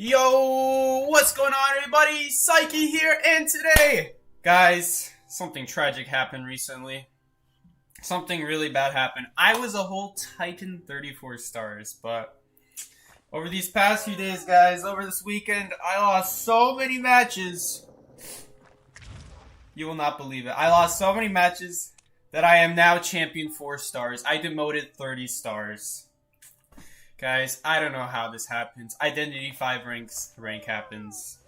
Yo, what's going on everybody? Psyche here, and today, guys, something tragic happened recently. Something really bad happened. I was a whole Titan 34 stars, but over these past few days, guys, over this weekend, I lost so many matches. You will not believe it. I lost so many matches that I am now champion 4 stars. I demoted 30 stars. Guys, I don't know how this happens. Identity 5 rank happens.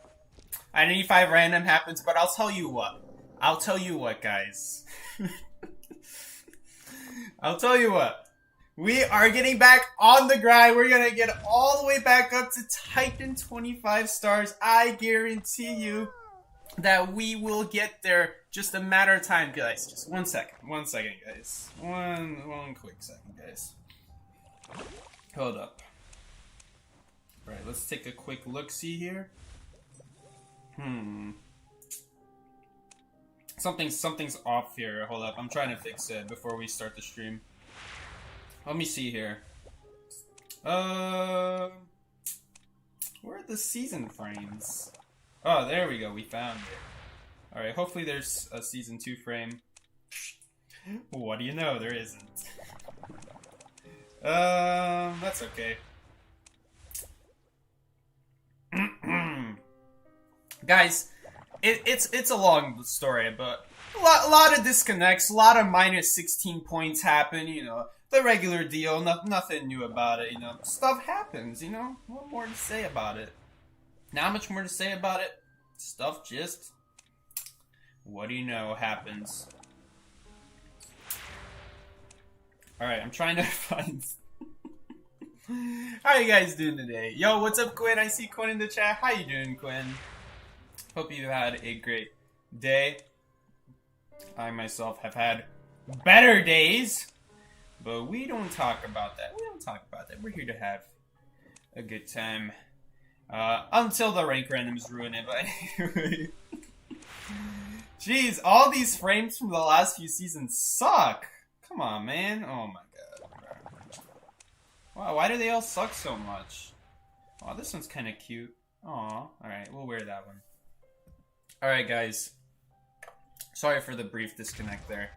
Identity 5 random happens, but I'll tell you what. I'll tell you what, guys. I'll tell you what. We are getting back on the grind. We're gonna get all the way back up to Titan 25 stars. I guarantee you that we will get there. Just a matter of time, guys. Just 1 second. 1 second, guys. One quick second, guys. Hold up. Alright, let's take a quick look-see here. Something's off here. Hold up. I'm trying to fix it before we start the stream. Let me see here. Where are the season frames? Oh, there we go. We found it. Alright, hopefully there's a season 2 frame. What do you know? There isn't. That's okay. Guys, it's a long story, but a lot of disconnects, a lot of minus 16 points happen, you know, the regular deal, nothing new about it, you know, stuff happens, you know, what more to say about it? Not much more to say about it, stuff just, what do you know, happens. Alright, I'm trying to find... How you guys doing today? Yo, what's up, Quinn? I see Quinn in the chat. How you doing, Quinn? Hope you had a great day. I myself have had better days, but we don't talk about that. We don't talk about that. We're here to have a good time. Until the rank randoms ruin it, but anyway. Jeez, all these frames from the last few seasons suck. Come on, man. Oh my god. Wow, why do they all suck so much? Oh, this one's kind of cute. Aw, alright, we'll wear that one. Alright, guys. Sorry for the brief disconnect there.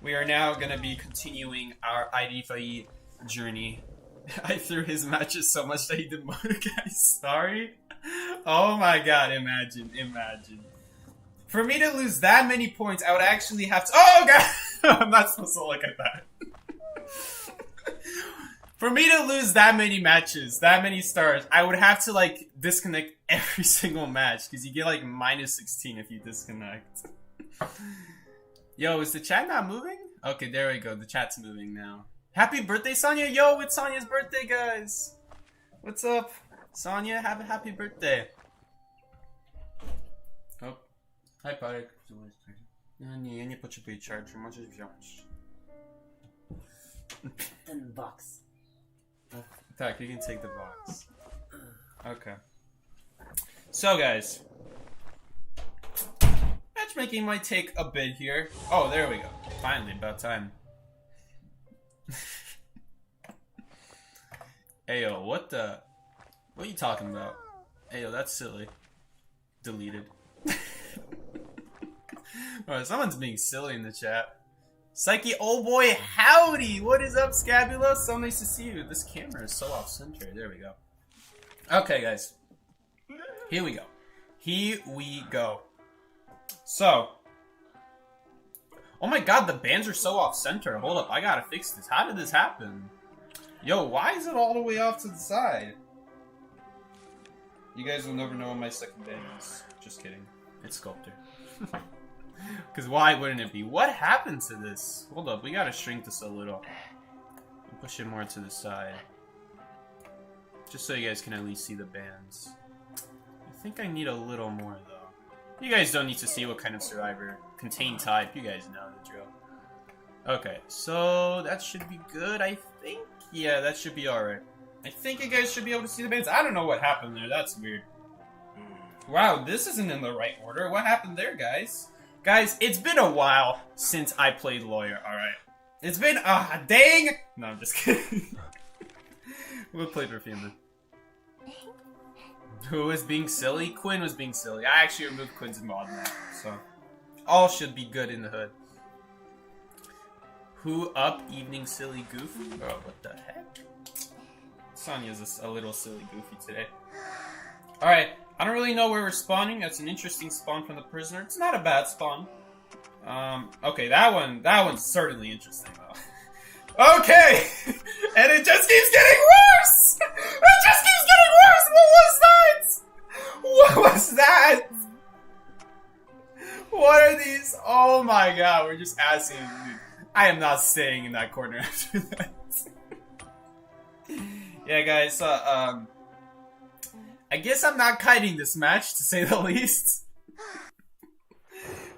We are now going to be continuing our ID journey. I threw his matches so much that he demoted, guys. Sorry. Oh my god, imagine. For me to lose that many points, I would actually have to... Oh god! I'm not supposed to look at that. For me to lose that many matches, that many stars, I would have to, like, disconnect every single match, because you get, like, minus 16 if you disconnect. Yo, is the chat not moving? Okay, there we go. The chat's moving now. Happy birthday, Sonya! Yo, it's Sonya's birthday, guys! What's up? Sonya, have a happy birthday. Oh. Hi, Parek. Nie, nie potrzebuję charger. Możesz wziąć. Ten box. Tak, you can take the box. Okay. So, guys. Matchmaking might take a bit here. Oh, there we go. Finally, about time. Ayo, what the... What are you talking about? Ayo, that's silly. Deleted. Alright, someone's being silly in the chat. Psyche, oh boy, howdy! What is up, Scabula? So nice to see you. This camera is so off-center. There we go. Okay, guys. Here we go. Here we go. So. Oh my god, the bands are so off-center. Hold up, I gotta fix this. How did this happen? Yo, why is it all the way off to the side? You guys will never know what my second band is. Just kidding. It's Sculptor. Because why wouldn't it be? What happened to this? Hold up, we gotta shrink this a little. Push it more to the side. Just so you guys can at least see the bands. I think I need a little more, though. You guys don't need to see what kind of survivor. Contain type, you guys know the drill. Okay, so that should be good, I think. Yeah, that should be alright. I think you guys should be able to see the bands. I don't know what happened there, that's weird. Wow, this isn't in the right order. What happened there, guys? Guys, it's been a while since I played Lawyer, alright? It's been, dang! No, I'm just kidding. We'll play Perfumer. Who was being silly? Quinn was being silly. I actually removed Quinn's mod now, so all should be good in the hood. Who up evening silly goofy? Oh, what the heck? Sonya's a little silly goofy today. Alright, I don't really know where we're spawning. That's an interesting spawn from the prisoner. It's not a bad spawn. Okay, that one's certainly interesting though. Okay! And it just keeps getting worse! It just keeps getting worse! What was that? What are these? Oh my god, we're just asking. Dude, I am not staying in that corner after that. Yeah, guys, I guess I'm not kiting this match, to say the least.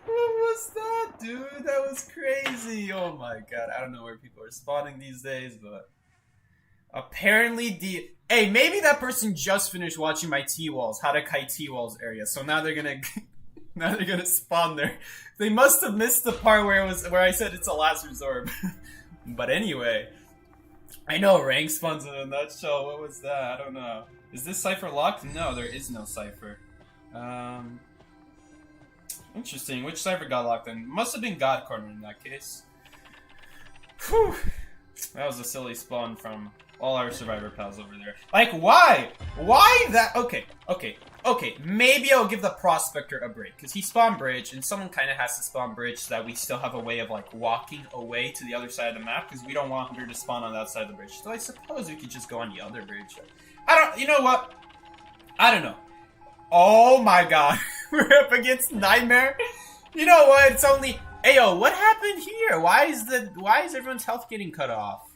What was that, dude? That was crazy. Oh my god, I don't know where people are spawning these days, but apparently hey, maybe that person just finished watching my T-Walls, how to kite T-Walls area, so now they're gonna spawn there. They must have missed the part where I said it's a last resort. But anyway, I know rank spawns in a nutshell. What was that? I don't know. Is this cipher locked? No, there is no cipher. Interesting. Which cipher got locked in? Must have been God Corner in that case. Whew. That was a silly spawn from all our survivor pals over there. Like, why? Why that? Okay. Maybe I'll give the prospector a break, because he spawned bridge, and someone kind of has to spawn bridge so that we still have a way of, like, walking away to the other side of the map, because we don't want Hunter to spawn on that side of the bridge. So I suppose we could just go on the other bridge. You know what? I don't know. Oh my god. We're up against Nightmare. You know what? It's only... Ayo, what happened here? Why is everyone's health getting cut off?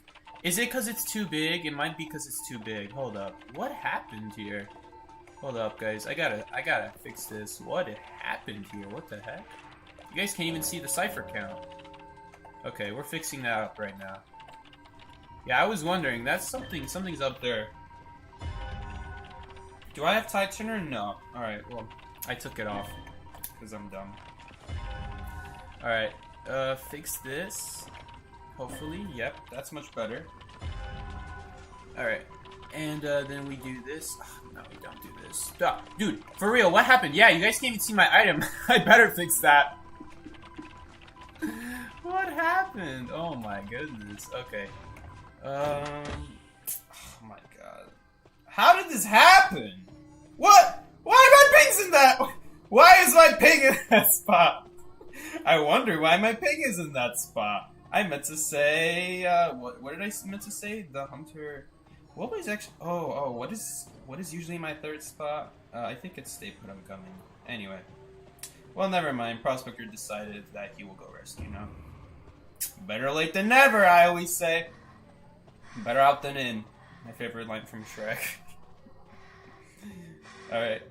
Is it because it's too big? It might be because it's too big. Hold up. What happened here? Hold up, guys. I gotta fix this. What happened here? What the heck? You guys can't even see the cipher count. Okay, we're fixing that up right now. Yeah, I was wondering. That's something's up there. Do I have tide turner? No. Alright, well, I took it off because I'm dumb. Alright, fix this. Hopefully, yep, that's much better. Alright, and then we do this. Oh, no, we don't do this. Stop. Dude, for real, what happened? Yeah, you guys can't even see my item. I better fix that. What happened? Oh my goodness. Okay. Oh my god. How did this happen? What? Why are my pings in that? Why is my ping in that spot? I wonder why my ping is in that spot. I meant to say, what did I meant to say? The Hunter, what was actually, what is usually my third spot? I think it's stay put, I'm coming. Anyway. Well, never mind. Prospector decided that he will go rescue now. Better late than never, I always say. Better out than in. My favorite line from Shrek. Alright.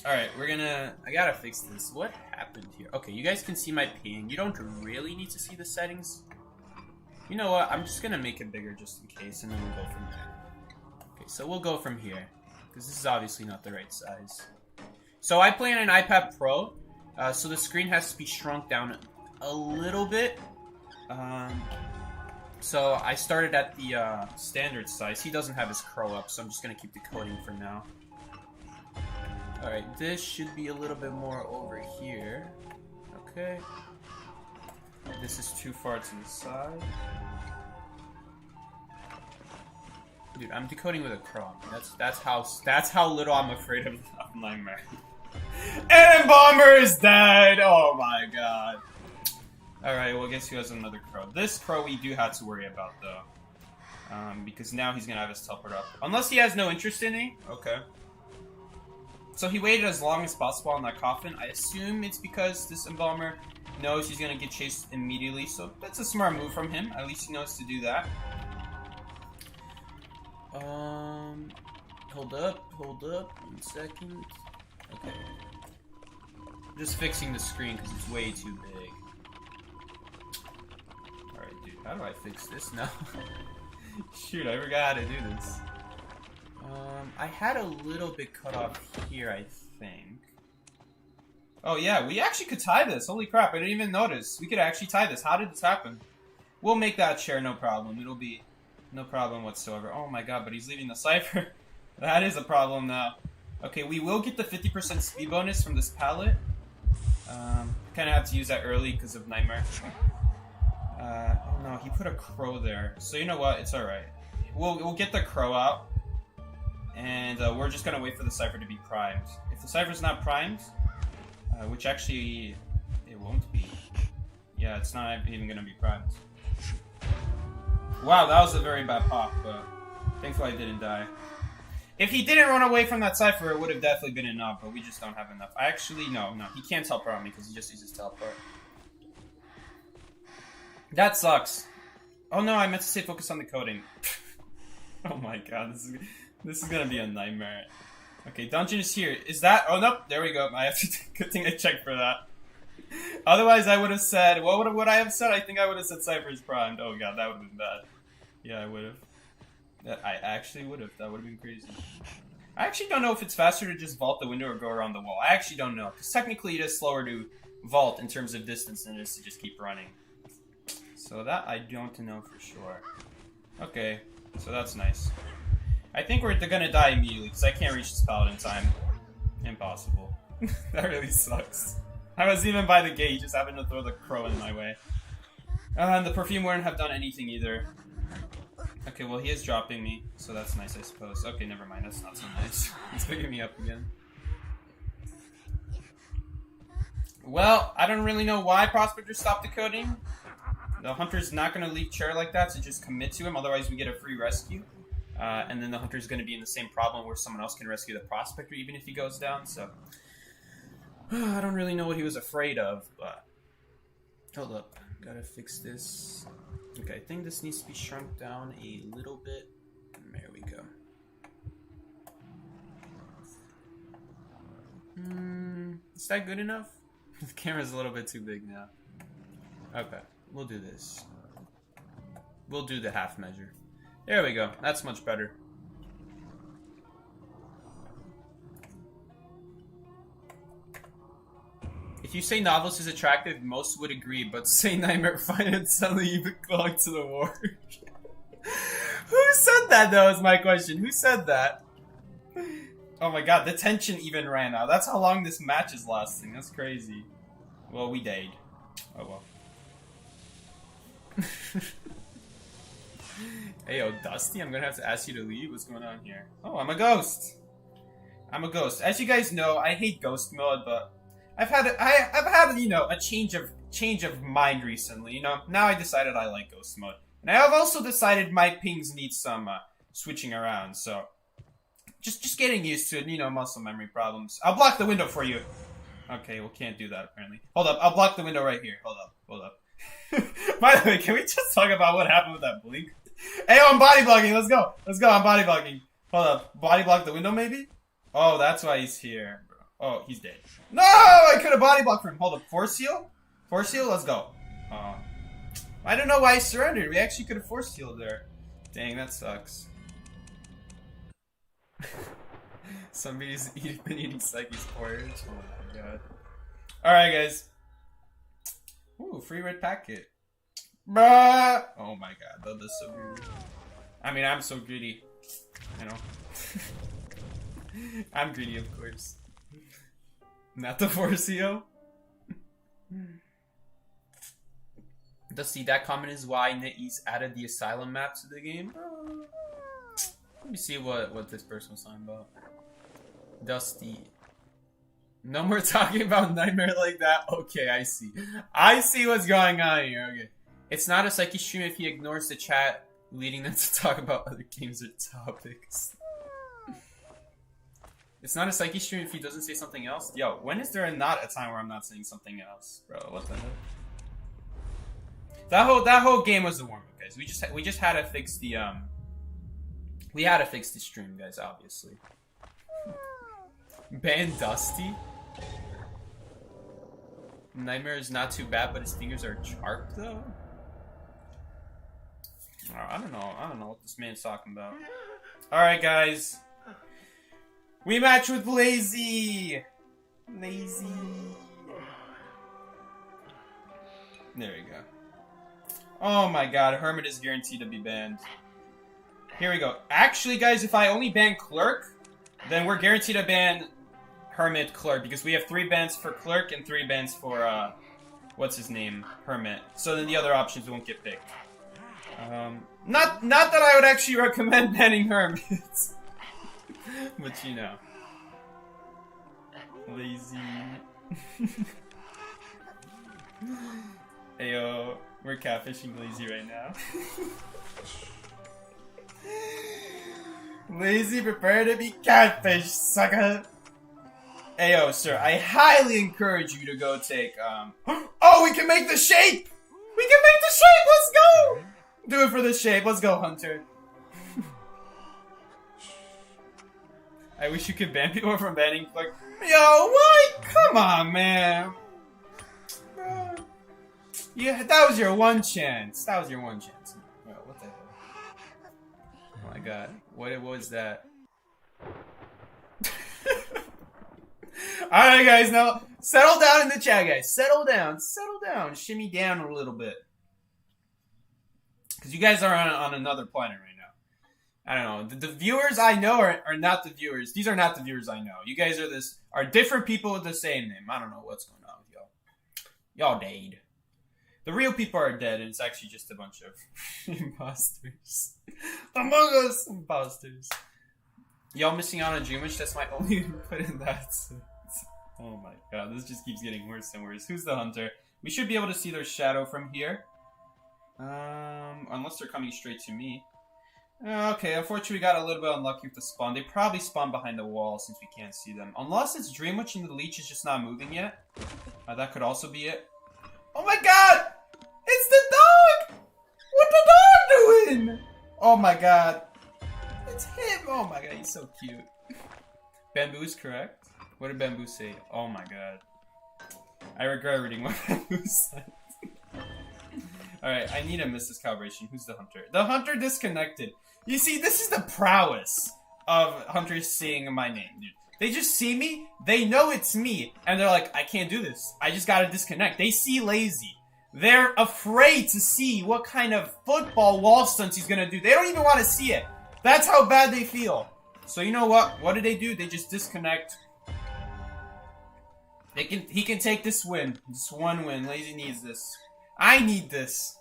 Alright, I gotta fix this. What happened here? Okay, you guys can see my ping. You don't really need to see the settings. You know what? I'm just gonna make it bigger just in case, and then we'll go from there. Okay, so we'll go from here. Because this is obviously not the right size. So I play on an iPad Pro, so the screen has to be shrunk down a little bit. So I started at the standard size. He doesn't have his crow up, so I'm just gonna keep decoding for now. Alright, this should be a little bit more over here. Okay. This is too far to the side. Dude, I'm decoding with a crow. That's how little I'm afraid of Nightmare. And Bomber is dead! Oh my god. Alright, well, guess who has another crow? This crow we do have to worry about, though. Because now he's gonna have his teleport up. Unless he has no interest in me. Okay. So he waited as long as possible on that coffin. I assume it's because this Embalmer knows he's gonna get chased immediately. So that's a smart move from him. At least he knows to do that. Hold up. 1 second. Okay. Just fixing the screen because it's way too big. Alright, dude. How do I fix this now? Shoot, I forgot how to do this. I had a little bit cut off here, I think. Oh yeah, we actually could tie this. Holy crap, I didn't even notice. We could actually tie this. How did this happen? We'll make that chair no problem. It'll be no problem whatsoever. Oh my god, but he's leaving the cipher. That is a problem now. Okay, we will get the 50% speed bonus from this pallet. Kind of have to use that early because of Nightmare. Oh no, he put a crow there. So you know what? It's alright. We'll get the crow out. And we're just gonna wait for the Cypher to be primed. If the Cypher's not primed, which actually it won't be. Yeah, it's not even gonna be primed. Wow, that was a very bad pop, but thankfully I didn't die. If he didn't run away from that Cypher, it would have definitely been enough, but we just don't have enough. No, he can't teleport on me because he just uses teleport. That sucks. Oh no, I meant to say focus on the coding. Oh my god, this is gonna be a nightmare. Okay, dungeon is here. Is that? Oh nope, there we go. I have to. Good thing I checked for that. Otherwise, I would have said. What would I have said? I think I would have said Cypher's primed. Oh god, that would have been bad. Yeah, I would have. I actually would have. That would have been crazy. I actually don't know if it's faster to just vault the window or go around the wall. I actually don't know. Because technically it is slower to vault in terms of distance than it is to just keep running. So that I don't know for sure. Okay, so that's nice. I think they're gonna die immediately because I can't reach this pallet in time. Impossible. That really sucks. I was even by the gate, just happened to throw the crow in my way. And the perfume wouldn't have done anything either. Okay, well he is dropping me, so that's nice I suppose. Okay, never mind, that's not so nice. He's picking me up again. Well, I don't really know why Prospector stopped decoding. The Hunter's not going to leave chair like that, so just commit to him, otherwise we get a free rescue. And then the Hunter's going to be in the same problem where someone else can rescue the Prospector even if he goes down, so... I don't really know what he was afraid of, but... Hold up, gotta fix this. Okay, I think this needs to be shrunk down a little bit. There we go. Is that good enough? The camera's a little bit too big now. Okay, we'll do this. We'll do the half measure. There we go, that's much better. If you say Novelist is attractive, most would agree, but say Nightmare fine and suddenly you belong to the war. Who said that, though, is my question. Who said that? Oh my god, the tension even ran out. That's how long this match is lasting. That's crazy. Well, we died. Oh well. Hey, yo, Dusty, I'm gonna have to ask you to leave. What's going on here? Oh, I'm a ghost. I'm a ghost. As you guys know, I hate ghost mode, but I've had you know, a change of mind recently. You know, now I decided I like ghost mode, and I have also decided my pings need some switching around. So, just getting used to it. You know, muscle memory problems. I'll block the window for you. Okay, well, can't do that apparently. Hold up, I'll block the window right here. Hold up. By the way, can we just talk about what happened with that blink? Hey, I'm body blocking. Let's go. I'm body blocking. Hold up, body block the window maybe? Oh, that's why he's here. Oh, he's dead. No, I could have body blocked for him. Hold up, force heal? Force heal? Let's go. I don't know why I surrendered. We actually could have force healed there. Dang, that sucks. Somebody's been eating Psyche's porridge. Oh my god. Alright, guys. Ooh, free red packet. Bruh! Oh my god, that is so greedy. I mean, I'm so greedy. You know? I'm greedy, of course. Not the force heal. Dusty, that comment is why NetEase added the asylum map to the game. Let me see what this person was talking about. Dusty. No more talking about Nightmare like that. Okay, I see. I see what's going on here. Okay. It's not a Psyche stream if he ignores the chat, leading them to talk about other games or topics. It's not a Psyche stream if he doesn't say something else. Yo, when is there not a time where I'm not saying something else, bro? What the hell? That whole game was a warm up, guys. We just had to fix the we had to fix the stream, guys. Obviously. Ban Dusty. Nightmare is not too bad, but his fingers are sharp though. I don't know what this man's talking about. All right, guys. We match with Lazy. Lazy. There we go. Oh my god, Hermit is guaranteed to be banned. Here we go. Actually, guys, if I only ban Clerk, then we're guaranteed to ban Hermit, Clerk, because we have 3 bans for Clerk and 3 bans for, what's his name? Hermit. So then the other options won't get picked. Not that I would actually recommend banning Hermits. But you know. Lazy. Ayo, we're catfishing Lazy right now. Lazy, prepare to be catfish, sucker! Ayo, sir, I highly encourage you to go take, Oh, we can make the shape! We can make the shape! Let's go! Do it for the shape. Let's go, Hunter. I wish you could ban people from banning, like, yo, what? Come on, man. Bro. Yeah, that was your one chance. That was your one chance. Bro, what the hell? Oh my god. What was that? Alright, guys, now settle down in the chat, guys. Settle down. Settle down. Shimmy down a little bit. Because you guys are on another planet right now. I don't know. The viewers I know are not the viewers. These are not the viewers I know. You guys are different people with the same name. I don't know what's going on with y'all. Y'all dead. The real people are dead, and it's actually just a bunch of imposters. Among Us imposters. Y'all missing out on Dreamwitch? That's my only input in that. Oh my god, this just keeps getting worse and worse. Who's the hunter? We should be able to see their shadow from here. Unless they're coming straight to me. Okay, unfortunately we got a little bit unlucky with the spawn. They probably spawn behind the wall since we can't see them. Unless it's Dreamwitch and the leech is just not moving yet. That could also be it. Oh my god! It's the dog! What the dog doing? Oh my god. It's him! Oh my god, he's so cute. Bamboo is correct? What did Bamboo say? Oh my god. I regret reading what Bamboo said. Alright, I need to miss this calibration. Who's the hunter? The hunter disconnected. You see, this is the prowess of hunters seeing my name, dude. They just see me, they know it's me, and they're like, I can't do this. I just gotta disconnect. They see Lazy. They're afraid to see what kind of football wall stunts he's gonna do. They don't even want to see it. That's how bad they feel. So you know what? What do? They just disconnect. He can take this win. This one win. Lazy needs this. I need this.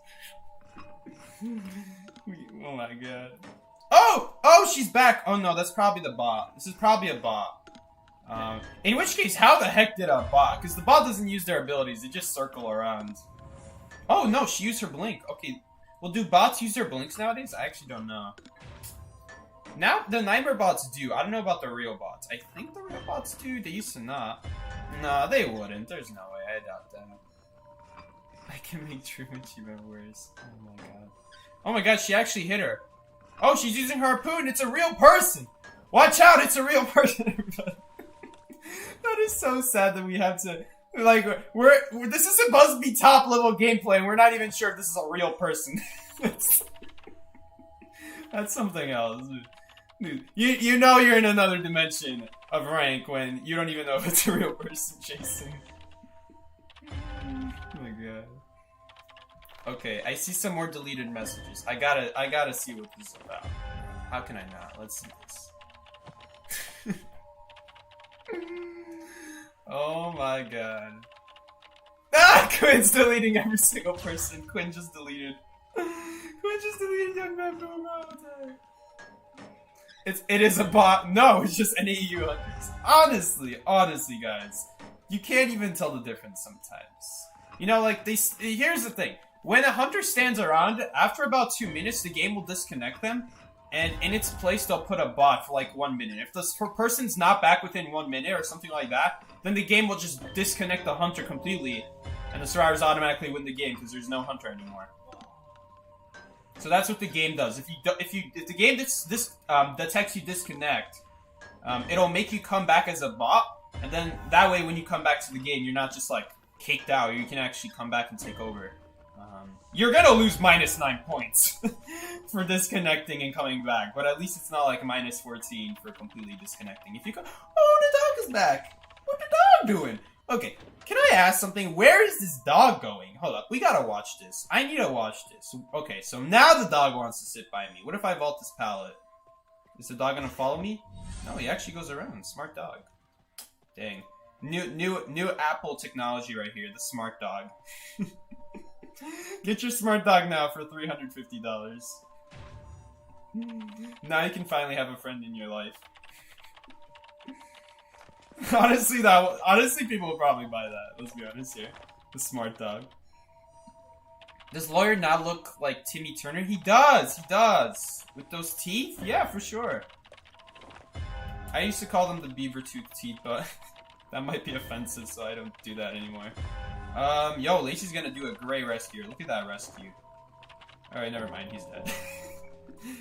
Oh my god. Oh! Oh, she's back! Oh no, that's probably the bot. This is probably a bot. In which case, how the heck did a bot? Because the bot doesn't use their abilities, they just circle around. Oh no, she used her blink. Okay. Well, do bots use their blinks nowadays? I actually don't know. Now, the Nightmare bots do. I don't know about the real bots. I think the real bots do. They used to not. No, they wouldn't. There's no way. I doubt that. I can make Dreamwitch even worse. Oh my god. Oh my god, she actually hit her. Oh, she's using her harpoon. It's a real person. Watch out, it's a real person, everybody. That is so sad that we have to, like, this is supposed to be top level gameplay and we're not even sure if this is a real person. That's something else. Dude, you know you're in another dimension of rank when you don't even know if it's a real person chasing. Oh my god. Okay, I see some more deleted messages. I gotta see what this is about. How can I not? Let's see this. Oh my god. Ah! Quinn's deleting every single person. Quinn just deleted. Quinn just deleted Young Man from It is a bot. No, it's just an AU hunters. Honestly, guys. You can't even tell the difference sometimes. You know, like, here's the thing. When a hunter stands around, after about 2 minutes, the game will disconnect them. And in its place, they'll put a bot for like 1 minute. If this person's not back within 1 minute or something like that, then the game will just disconnect the hunter completely. And the survivors automatically win the game because there's no hunter anymore. So that's what the game does. If the game detects you disconnect, it'll make you come back as a bot, and then that way when you come back to the game, you're not just like kicked out. You can actually come back and take over. You're gonna lose -9 points for disconnecting and coming back, but at least it's not like -14 for completely disconnecting. If you go, oh, the dog is back. What the dog doing? Okay, can I ask something? Where is this dog going? Hold up, we gotta watch this. I need to watch this. Okay, so now the dog wants to sit by me. What if I vault this pallet? Is the dog gonna follow me? No, he actually goes around. Smart dog. Dang. New Apple technology right here. The smart dog. Get your smart dog now for $350. Now you can finally have a friend in your life. Honestly, people will probably buy that. Let's be honest here. The smart dog. Does Lawyer not look like Timmy Turner? He does. He does. With those teeth? Yeah, for sure. I used to call them the beaver tooth teeth, but that might be offensive, so I don't do that anymore. Yo, Lacey's gonna do a great rescue. Look at that rescue. Alright, never mind. He's dead.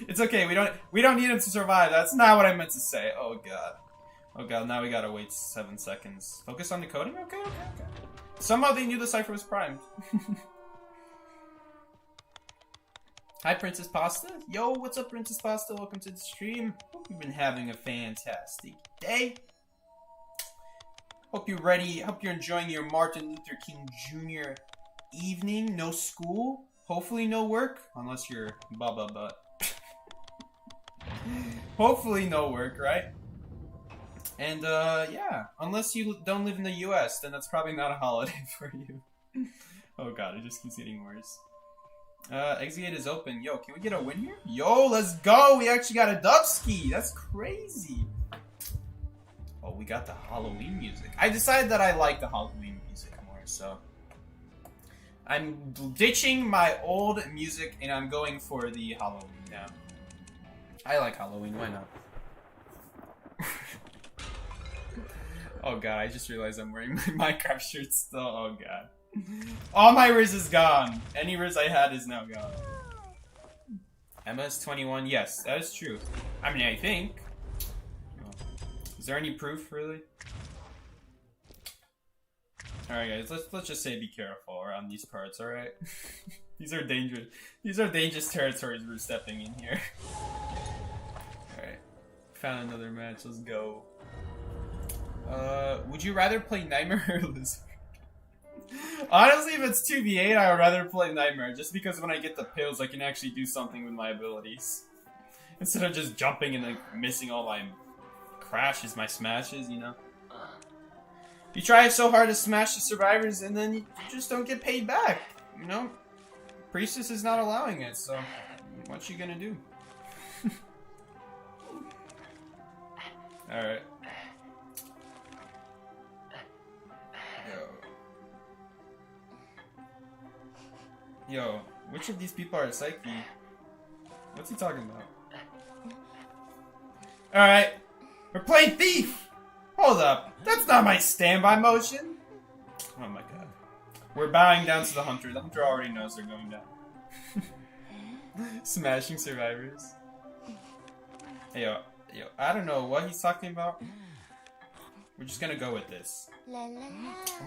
It's okay. We don't need him to survive. That's not what I meant to say. Oh god. Oh god, now we gotta wait 7 seconds. Focus on the coding? Okay. Somehow they knew the cipher was primed. Hi, Princess Pasta. Yo, what's up, Princess Pasta? Welcome to the stream. Hope you've been having a fantastic day. Hope you're ready. Hope you're enjoying your Martin Luther King Jr. evening. No school. Hopefully no work. Unless you're Baba Butt. Hopefully no work, right? And, yeah. Unless you don't live in the US, then that's probably not a holiday for you. Oh god, it just keeps getting worse. Exit gate is open. Yo, can we get a win here? Yo, let's go! We actually got a dubski! That's crazy! Oh, we got the Halloween music. I decided that I like the Halloween music more, so... I'm ditching my old music, and I'm going for the Halloween now. I like Halloween, why not? Oh god, I just realized I'm wearing my Minecraft shirt still. Oh god. All my Riz is gone. Any Riz I had is now gone. Emma's 21. Yes, that is true. I mean, I think. Is there any proof, really? Alright guys, let's just say be careful around these parts, alright? These are dangerous. These are dangerous territories we're stepping in here. Alright. Found another match, let's go. Would you rather play Nightmare or Lizard? Honestly, if it's 2v8, I would rather play Nightmare, just because when I get the pills, I can actually do something with my abilities. Instead of just jumping and like missing all my crashes, my smashes, you know? You try so hard to smash the survivors and then you just don't get paid back, you know? Priestess is not allowing it, so what you gonna do? Alright. Yo, which of these people are Psyche? What's he talking about? Alright, we're playing Thief! Hold up, that's not my standby motion! Oh my god. We're bowing down to the Hunter. The Hunter already knows they're going down. Smashing survivors. Hey, yo, I don't know what he's talking about. We're just gonna go with this. Oh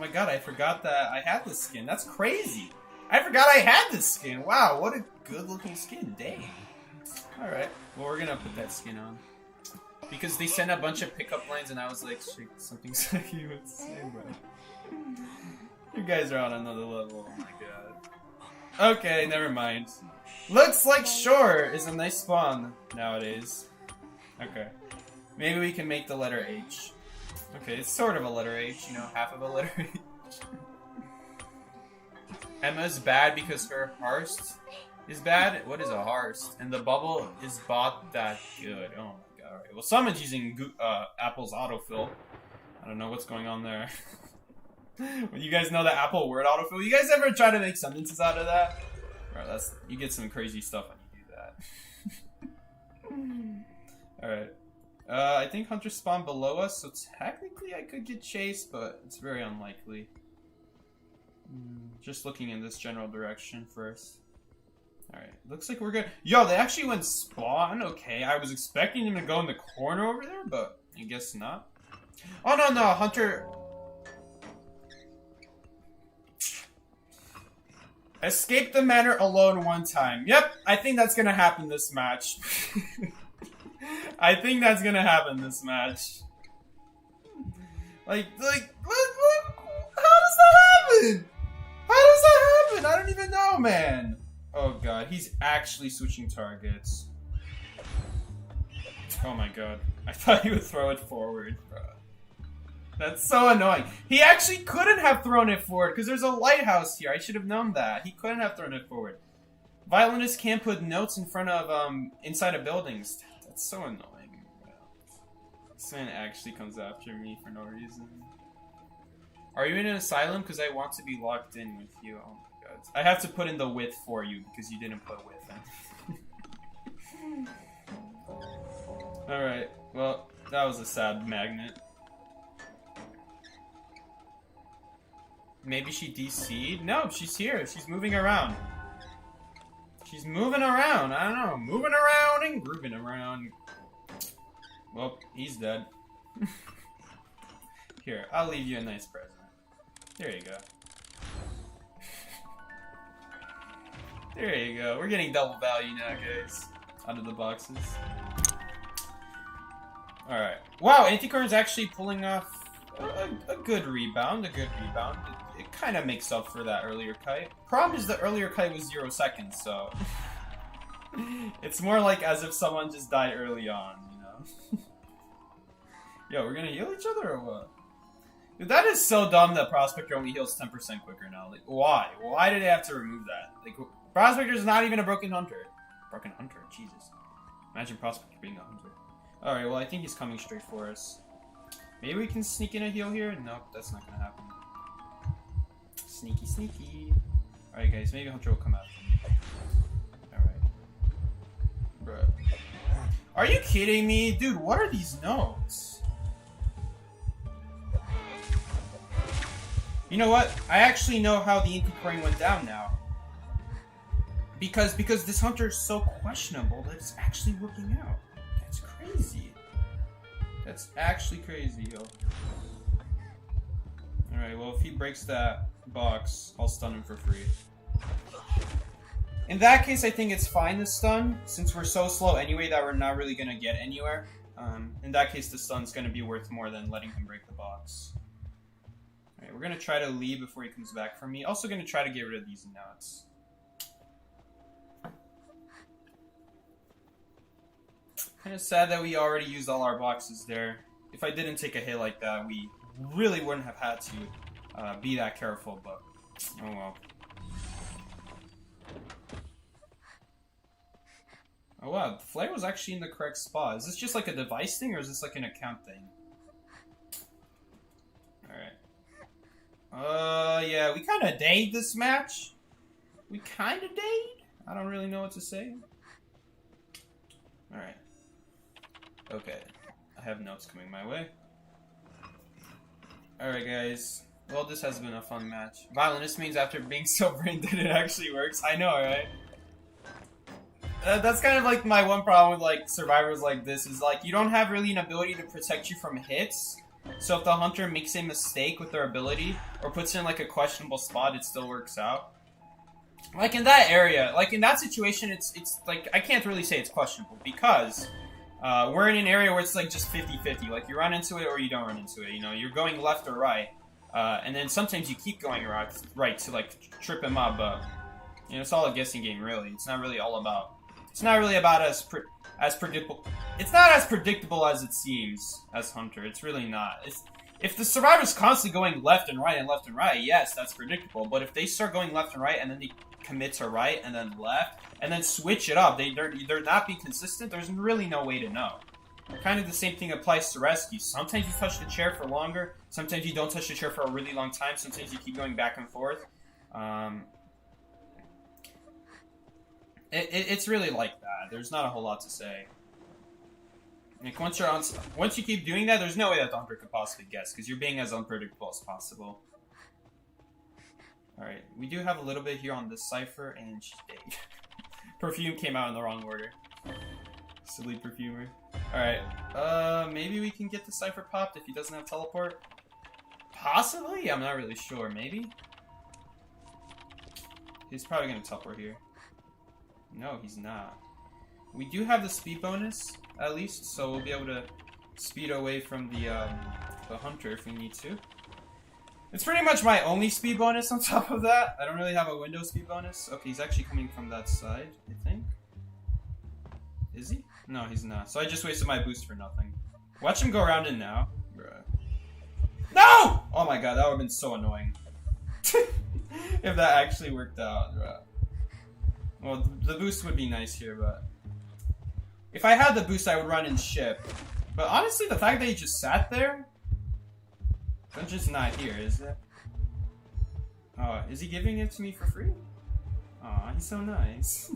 my god, I forgot that I had this skin. That's crazy! I forgot I had this skin. Wow, what a good looking skin. Dang. Alright. Well, we're gonna put that skin on. Because they sent a bunch of pickup lines and I was like, shit, something Psyche would say, bro. You guys are on another level. Oh my god. Okay, never mind. Looks like Shore is a nice spawn nowadays. Okay. Maybe we can make the letter H. Okay, it's sort of a letter H, you know, half of a letter H. Emma's bad because her Hearst is bad? What is a Hearst? And the bubble is bot that good. Oh my god. Alright, well someone's using Apple's autofill. I don't know what's going on there. When you guys know the Apple word autofill, you guys ever try to make sentences out of that? Alright, you get some crazy stuff when you do that. Alright. I think Hunter spawned below us, so technically I could get chased, but it's very unlikely. Just looking in this general direction first. Alright, looks like we're good. Yo, they actually went spawn. Okay, I was expecting them to go in the corner over there, but I guess not. Oh, no, Hunter. Escape the manor alone one time. Yep, I think that's gonna happen this match. I think that's gonna happen this match. Like, man! Oh god, he's actually switching targets. Oh my god. I thought he would throw it forward, bro. That's so annoying. He actually couldn't have thrown it forward because there's a lighthouse here. I should have known that. He couldn't have thrown it forward. Violinists can't put notes in front of, inside of buildings. That's so annoying. This man actually comes after me for no reason. Are you in an asylum? Because I want to be locked in with you. Oh my god. I have to put in the width for you because you didn't put width in. Alright, well, that was a sad magnet. Maybe she DC'd? No, she's here. She's moving around. She's moving around. I don't know. Moving around and grooving around. Well, he's dead. Here, I'll leave you a nice present. There you go. There you go. We're getting double value now, guys. Out of the boxes. Alright. Wow, Anticorn's actually pulling off a good rebound. It kind of makes up for that earlier kite. Problem is the earlier kite was 0 seconds, so... it's more like as if someone just died early on, you know? Yo, we're gonna heal each other or what? Dude, that is so dumb that Prospector only heals 10% quicker now. Like, why? Why did they have to remove that? Like, Prospector's not even a Broken Hunter. Broken Hunter? Jesus. Imagine Prospector being a Hunter. Alright, well, I think he's coming straight for us. Maybe we can sneak in a heal here? Nope, that's not gonna happen. Sneaky, sneaky. Alright, guys, maybe Hunter will come after me. Alright. Bruh. Are you kidding me? Dude, what are these notes? You know what? I actually know how the Inky went down now. Because this Hunter is so questionable that it's actually working out. That's crazy. That's actually crazy, yo. Alright, well, if he breaks that box, I'll stun him for free. In that case, I think it's fine to stun, since we're so slow anyway that we're not really gonna get anywhere. In that case, the stun's gonna be worth more than letting him break the box. Alright, we're gonna try to leave before he comes back for me. Also gonna try to get rid of these nuts. Kind of sad that we already used all our boxes there. If I didn't take a hit like that, we really wouldn't have had to be that careful, but oh well. Oh wow, the flare was actually in the correct spot. Is this just like a device thing, or is this like an account thing? Alright. Yeah, we kind of dayed this match. We kind of dayed? I don't really know what to say. Alright. Okay. I have notes coming my way. Alright, guys. Well, this has been a fun match. Violinist means after being so brain dead, it actually works. I know, right? That's kind of like my one problem with like survivors like this is like you don't have really an ability to protect you from hits. So if the hunter makes a mistake with their ability or puts in like a questionable spot, it still works out. Like in that area, like in that situation, it's like I can't really say it's questionable because we're in an area where it's like just 50-50. Like you run into it or you don't run into it. You know, you're going left or right, and then sometimes you keep going right to like trip him up. But you know, it's all a guessing game, really. It's not really all about. It's not really about as predictable. It's not as predictable as it seems as Hunter. It's really not. If the survivor's constantly going left and right, yes, that's predictable. But if they start going left and right and then they commit to right and then left and then switch it up, they're not being consistent. There's really no way to know. Kind of the same thing applies to rescue. Sometimes you touch the chair for longer. Sometimes you don't touch the chair for a really long time. Sometimes you keep going back and forth. It's really like that. There's not a whole lot to say. Like once you keep doing that, there's no way that the hunter could possibly guess because you're being as unpredictable as possible. All right, we do have a little bit here on this cipher, and she's dead. Perfume came out in the wrong order. Silly perfumer. All right, maybe we can get the cipher popped if he doesn't have teleport. Possibly, I'm not really sure. Maybe. He's probably gonna teleport here. No, he's not. We do have the speed bonus, at least, so we'll be able to speed away from the hunter if we need to. It's pretty much my only speed bonus on top of that. I don't really have a window speed bonus. Okay, he's actually coming from that side, I think. Is he? No, he's not. So I just wasted my boost for nothing. Watch him go around in now. Bruh. No! Oh my god, that would have been so annoying. If that actually worked out, bruh. Well, the boost would be nice here, but... If I had the boost, I would run and ship. But honestly, the fact that he just sat there... That's just not here, is it? Oh, is he giving it to me for free? Aw, he's so nice.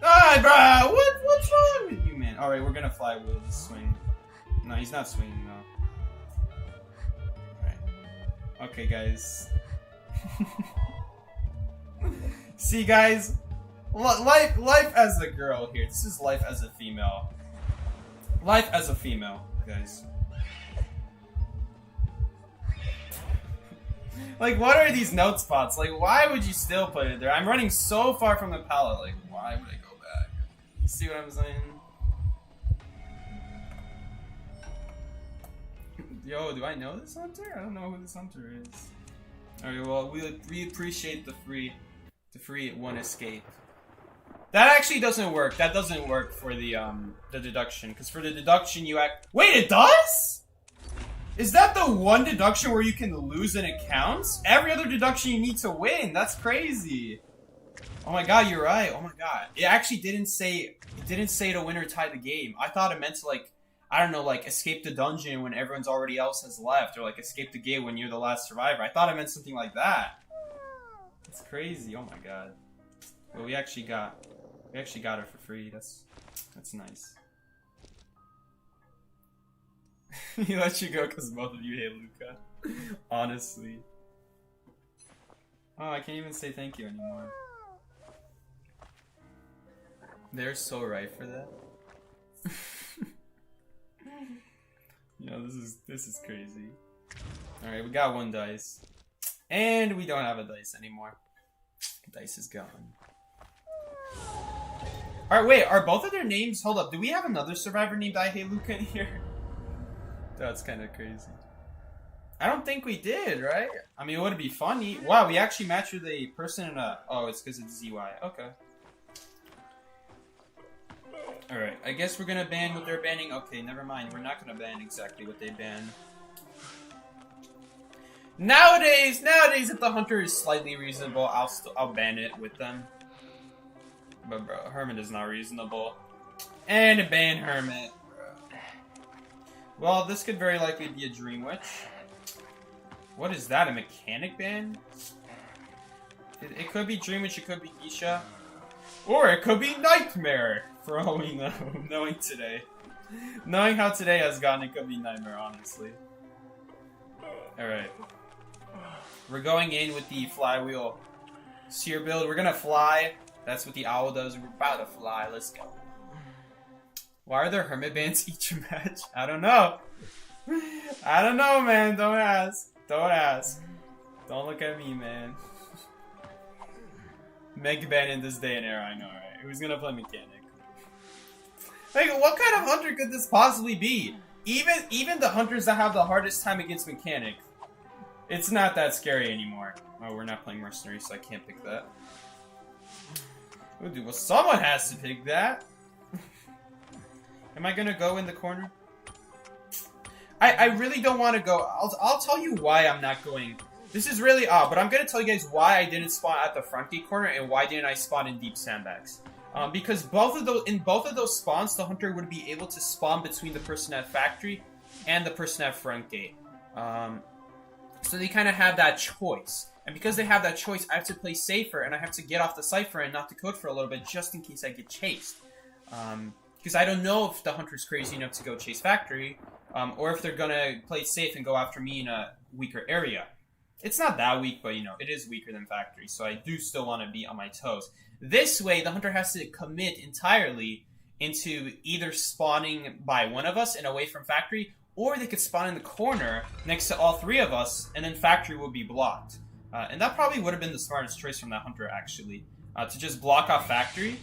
Alright, bro! What's wrong with you, man? Alright, we're gonna fly with the swing. No, he's not swinging, no. Alright. Okay, guys. See, guys? Life as a girl here. This is life as a female. Life as a female, guys. Like, what are these note spots? Like, why would you still put it there? I'm running so far from the pallet. Like, why would I go back? You see what I'm saying? Yo, do I know this hunter? I don't know who this hunter is. Alright, well, we appreciate the free one escape. That actually doesn't work. That doesn't work for the deduction. Because for the deduction, you act... Wait, it does?! Is that the one deduction where you can lose and it counts? Every other deduction you need to win. That's crazy. Oh my god, you're right. Oh my god. It actually didn't say to win or tie the game. I thought it meant to, like, I don't know, like escape the dungeon when everyone's already else has left, or like escape the gate when you're the last survivor. I thought it meant something like that. That's crazy. Oh my god. Well, we actually got it for free. That's nice. He let you go because both of you hate Luca. Honestly. Oh, I can't even say thank you anymore. They're so right for that. You know, this is crazy. Alright, we got one dice. And we don't have a dice anymore. Dice is gone. Alright, wait, are both of their names... Hold up, do we have another survivor named I Hate Luca in here? That's kind of crazy. I don't think we did, right? I mean, it would be funny. Wow, we actually matched with a person in a... Oh, it's because it's ZY. Okay. Alright, I guess we're gonna ban what they're banning. Okay, never mind. We're not gonna ban exactly what they ban. Nowadays, if the hunter is slightly reasonable, I'll ban it with them. But bro, Hermit is not reasonable. And ban Hermit. Well, this could very likely be a Dream Witch. What is that, a mechanic ban? It could be Dream Witch, it could be Isha. Or it could be Nightmare, for all we know, knowing today. Knowing how today has gone, it could be Nightmare, honestly. Alright. We're going in with the flywheel seer build. We're gonna fly. That's what the owl does. We're about to fly. Let's go. Why are there hermit bans each match? I don't know. I don't know, man. Don't ask. Don't ask. Don't look at me, man. Mega ban in this day and era, I know, right? Who's gonna play mechanic? Like, what kind of hunter could this possibly be? Even the hunters that have the hardest time against mechanic, it's not that scary anymore. Oh, we're not playing mercenary, so I can't pick that. Oh, dude, well, someone has to pick that. Am I gonna go in the corner? I really don't want to go. I'll tell you why I'm not going. This is really odd, but I'm gonna tell you guys why I didn't spawn at the front gate corner and why didn't I spawn in deep sandbags. Because in both of those spawns, the hunter would be able to spawn between the person at factory and the person at front gate. So they kind of have that choice. And because they have that choice, I have to play safer and I have to get off the cipher and not to code for a little bit just in case I get chased. Because I don't know if the hunter's crazy enough to go chase factory, or if they're gonna play safe and go after me in a weaker area. It's not that weak, but you know, it is weaker than factory, so I do still want to be on my toes. This way, the hunter has to commit entirely into either spawning by one of us and away from factory, or they could spawn in the corner next to all three of us, and then factory would be blocked. And that probably would have been the smartest choice from that hunter, actually. To just block off factory,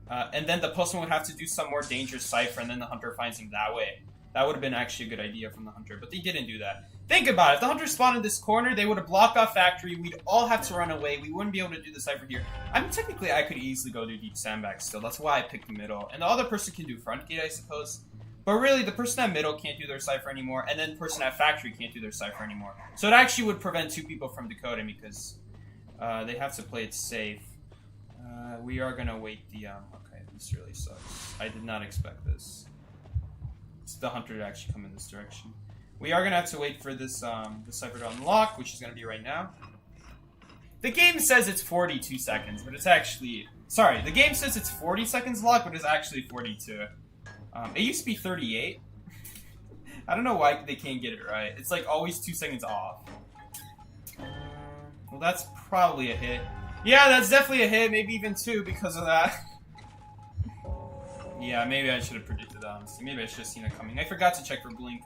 and then the postman would have to do some more dangerous cipher, and then the hunter finds him that way. That would have been actually a good idea from the hunter, but they didn't do that. Think about it. If the Hunter spawned in this corner, they would have blocked off Factory. We'd all have to run away. We wouldn't be able to do the Cypher here. I mean, technically, I could easily go do Deep Sandbag still. That's why I picked the middle. And the other person can do Front Gate, I suppose. But really, the person at middle can't do their Cypher anymore, and then the person at Factory can't do their Cypher anymore. So it actually would prevent 2 people from decoding because they have to play it safe. We are going to wait the... okay, this really sucks. I did not expect this. It's the Hunter to actually come in this direction. We are going to have to wait for this the Cypher to unlock, which is going to be right now. The game says it's 42 seconds, but it's actually... Sorry, the game says it's 40 seconds locked, but it's actually 42. It used to be 38. I don't know why they can't get it right. It's like always 2 seconds off. Well, that's probably a hit. Yeah, that's definitely a hit. Maybe even 2 because of that. Yeah, maybe I should have predicted that, honestly. Maybe I should have seen it coming. I forgot to check for Blink.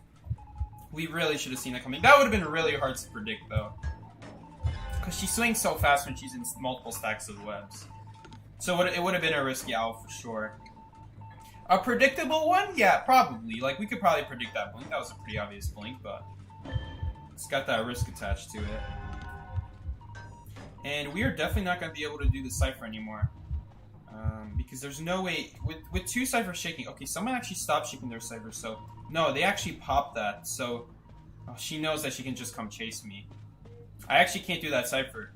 We really should have seen it coming. That would have been really hard to predict, though. Because she swings so fast when she's in multiple stacks of webs. So it would have been a risky owl for sure. A predictable one? Yeah, probably. Like, we could probably predict that Blink. That was a pretty obvious Blink, but it's got that risk attached to it. And we are definitely not going to be able to do the Cypher anymore. Because there's no way... With 2 Cyphers shaking... Okay, someone actually stopped shaking their Cypher, so... No, they actually popped that, so... she knows that she can just come chase me. I actually can't do that Cypher.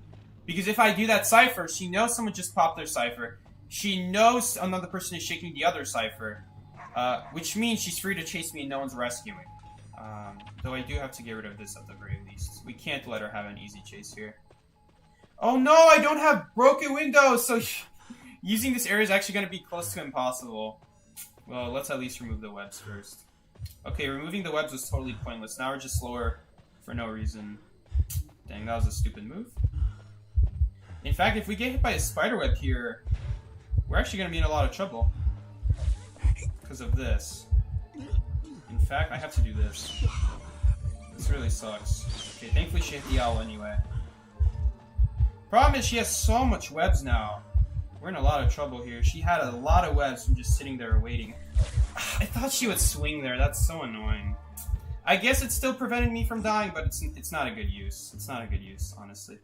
Because if I do that Cypher, she knows someone just popped their Cypher. She knows another person is shaking the other Cypher. Which means she's free to chase me and no one's rescuing. Though I do have to get rid of this at the very least. We can't let her have an easy chase here. Oh no, I don't have broken windows, so... Using this area is actually going to be close to impossible. Well, let's at least remove the webs first. Okay, removing the webs was totally pointless. Now we're just slower for no reason. Dang, that was a stupid move. In fact, if we get hit by a spider web here, we're actually going to be in a lot of trouble. Because of this. In fact, I have to do this. This really sucks. Okay, thankfully she hit the owl anyway. Problem is she has so much webs now. We're in a lot of trouble here. She had a lot of webs from just sitting there waiting. I thought she would swing there. That's so annoying. I guess it's still preventing me from dying, but it's not a good use. It's not a good use, honestly.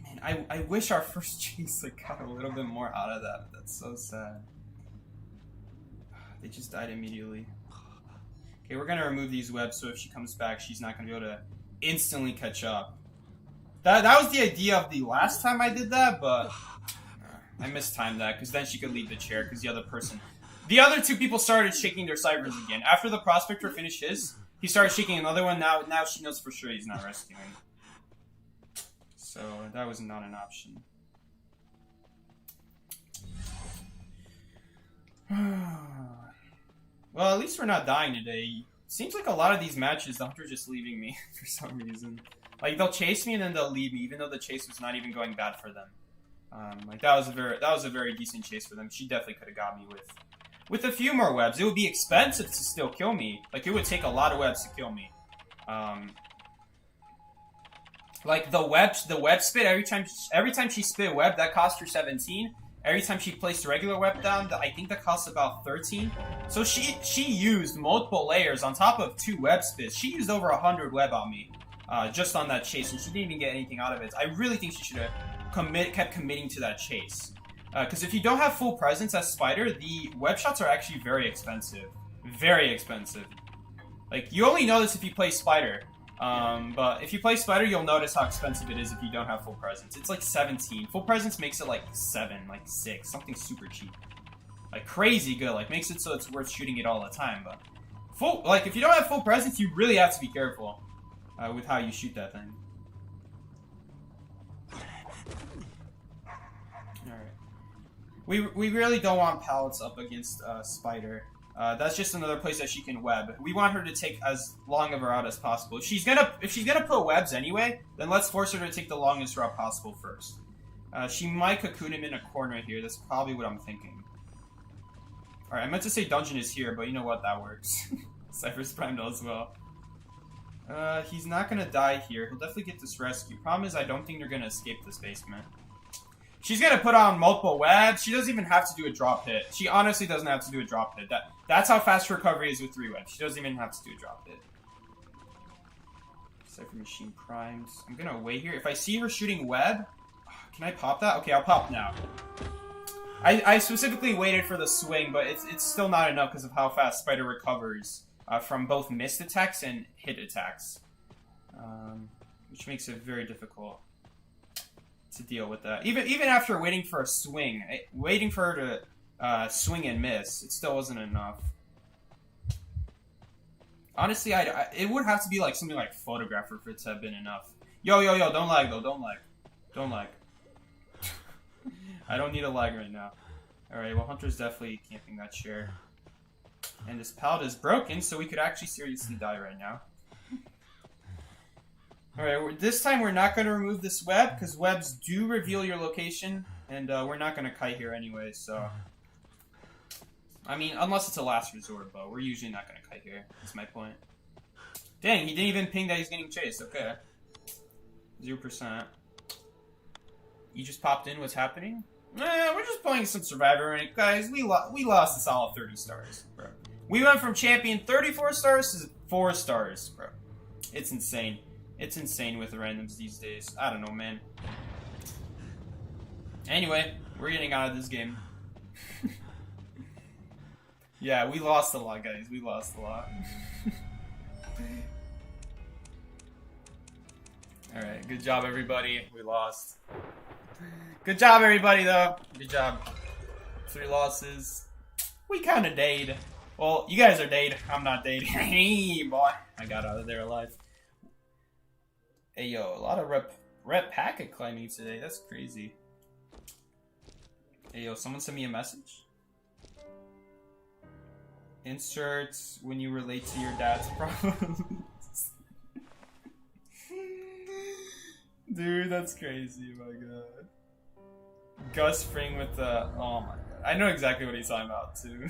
Man, I wish our first chase got a little bit more out of that. That's so sad. They just died immediately. Okay, we're gonna remove these webs so if she comes back, she's not gonna be able to instantly catch up. That was the idea of the last time I did that, but I mistimed that because then she could leave the chair because the other 2 people started shaking their Cyphers again. After the Prospector finished his, he started shaking another one. Now she knows for sure he's not rescuing. So that was not an option. Well, at least we're not dying today. Seems like a lot of these matches, the Hunter's just leaving me for some reason. Like, they'll chase me and then they'll leave me, even though the chase was not even going bad for them. Like, that was a very decent chase for them. She definitely could have got me with a few more webs. It would be expensive to still kill me. Like, it would take a lot of webs to kill me. Like, the web spit, every time she spit a web, that cost her 17. Every time she placed a regular web down, I think that costs about 13. So she used multiple layers on top of 2 web spits. She used over 100 web on me, just on that chase, and she didn't even get anything out of it. I really think she should have kept committing to that chase. Because if you don't have full presence as Spider, the web shots are actually very expensive. Very expensive. Like, you only know this if you play Spider. But if you play Spider, you'll notice how expensive it is if you don't have full presence. It's like 17. Full presence makes it like 7, like 6, something super cheap. Like crazy good, like makes it so it's worth shooting it all the time, but if you don't have full presence, you really have to be careful with how you shoot that thing. Alright. We really don't want pallets up against Spider. That's just another place that she can web. We want her to take as long of a route as possible. If she's gonna put webs anyway, then let's force her to take the longest route possible first. She might cocoon him in a corner here. That's probably what I'm thinking. Alright, I meant to say dungeon is here, but you know what? That works. Cypher's primed as well. He's not gonna die here. He'll definitely get this rescue. Problem is, I don't think they're gonna escape this basement. She's gonna put on multiple webs. She doesn't even have to do a drop hit. She honestly doesn't have to do a drop hit. That's how fast recovery is with 3 webs. She doesn't even have to do a drop hit. Cypher machine primes. I'm gonna wait here. If I see her shooting web, can I pop that? Okay, I'll pop now. I specifically waited for the swing, but it's still not enough because of how fast Spider recovers from both missed attacks and hit attacks, which makes it very difficult to deal with that. Even after waiting for a swing, waiting for her to swing and miss, it still wasn't enough. Honestly, it would have to be like something like Photographer for it to have been enough. Yo, don't lag though, don't lag. Don't lag. I don't need a lag right now. Alright, well Hunter's definitely camping that chair. And this pallet is broken, so we could actually seriously die right now. Alright, this time we're not going to remove this web, because webs do reveal your location, and we're not going to kite here anyway, so... I mean, unless it's a last resort, but we're usually not going to kite here. That's my point. Dang, he didn't even ping that he's getting chased. Okay. 0%. You just popped in. What's happening? We're just playing some Survivor, and guys, we lost a solid 30 stars, bro. We went from champion 34 stars to 4 stars, bro. It's insane. It's insane with the randoms these days. I don't know, man. Anyway, we're getting out of this game. Yeah, we lost a lot, guys. We lost a lot. Alright, good job, everybody. We lost. Good job, everybody, though. Good job. 3 losses. We kind of dayed. Well, you guys are dayed. I'm not dayed. Hey, boy. I got out of there alive. Hey, yo, a lot of rep packet climbing today. That's crazy. Hey, yo, someone sent me a message. Inserts when you relate to your dad's problems. Dude, that's crazy. Oh my god. Gus Fring with the... Oh my god. I know exactly what he's talking about, too.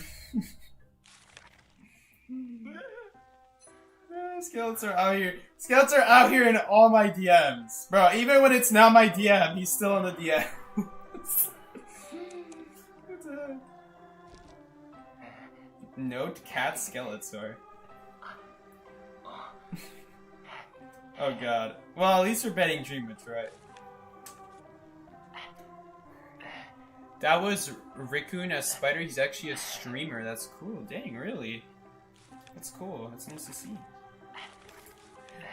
Scouts are out here. Scouts are out here in all my DMs. Bro, even when it's not my DM, he's still in the DM. What the heck? Note cat Skeletor. Oh god. Well, at least we're betting Dreamwitch, right? That was Rikun as Spider. He's actually a streamer. That's cool. Dang, really? That's cool. That's nice to see.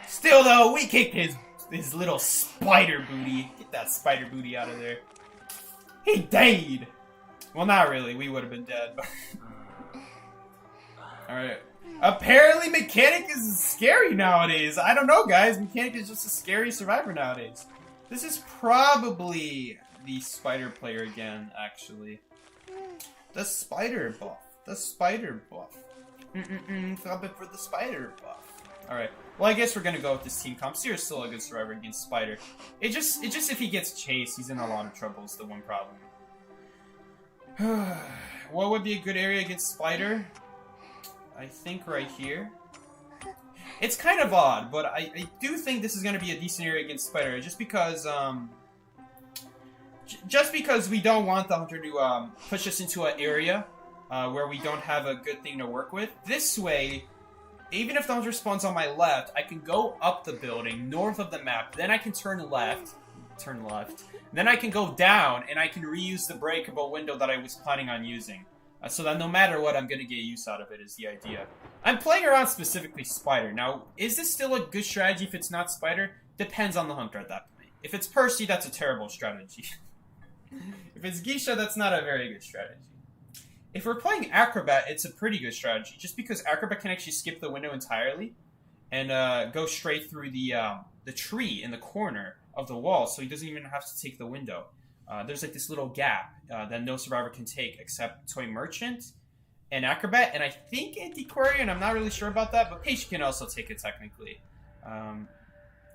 Still, though, we kicked his little spider booty. Get that spider booty out of there. He died. Well, not really. We would have been dead. But alright. Apparently, Mechanic is scary nowadays. I don't know, guys. Mechanic is just a scary survivor nowadays. This is probably the spider player again, actually. The spider buff. The spider buff. Flop it for the spider buff. Alright. Well, I guess we're gonna go with this team comp. Seer's still a good survivor against Spider. It just if he gets chased, he's in a lot of trouble is the one problem. What would be a good area against Spider? I think right here. It's kind of odd, but I do think this is gonna be a decent area against Spider, just because we don't want the Hunter to push us into an area where we don't have a good thing to work with. This way, even if the Hunter spawns on my left, I can go up the building, north of the map, then I can turn left, then I can go down, and I can reuse the breakable window that I was planning on using. So that no matter what, I'm going to get use out of it is the idea. I'm playing around specifically Spider. Now, is this still a good strategy if it's not Spider? Depends on the Hunter at that point. If it's Percy, that's a terrible strategy. If it's Geisha, that's not a very good strategy. If we're playing Acrobat, it's a pretty good strategy, just because Acrobat can actually skip the window entirely and go straight through the tree in the corner of the wall, so he doesn't even have to take the window. There's like this little gap that no survivor can take except Toy Merchant and Acrobat, and I think Antiquarian, I'm not really sure about that, but Patient can also take it technically.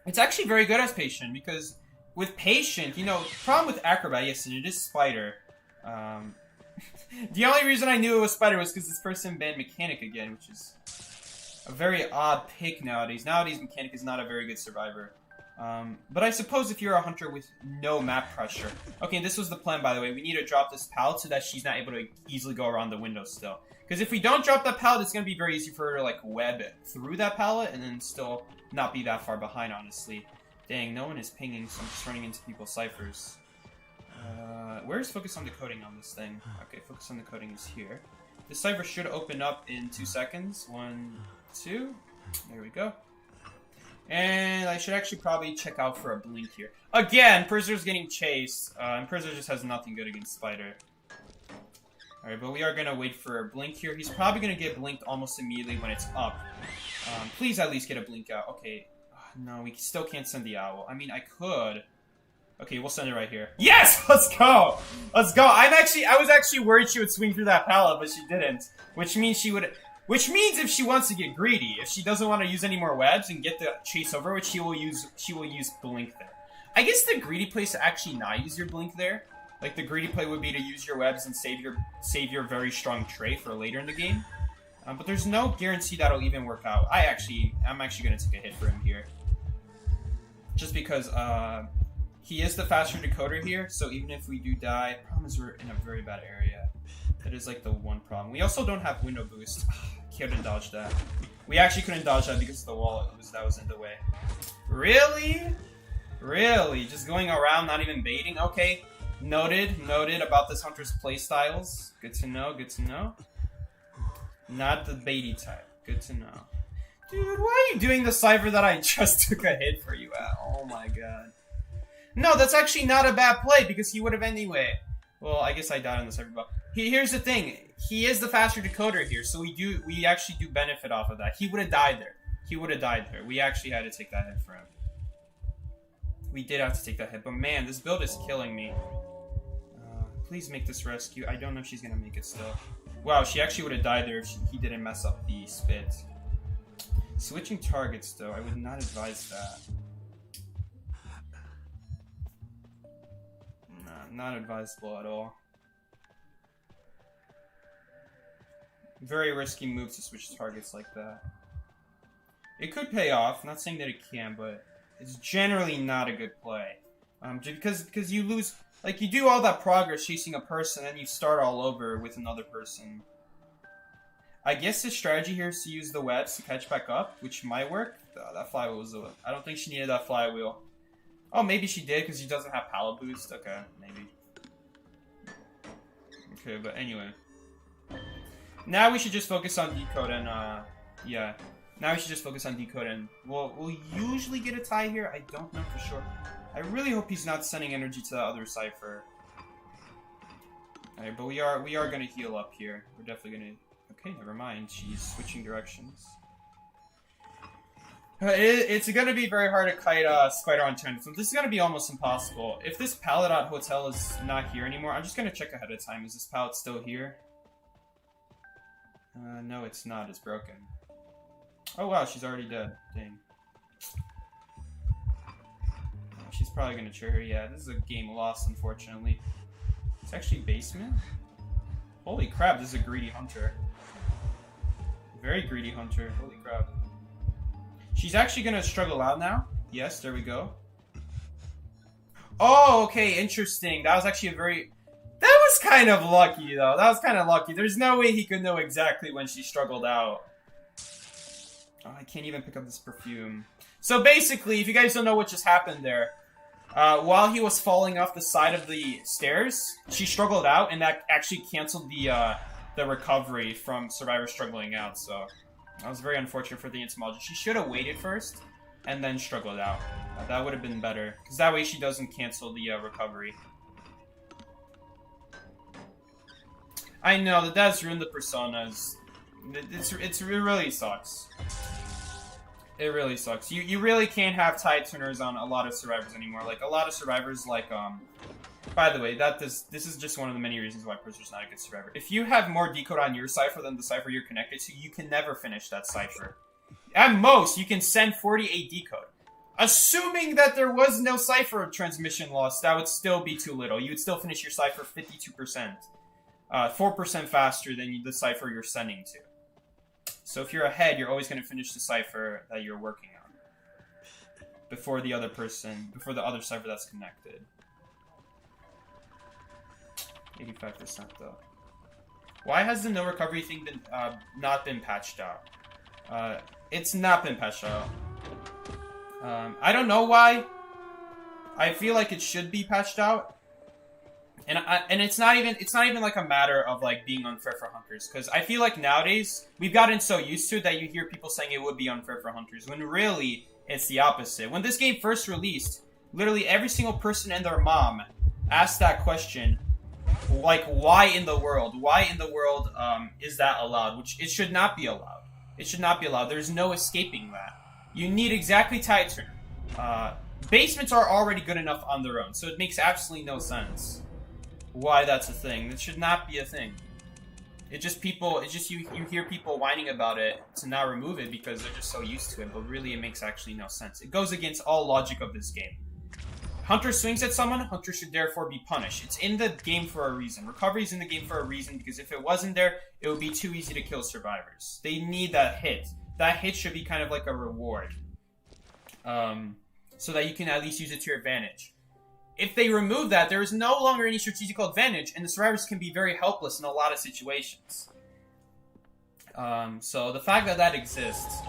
It's actually very good as Patient, because with Patient, you know, the problem with Acrobat, yes, it is Spider. The only reason I knew it was Spider was because this person banned Mechanic again, which is a very odd pick nowadays. Nowadays, Mechanic is not a very good survivor. But I suppose if you're a hunter with no map pressure... Okay, this was the plan, by the way. We need to drop this pallet so that she's not able to easily go around the window still. Because if we don't drop that pallet, it's going to be very easy for her to, like, web through that pallet and then still not be that far behind, honestly. Dang, no one is pinging, so I'm just running into people's ciphers. Where's focus on decoding on this thing? Okay, focus on decoding is here. The cipher should open up in 2 seconds. 1, 2. There we go. And I should actually probably check out for a blink here. Again, Prisoner's getting chased. And Prisoner just has nothing good against Spider. Alright, but we are going to wait for a blink here. He's probably going to get blinked almost immediately when it's up. Please at least get a blink out. Okay. No, we still can't send the owl. I mean, I could. Okay, we'll send it right here. Yes! Let's go! Let's go! I was actually worried she would swing through that pallet, but she didn't. Which means if she wants to get greedy, if she doesn't want to use any more webs and get the chase over, which she will use blink there. I guess the greedy play is to actually not use your blink there. Like, the greedy play would be to use your webs and save your very strong tray for later in the game. But there's no guarantee that'll even work out. I'm actually going to take a hit for him here. Just because, he is the faster decoder here, so even if we do die, the problem is we're in a very bad area. That is, like, the one problem. We also don't have window boost. Couldn't dodge that. We actually couldn't dodge that because of the wall that was in the way. Really? Really? Just going around, not even baiting? Okay. Noted about this hunter's playstyles. Good to know, good to know. Not the baity type. Good to know. Dude, why are you doing the cipher that I just took a hit for you at? Oh my god. No, that's actually not a bad play because he would have anyway. Well, I guess I died on the cipher, but here's the thing. He is the faster decoder here, so we actually do benefit off of that. He would have died there. He would have died there. We actually had to take that hit for him. We did have to take that hit, but man, this build is killing me. Please make this rescue. I don't know if she's gonna make it still. Wow, she actually would have died there if he didn't mess up the spit. Switching targets, though, I would not advise that. Nah, not advisable at all. Very risky move to switch targets like that. It could pay off. I'm not saying that it can, but it's generally not a good play. Because you lose... Like, you do all that progress chasing a person, and you start all over with another person. I guess the strategy here is to use the webs to catch back up, which might work. That flywheel was... I don't think she needed that flywheel. Oh, maybe she did, because she doesn't have pallet boost. Okay, maybe. Okay, but anyway. Now we should just focus on decode and, yeah. Now we should just focus on decode and... We'll usually get a tie here. I don't know for sure. I really hope he's not sending energy to the other cipher. Alright, but we are gonna heal up here. We're definitely gonna... Okay, never mind. She's switching directions. It's gonna be very hard to kite Spider on 10. So this is gonna be almost impossible. If this pallet at Hotel is not here anymore, I'm just gonna check ahead of time. Is this pallet still here? No, it's not. It's broken. Oh wow, she's already dead. Dang. She's probably gonna cheer her. Yeah, this is a game lost, unfortunately. It's actually basement? Holy crap, this is a greedy hunter. Very greedy hunter. Holy crap. She's actually gonna struggle out now. Yes, there we go. Oh, okay, interesting. That was actually a very... That was kind of lucky, though. That was kind of lucky. There's no way he could know exactly when she struggled out. Oh, I can't even pick up this perfume. So basically, if you guys don't know what just happened there, while he was falling off the side of the stairs, she struggled out, and that actually canceled the recovery from Survivor struggling out, so... That was very unfortunate for the entomologist. She should have waited first, and then struggled out. That would have been better, because that way she doesn't cancel the recovery. I know, that does ruin the personas. It really sucks. It really sucks. You really can't have tide turners on a lot of survivors anymore. Like, a lot of survivors, like, by the way, this is just one of the many reasons why Prisoner's not a good survivor. If you have more decode on your cipher than the cipher you're connected to, you can never finish that cipher. At most, you can send 48 decode. Assuming that there was no cipher transmission loss, that would still be too little. You would still finish your cipher 52%. 4% faster than the cipher you're sending to. So if you're ahead, you're always going to finish the cipher that you're working on. before the other person, before the other server that's connected. 85% though. Why has the no recovery thing been not been patched out? It's not been patched out. I don't know why. I feel like it should be patched out. And it's not even like a matter of like being unfair for hunters, because I feel like nowadays we've gotten so used to it that you hear people saying it would be unfair for hunters, when really it's the opposite. When this game first released, literally every single person and their mom asked that question, like, why in the world is that allowed? Which it should not be allowed. It should not be allowed. There's no escaping that. You need exactly tide turner. Basements are already good enough on their own, so it makes absolutely no sense why that's a thing. That should not be a thing. You hear people whining about it to not remove it because they're just so used to it, but really it makes actually no sense. It goes against all logic of this game. Hunter swings at someone, Hunter should therefore be punished. It's in the game for a reason. Recovery is in the game for a reason, because if it wasn't there, it would be too easy to kill survivors. They need that hit. That hit should be kind of like a reward. So that you can at least use it to your advantage. If they remove that, there is no longer any strategical advantage, and the survivors can be very helpless in a lot of situations. So the fact that that exists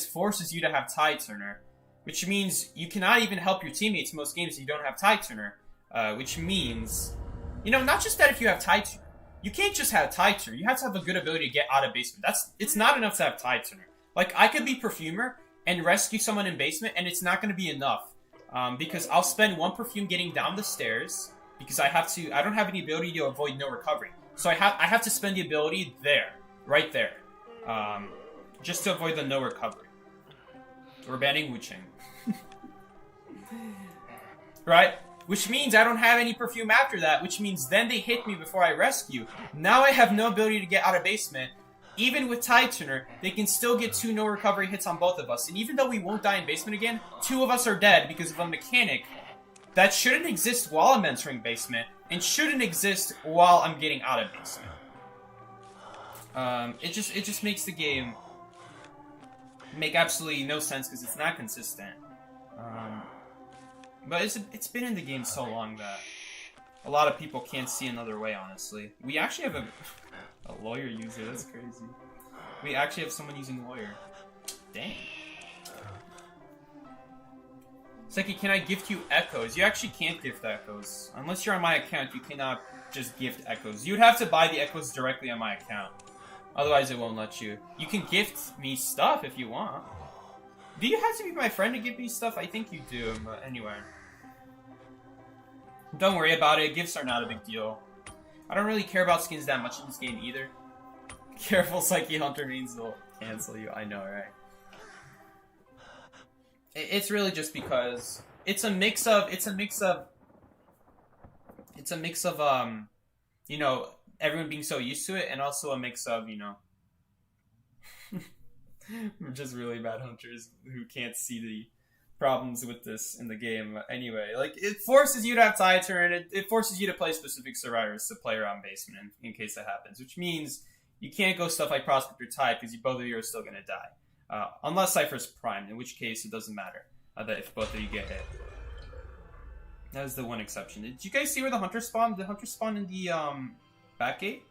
forces you to have tide turner, which means you cannot even help your teammates in most games if you don't have tide turner. Which means, not just that if you have tide turner, you can't just have tide turner. You have to have a good ability to get out of basement. It's not enough to have tide turner. Like, I could be perfumer and rescue someone in basement, and it's not going to be enough. Because I'll spend one perfume getting down the stairs, because I don't have any ability to avoid no recovery. So I have to spend the ability there, right there, just to avoid the no recovery. We're banning Wu-Ching. Right? Which means I don't have any perfume after that, which means then they hit me before I rescue. Now I have no ability to get out of basement. Even with tide turner, they can still get 2 no recovery hits on both of us. And even though we won't die in basement again, 2 of us are dead because of a mechanic that shouldn't exist while I'm entering basement and shouldn't exist while I'm getting out of basement. It just makes the game make absolutely no sense because it's not consistent. But it's been in the game so long that a lot of people can't see another way, honestly. We actually have a lawyer user, that's crazy. We actually have someone using lawyer. Dang. Seki, can I gift you echoes? You actually can't gift echoes. Unless you're on my account, you cannot just gift echoes. You'd have to buy the echoes directly on my account. Otherwise, it won't let you. You can gift me stuff if you want. Do you have to be my friend to give me stuff? I think you do, but anyway. Don't worry about it. Gifts are not a big deal. I don't really care about skins that much in this game either. Careful, Psyche Hunter means they'll cancel you. I know, right? It's really just because it's a mix of everyone being so used to it, and also a mix of, just really bad hunters who can't see the problems with this in the game. Anyway, like, it forces you to have tide turn, and it forces you to play specific survivors to play around basement in case that happens, which means you can't go stuff like Prospect or Tide because both of you are still going to die. Unless Cypher's primed, in which case it doesn't matter that if both of you get hit. That is the one exception. Did you guys see where the hunter spawned? Did the hunter spawn in the back gate?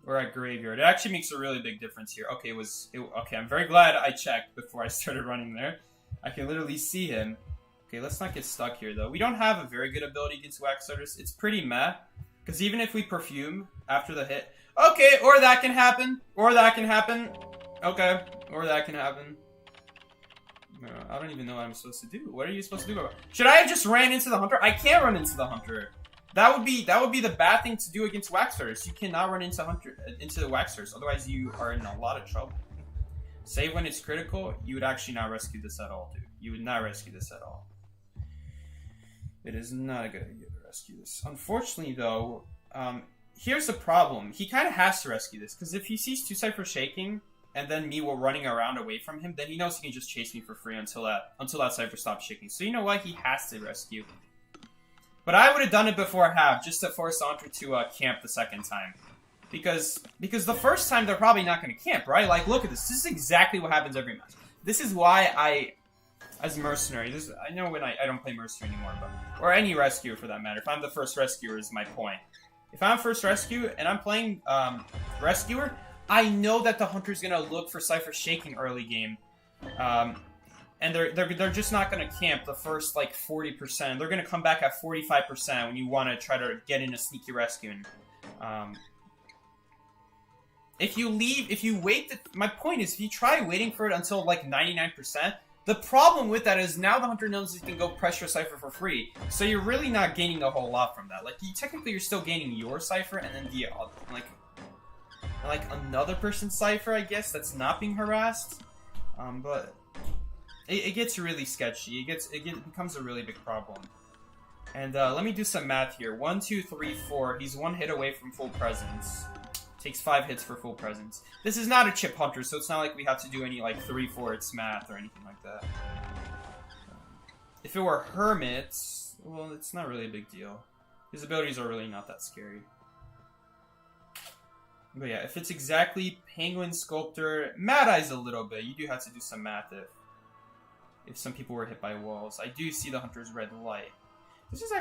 Or at Graveyard? It actually makes a really big difference here. Okay, okay, I'm very glad I checked before I started running there. I can literally see him. Okay, let's not get stuck here, though. We don't have a very good ability against wax starters. It's pretty meh. Because even if we perfume after the hit... Okay, or that can happen. Or that can happen. Okay, or that can happen. I don't even know what I'm supposed to do. What are you supposed to do? Should I have just ran into the hunter? I can't run into the hunter. That would be the bad thing to do against wax starters. You cannot run into the wax starters. Otherwise, you are in a lot of trouble. Save when it's critical. You would actually not rescue this at all, dude. You would not rescue this at all. It is not a good idea to rescue this. Unfortunately, though, here's the problem. He kind of has to rescue this, because if he sees 2 Cypher shaking, and then me running around away from him, then he knows he can just chase me for free until that Cypher stops shaking. So you know what? He has to rescue. But I would have done it before half, just to force Andre to camp the second time. Because the first time they're probably not going to camp, right? Like, look at this. This is exactly what happens every match. This is why I, as mercenary, I know when I don't play mercenary anymore, but or any rescuer for that matter. If I'm the first rescuer, is my point. If I'm first rescue and I'm playing rescuer, I know that the hunter's gonna look for Cypher shaking early game, and they're just not gonna camp the first like 40%. They're gonna come back at 45% when you want to try to get in a sneaky rescue. If you wait, my point is, if you try waiting for it until like 99%, the problem with that is now the hunter knows he can go pressure Cypher for free, so you're really not gaining a whole lot from that. Like, technically you're still gaining your Cypher, and then the, like another person's Cypher, I guess, that's not being harassed. But it gets really sketchy. It becomes a really big problem. And let me do some math here. 1, 2, 3, 4. He's 1 hit away from full presence. Takes 5 hits for full presence. This is not a chip hunter, so it's not like we have to do any like 3-4 hits math or anything like that. If it were hermits, well, it's not really a big deal. His abilities are really not that scary. But yeah, if it's exactly Penguin Sculptor, Mad Eye's a little bit. You do have to do some math if some people were hit by walls. I do see the hunter's red light. This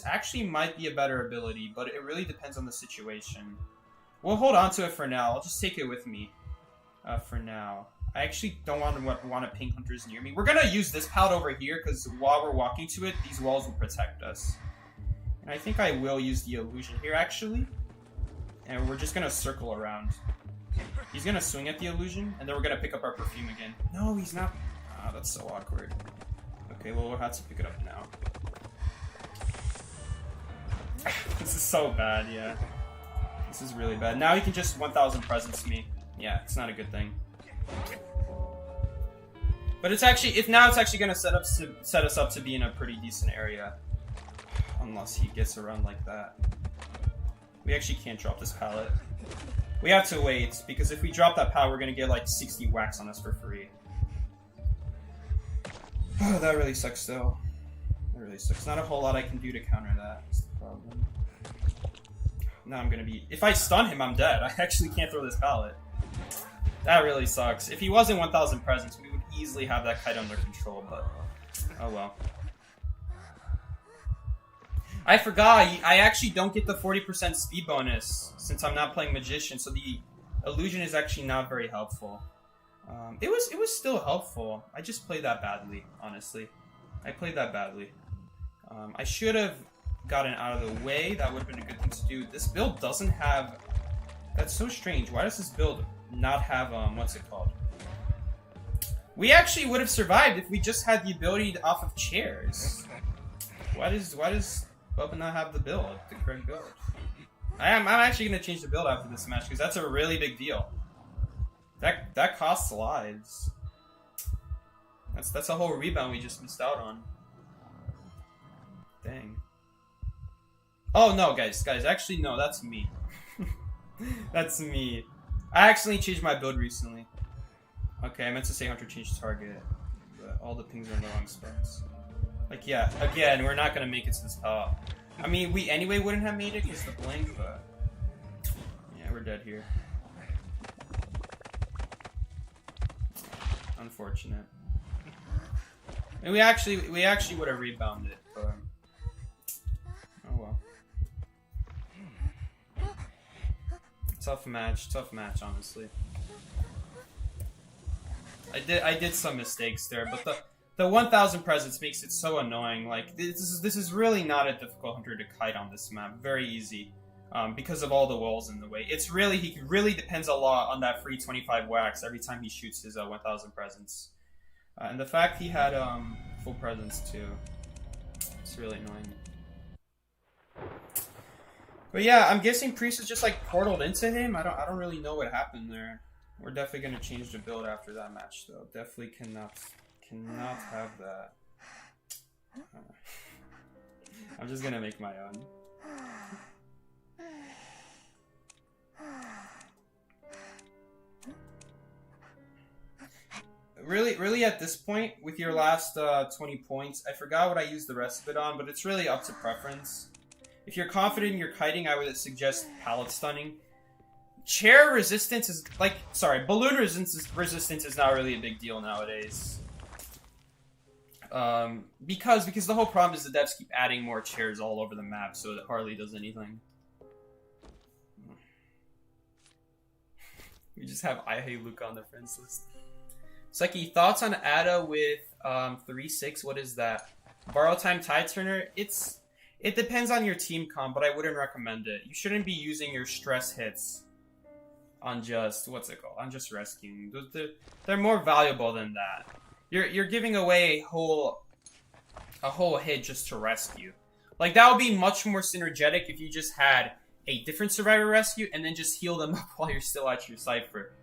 actually might be a better ability, but it really depends on the situation. We'll hold on to it for now. I'll just take it with me for now. I actually don't want to ping hunters near me. We're going to use this pallet over here, because while we're walking to it, these walls will protect us. And I think I will use the illusion here, actually. And we're just going to circle around. He's going to swing at the illusion, and then we're going to pick up our perfume again. No, he's not. Ah, that's so awkward. Okay, well, we'll have to pick it up now. This is so bad, yeah. This is really bad. Now he can just 1000 presence me. Yeah, it's not a good thing. But it's actually, now it's actually gonna set us up to be in a pretty decent area. Unless he gets around like that. We actually can't drop this pallet. We have to wait, because if we drop that pallet, we're gonna get like 60 whacks on us for free. Oh, that really sucks though. That really sucks. Not a whole lot I can do to counter that. That's the problem. Now I'm gonna be... If I stun him, I'm dead. I actually can't throw this pallet. That really sucks. If he wasn't 1000 presence, we would easily have that kite under control, but... Oh well. I forgot, I actually don't get the 40% speed bonus since I'm not playing Magician, so the illusion is actually not very helpful. It was still helpful. I just played that badly, honestly. I played that badly. I should have gotten out of the way. That would have been a good thing to do. This build doesn't have... That's so strange. Why does this build not have, what's it called? We actually would have survived if we just had the ability to off of chairs. Why does Bubba not have the correct build? I'm actually going to change the build after this match, because that's a really big deal. That costs lives. That's a whole rebound we just missed out on. Dang. Oh no, guys, actually no, that's me. That's me. I accidentally changed my build recently. Okay, I meant to say hunter changed target, but all the pings are in the wrong spots. Like, yeah, again, we're not gonna make it to this top. I mean, we anyway wouldn't have made it because the blink, but yeah, we're dead here. Unfortunate. And we actually would have rebounded, but oh well. Tough match, honestly. I did some mistakes there, but the 1000 presence makes it so annoying. Like, this is really not a difficult hunter to kite on this map. Very easy, because of all the walls in the way. He really depends a lot on that free 25 wax every time he shoots his 1000 presence, and the fact he had full presence too. It's really annoying. But yeah, I'm guessing Priest is just like portaled into him. I don't really know what happened there. We're definitely gonna change the build after that match though. Definitely cannot have that. I'm just gonna make my own. Really at this point, with your last 20 points, I forgot what I used the rest of it on, but it's really up to preference. If you're confident in your kiting, I would suggest pallet stunning. chair resistance is like, sorry, balloon resistance is not really a big deal nowadays. Because the whole problem is the devs keep adding more chairs all over the map, so it hardly does anything. We just have I Hate Luke on the friends list. Seki, thoughts on Ada with 3-6? What is that? Borrow time Tide Turner? It depends on your team comp, but I wouldn't recommend it. You shouldn't be using your stress hits on just on just rescuing. They're more valuable than that. You're giving away a whole hit just to rescue. Like, that would be much more synergetic if you just had a different survivor rescue and then just heal them up while you're still at your cipher.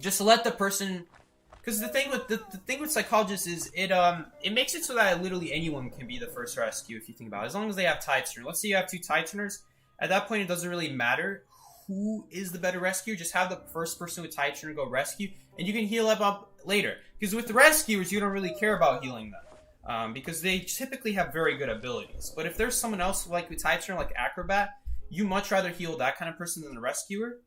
Just let the person, because the thing with psychologists is it makes it so that literally anyone can be the first rescue if you think about it, as long as they have Tide Turner. Let's say you have 2 Tide Turners. At that point, it doesn't really matter who is the better rescue. Just have the first person with Tide Turner go rescue, and you can heal up later. Because with the rescuers, you don't really care about healing them, because they typically have very good abilities. But if there's someone else like with Tide Turner, like Acrobat, you much rather heal that kind of person than the rescuer.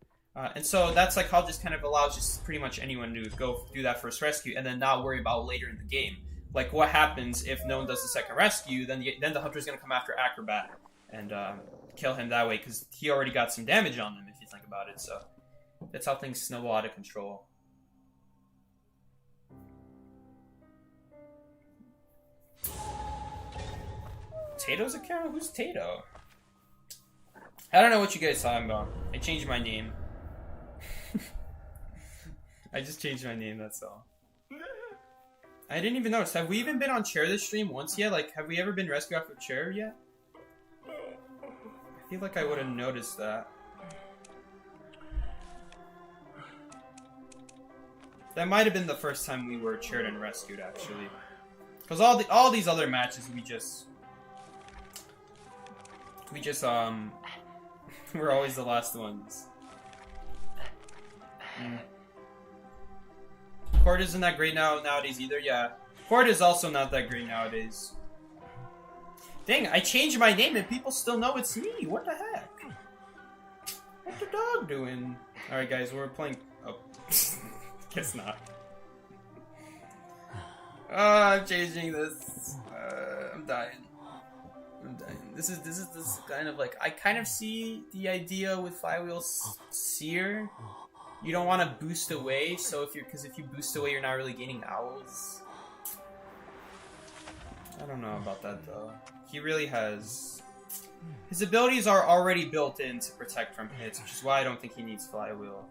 And so that psychologist kind of allows just pretty much anyone to go do that first rescue and then not worry about later in the game. Like, what happens if no one does the second rescue? Then the hunter's going to come after Acrobat and kill him that way, because he already got some damage on them, if you think about it. So that's how things snowball out of control. Tato's account? Who's Tato? I don't know what you guys talking about. I changed my name. I just changed my name, that's all. I didn't even notice. Have we even been on chair this stream once yet? Like, have we ever been rescued off of chair yet? I feel like I would have noticed that. That might have been the first time we were chaired and rescued, actually. Because all these other matches, we're always the last ones. Cord isn't that great nowadays either, yeah. Cord is also not that great nowadays. Dang, I changed my name and people still know it's me. What the heck? What's the dog doing? Alright guys, we're playing... Oh. Guess not. I'm changing this. I'm dying. This is kind of like, I kind of see the idea with Flywheel Seer. You don't want to boost away, so if you boost away, you're not really gaining owls. I don't know about that though. He really has... His abilities are already built in to protect from hits, which is why I don't think he needs Flywheel.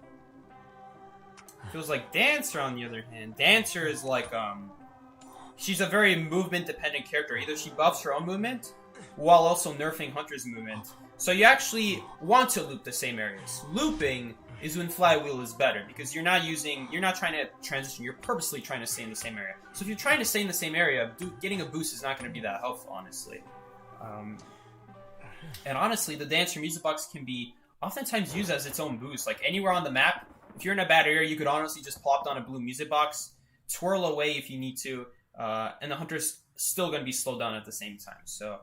Feels like Dancer, on the other hand. Dancer is like, she's a very movement-dependent character. Either she buffs her own movement, while also nerfing Hunter's movement. So you actually want to loop the same areas. Looping is when Flywheel is better, because you're not trying to transition, you're purposely trying to stay in the same area. So if you're trying to stay in the same area, getting a boost is not going to be that helpful, honestly. And honestly, the Dancer Music Box can be oftentimes used as its own boost. Like, anywhere on the map, if you're in a bad area, you could honestly just plop down a blue music box, twirl away if you need to, and the Hunter's still going to be slowed down at the same time. So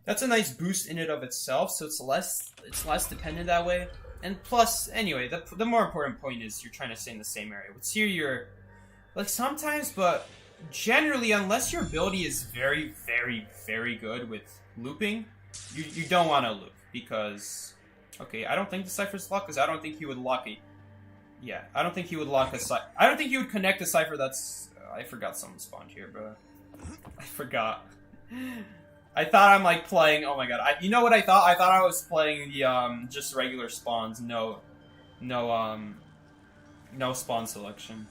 that's a nice boost in and of itself, so it's less dependent that way. And plus, anyway, the more important point is you're trying to stay in the same area. With Seer, you're, like, sometimes, but generally, unless your ability is very, very, very good with looping, you don't want to loop, because, okay, I don't think the Cypher's locked, because I don't think he would lock a, yeah, I don't think he would lock a Cypher, I don't think he would connect a Cypher that's, I forgot someone spawned here, bro. I forgot. I thought I'm like playing. Oh my god! You know what I thought? I thought I was playing the just regular spawns. No spawn selection.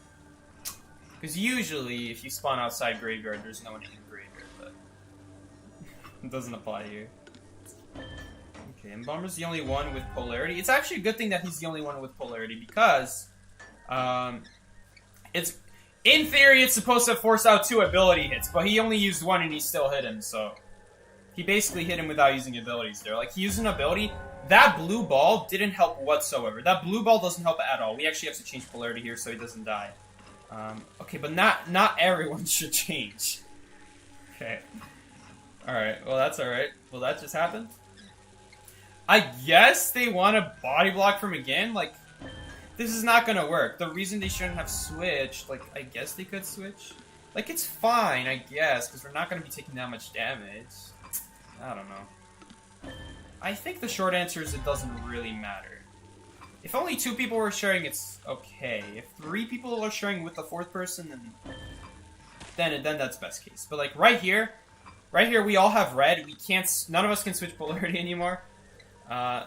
Because usually, if you spawn outside graveyard, there's no one in graveyard, but it doesn't apply here. Okay, and Bomber's the only one with polarity. It's actually a good thing that he's the only one with polarity, because it's, in theory, it's supposed to force out 2 ability hits, but he only used 1 and he still hit him, so he basically hit him without using abilities there. Like, he used an ability. That blue ball didn't help whatsoever. That blue ball doesn't help at all. We actually have to change polarity here so he doesn't die. Okay, but not everyone should change. Okay. Alright, well that's alright. Well, that just happened. I guess they want to body block from again? Like, this is not gonna work. The reason they shouldn't have switched, like, I guess they could switch. Like, it's fine, I guess, because we're not gonna be taking that much damage. I don't know. I think the short answer is it doesn't really matter. If only 2 people were sharing, it's okay. If 3 people are sharing with the 4th person, then that's best case. But like right here, we all have red. We can't. None of us can switch polarity anymore.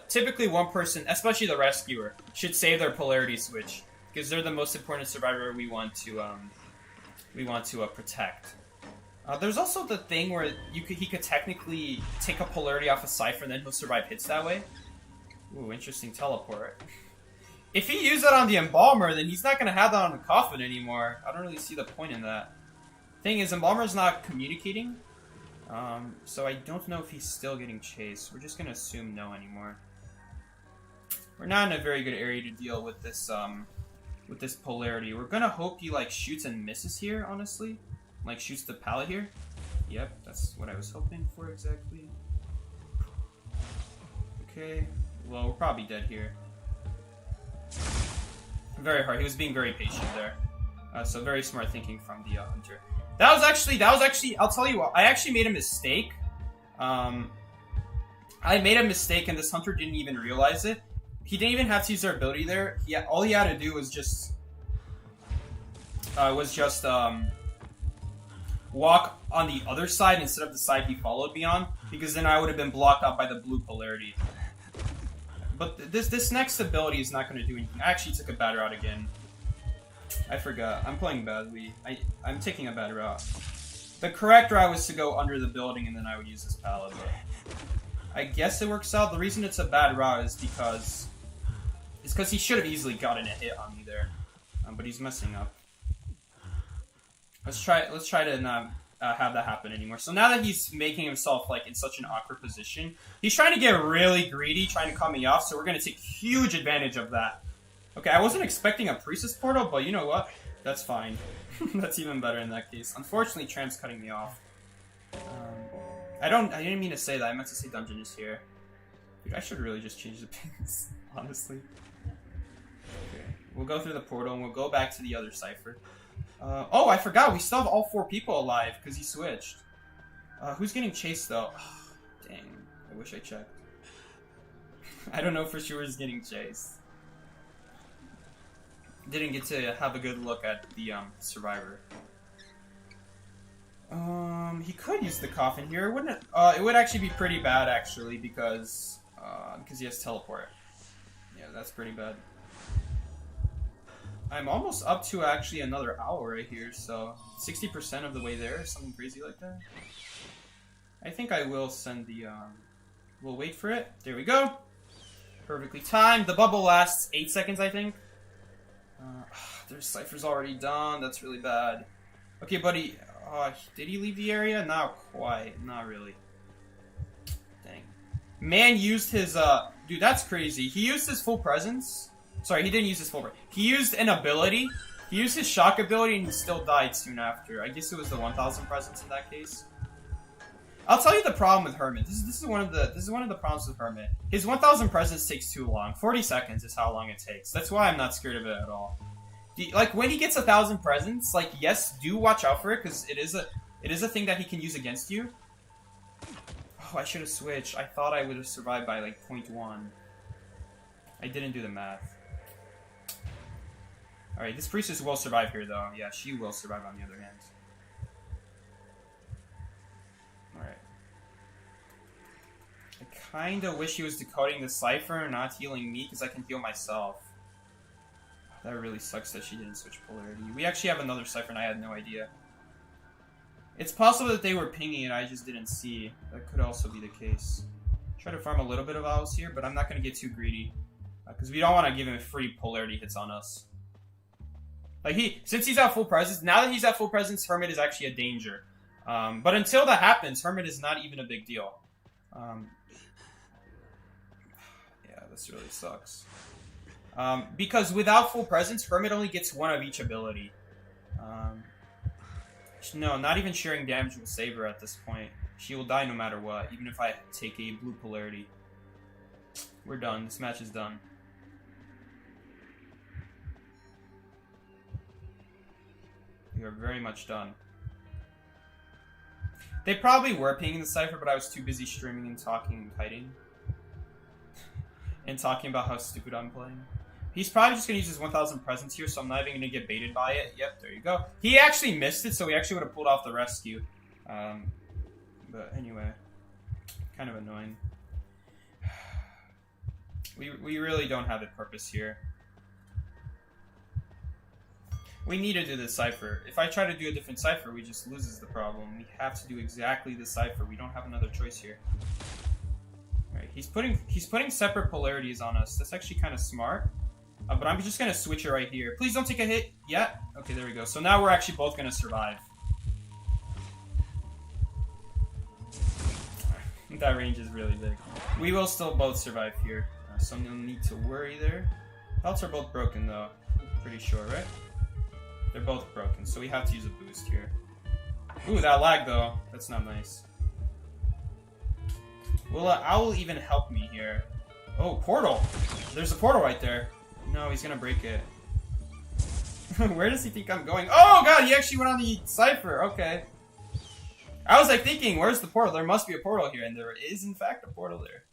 Typically, one person, especially the rescuer, should save their polarity switch because they're the most important survivor we want to protect. There's also the thing where he could technically take a polarity off a Cypher and then he'll survive hits that way. Ooh, interesting teleport. If he used that on the Embalmer, then he's not going to have that on the Coffin anymore. I don't really see the point in that. Thing is, Embalmer's not communicating, so I don't know if he's still getting chased. We're just going to assume no anymore. We're not in a very good area to deal with this polarity. We're going to hope he, like, shoots and misses here, honestly. Like, shoots the pallet here. Yep, that's what I was hoping for exactly. Okay, well, we're probably dead here. Very hard. He was being very patient there. So very smart thinking from the hunter. That was actually, I'll tell you what, I actually made a mistake. I made a mistake and this hunter didn't even realize it. He didn't even have to use their ability there. All he had to do was just walk on the other side instead of the side he followed me on, because then I would have been blocked out by the blue polarity. But this next ability is not going to do anything. I actually took a bad route again. I forgot. I'm playing badly. I'm taking a bad route. The correct route was to go under the building and then I would use this pallet, but I guess it works out. The reason it's a bad route is because he should have easily gotten a hit on me there. But he's messing up. Let's try to not have that happen anymore. So now that he's making himself like in such an awkward position, he's trying to get really greedy, trying to cut me off, so we're going to take huge advantage of that. Okay, I wasn't expecting a Priestess portal, but you know what? That's fine. That's even better in that case. Unfortunately, Tram's cutting me off. I didn't mean to say that. I meant to say Dungeon is here. Dude, I should really just change the pins, honestly. Okay, we'll go through the portal and we'll go back to the other Cypher. Oh, I forgot. We still have all 4 people alive because he switched. Who's getting chased, though? Oh, dang. I wish I checked. I don't know for sure who's getting chased. Didn't get to have a good look at the survivor. He could use the coffin here. It wouldn't. It would actually be pretty bad, actually, because he has teleport. Yeah, that's pretty bad. I'm almost up to actually another hour right here, so 60% of the way there, something crazy like that. I think I will send the, we'll wait for it. There we go. Perfectly timed. The bubble lasts 8 seconds, I think. Their Cypher's already done. That's really bad. Okay, buddy. Did he leave the area? Not quite. Not really. Dang. Man used his, dude, that's crazy. He used his full presence. Sorry, he didn't use his full presence. He used an ability. He used his shock ability and he still died soon after. I guess it was the 1000 presence in that case. I'll tell you the problem with Hermit. This is one of the problems with Hermit. His 1000 presence takes too long. 40 seconds is how long it takes. That's why I'm not scared of it at all. Like when he gets 1000 presence, like yes, do watch out for it because it is a thing that he can use against you. Oh, I should have switched. I thought I would have survived by like 0.1. I didn't do the math. Alright, this priestess will survive here though. Yeah, she will survive on the other hand. Alright. I kinda wish he was decoding the Cypher and not healing me because I can heal myself. That really sucks that she didn't switch polarity. We actually have another Cypher and I had no idea. It's possible that they were pinging it, I just didn't see. That could also be the case. Try to farm a little bit of owls here, but I'm not going to get too greedy. Because we don't want to give him free polarity hits on us. Like since he's at full presence, now that he's at full presence, Hermit is actually a danger. But until that happens, Hermit is not even a big deal. Yeah, this really sucks. Because without full presence, Hermit only gets one of each ability. No, not even sharing damage will save her at this point. She will die no matter what, even if I take a blue polarity. We're done. This match is done. We are very much done. They probably were pinging the cipher, but I was too busy streaming and talking and kiting. And talking about how stupid I'm playing. He's probably just going to use his 1,000 presents here, so I'm not even going to get baited by it. Yep, there you go. He actually missed it, so he actually would have pulled off the rescue. But anyway, kind of annoying. We really don't have a purpose here. We need to do the cipher. If I try to do a different cipher, we just loses the problem. We have to do exactly the cipher. We don't have another choice here. Alright, he's putting separate polarities on us. That's actually kind of smart. But I'm just gonna switch it right here. Please don't take a hit yet. Okay, there we go. So now we're actually both gonna survive. That range is really big. We will still both survive here. So no need to worry there. Belts are both broken though. Pretty sure, right? They're both broken, so we have to use a boost here. Ooh, that lag though. That's not nice. Well, Owl even help me here. Oh, portal! There's a portal right there. No, he's gonna break it. Where does he think I'm going? Oh god, he actually went on the cipher. Okay. I was like thinking, where's the portal? There must be a portal here, and there is in fact a portal there.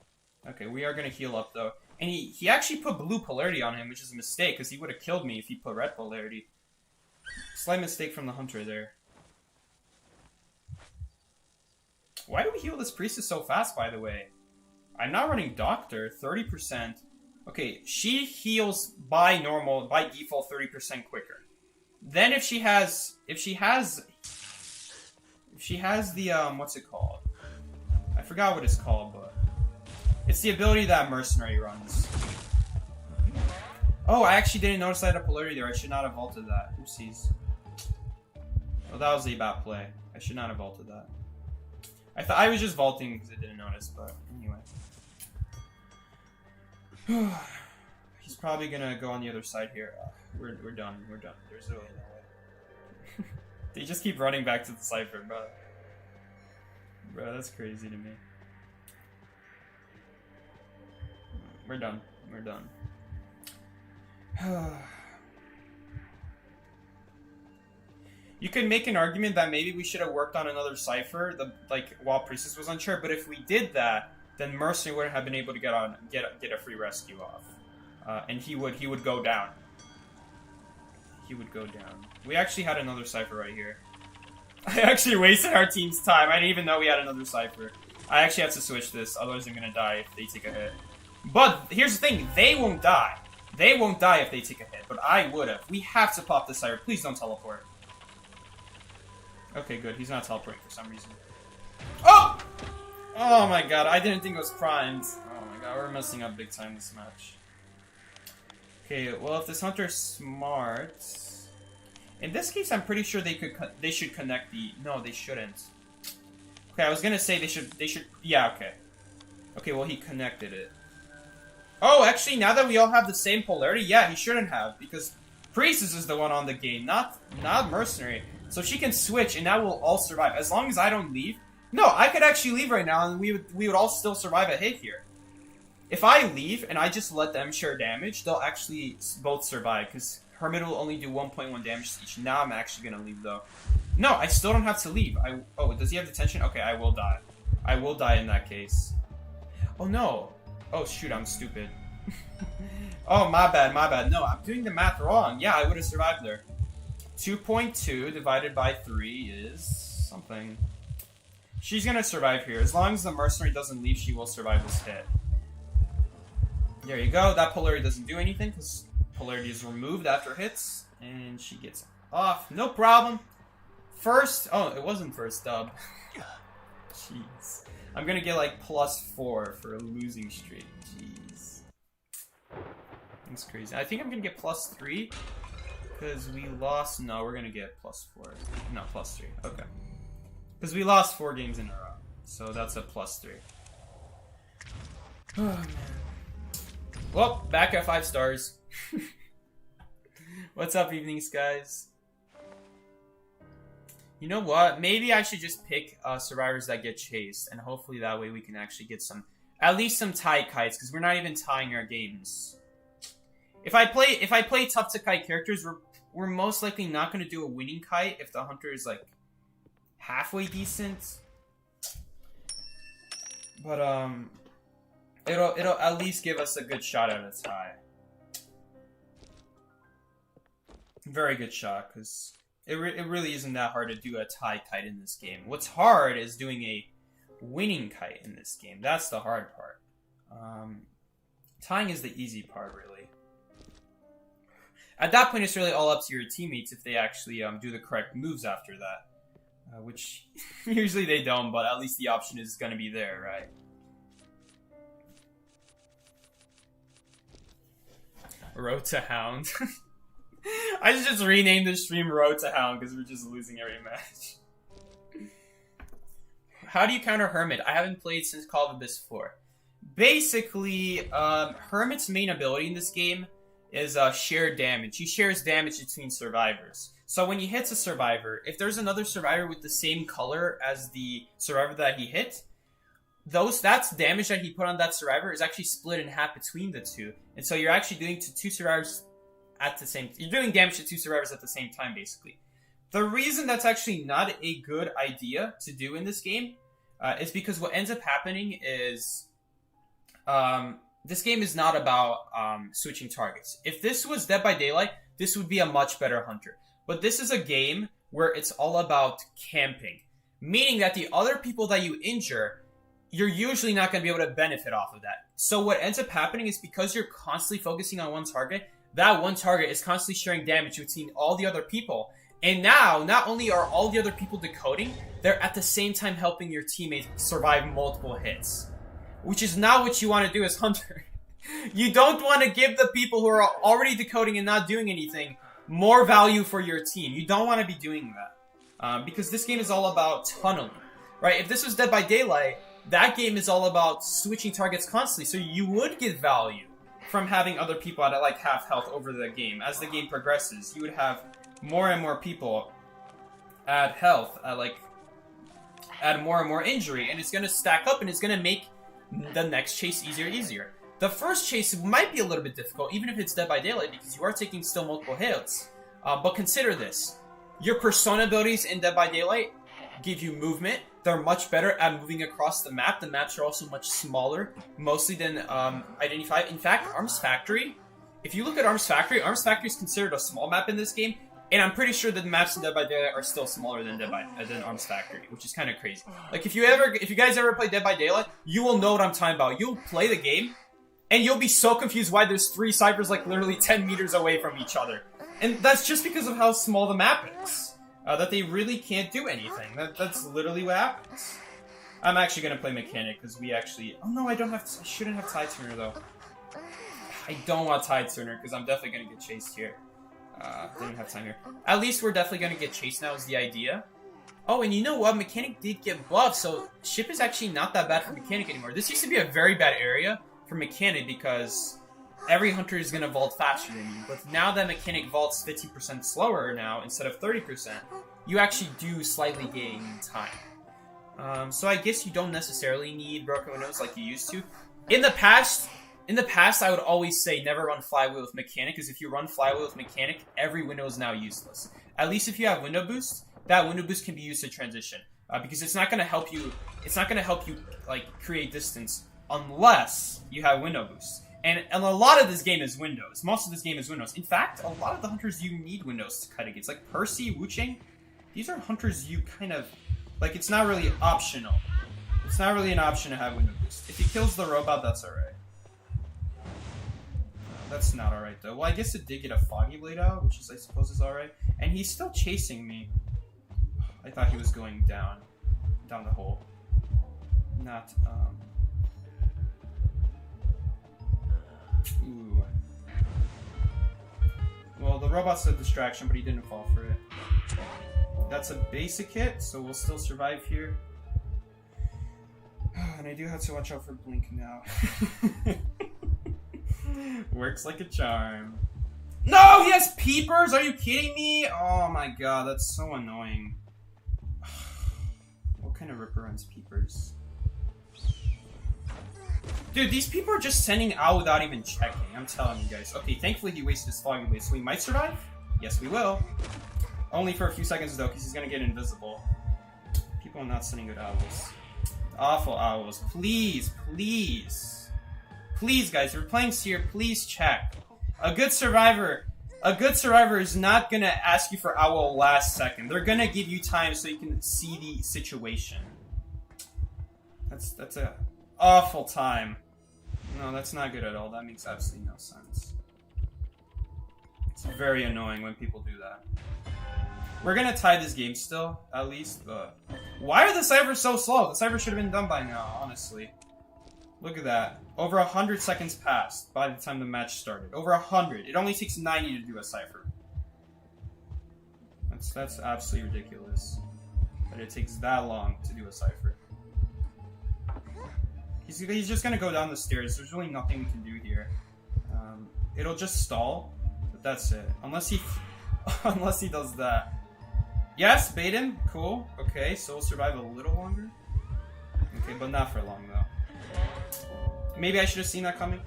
Okay, we are gonna heal up though. And he actually put blue polarity on him, which is a mistake, because he would have killed me if he put red polarity. Slight mistake from the hunter there. Why do we heal this priestess so fast, by the way? I'm not running doctor, 30%. Okay, she heals by default 30% quicker. Then if she has the what's it called? I forgot what it's called, but it's the ability that mercenary runs. Oh, I actually didn't notice I had a polarity there. I should not have vaulted that. Oopsies. Well, that was a bad play. I should not have vaulted that. I thought I was just vaulting because I didn't notice, but anyway. He's probably gonna go on the other side here. We're done. We're done. There's really no way. They just keep running back to the cipher, bro. Bro, that's crazy to me. We're done. We're done. You could make an argument that maybe we should have worked on another cipher, while Priestess was unsure. But if we did that, then Mercenary wouldn't have been able to get a free rescue off, and he would go down. He would go down. We actually had another cipher right here. I actually wasted our team's time. I didn't even know we had another cipher. I actually have to switch this, otherwise I'm gonna die if they take a hit. But here's the thing: they won't die. They won't die if they take a hit, but I would have. We have to pop this cipher. Please don't teleport. Okay, good. He's not teleporting for some reason. Oh! Oh my god, I didn't think it was primed. Oh my god, we're messing up big time this match. Okay, well, if this hunter's smart... In this case, I'm pretty sure they should connect the... No, they shouldn't. Okay, I was gonna say they should... Yeah, okay. Okay, well, he connected it. Oh, actually, now that we all have the same polarity, yeah, he shouldn't have, because Priestess is the one on the game, not Mercenary. So she can switch, and now we'll all survive. As long as I don't leave... No, I could actually leave right now, and we would all still survive a hit here. If I leave, and I just let them share damage, they'll actually both survive, because Hermit will only do 1.1 damage to each. Now I'm actually going to leave, though. No, I still don't have to leave. Oh, does he have detention? Okay, I will die. I will die in that case. Oh, no. Oh, shoot, I'm stupid. Oh, my bad, my bad. No, I'm doing the math wrong. Yeah, I would have survived there. 2.2 divided by 3 is something. She's gonna survive here. As long as the mercenary doesn't leave, she will survive this hit. There you go. That polarity doesn't do anything because polarity is removed after hits. And she gets off. No problem. First... Oh, it wasn't first dub. Jeez. I'm gonna get like +4 for a losing streak. Jeez. That's crazy. I think I'm gonna get +3. Because we lost... No, we're going to get +4. No, +3. Okay. Because we lost 4 games in a row. So that's a +3. Oh, man. Well, back at 5 stars. What's up, Evening Skies? You know what? Maybe I should just pick survivors that get chased. And hopefully that way we can actually get some At least some tie kites, because we're not even tying our games. If I play tough to kite characters, we're most likely not going to do a winning kite if the hunter is like halfway decent. But it'll at least give us a good shot at a tie. Very good shot, because it really isn't that hard to do a tie kite in this game. What's hard is doing a winning kite in this game. That's the hard part. Tying is the easy part, really. At that point, it's really all up to your teammates if they actually do the correct moves after that. Which, usually they don't, but at least the option is going to be there, right? Road to Hound. I should just rename the stream Road to Hound because we're just losing every match. How do you counter Hermit? I haven't played since Call of Abyss 4. Basically, Hermit's main ability in this game is shared damage. He shares damage between survivors. So when he hits a survivor, if there's another survivor with the same color as the survivor that he hit, that's damage that he put on that survivor is actually split in half between the two. And so you're actually doing to two survivors at the same... You're doing damage to two survivors at the same time, basically. The reason that's actually not a good idea to do in this game is because what ends up happening is... this game is not about switching targets. If this was Dead by Daylight, this would be a much better hunter. But this is a game where it's all about camping. Meaning that the other people that you injure, you're usually not going to be able to benefit off of that. So what ends up happening is because you're constantly focusing on one target, that one target is constantly sharing damage between all the other people. And now, not only are all the other people decoding, they're at the same time helping your teammates survive multiple hits. Which is not what you want to do as Hunter. You don't want to give the people who are already decoding and not doing anything more value for your team. You don't want to be doing that. Because this game is all about tunneling. Right? If this was Dead by Daylight, that game is all about switching targets constantly. So you would get value from having other people at like half health over the game. As the game progresses, you would have more and more people at health, add more and more injury. And it's going to stack up and it's going to make the next chase easier. The first chase might be a little bit difficult, even if it's Dead by Daylight, because you are taking still multiple hits. But consider this. Your persona abilities in Dead by Daylight give you movement. They're much better at moving across the map. The maps are also much smaller, mostly than Identify. In fact, Arms Factory, if you look at Arms Factory is considered a small map in this game, and I'm pretty sure that the maps in Dead by Daylight are still smaller than Arms Factory, which is kind of crazy. Like, if you guys ever play Dead by Daylight, you will know what I'm talking about. You'll play the game, and you'll be so confused why there's 3 ciphers like literally 10 meters away from each other. And that's just because of how small the map is. That they really can't do anything. That's literally what happens. I'm actually going to play Mechanic, because we actually... Oh no, I shouldn't have Tide Turner, though. I don't want Tide Turner, because I'm definitely going to get chased here. Didn't have time here. At least we're definitely going to get chased now is the idea. Oh, and you know what? Mechanic did get buffed, so Ship is actually not that bad for Mechanic anymore. This used to be a very bad area for Mechanic because every hunter is going to vault faster than you. But now that Mechanic vaults 50% slower now instead of 30%, you actually do slightly gain time. So I guess you don't necessarily need broken windows like you used to. In the past, I would always say never run Flywheel with Mechanic, because if you run Flywheel with Mechanic, every window is now useless. At least if you have Window Boost, that Window Boost can be used to transition. Because it's not going to help you, like, create distance unless you have Window Boost. And a lot of this game is windows. Most of this game is windows. In fact, a lot of the hunters you need windows to cut against. Like Percy, Wucheng, these are hunters you kind of... Like, it's not really optional. It's not really an option to have Window Boost. If he kills the robot, that's alright. That's not alright, though. Well, I guess it did get a Foggy Blade out, which is, I suppose, is alright. And he's still chasing me. I thought he was going down the hole. Not, Ooh. Well, the robot's a distraction, but he didn't fall for it. That's a basic hit, so we'll still survive here. And I do have to watch out for Blink now. Works like a charm. No, he has peepers! Are you kidding me? Oh my god, that's so annoying. What kind of Ripper runs peepers? Dude, these people are just sending out without even checking. I'm telling you guys. Okay, thankfully he wasted his foggy blade, so we might survive? Yes, we will. Only for a few seconds though, because he's gonna get invisible. People are not sending good owls. Awful owls. Please, please. Please, guys, we're playing Seer. Please check. A good survivor is not gonna ask you for owl last second. They're gonna give you time so you can see the situation. That's a awful time. No, that's not good at all. That makes absolutely no sense. It's very annoying when people do that. We're gonna tie this game still, at least, but... Why are the ciphers so slow? The cipher should have been done by now, honestly. Look at that. Over 100 seconds passed by the time the match started. Over 100. It only takes 90 to do a cipher. That's absolutely ridiculous. That it takes that long to do a cipher. He's just gonna go down the stairs. There's really nothing we can do here. It'll just stall, but that's it. Unless he does that. Yes, bait him. Cool. Okay, so we'll survive a little longer. Okay, but not for long though. Maybe I should have seen that coming.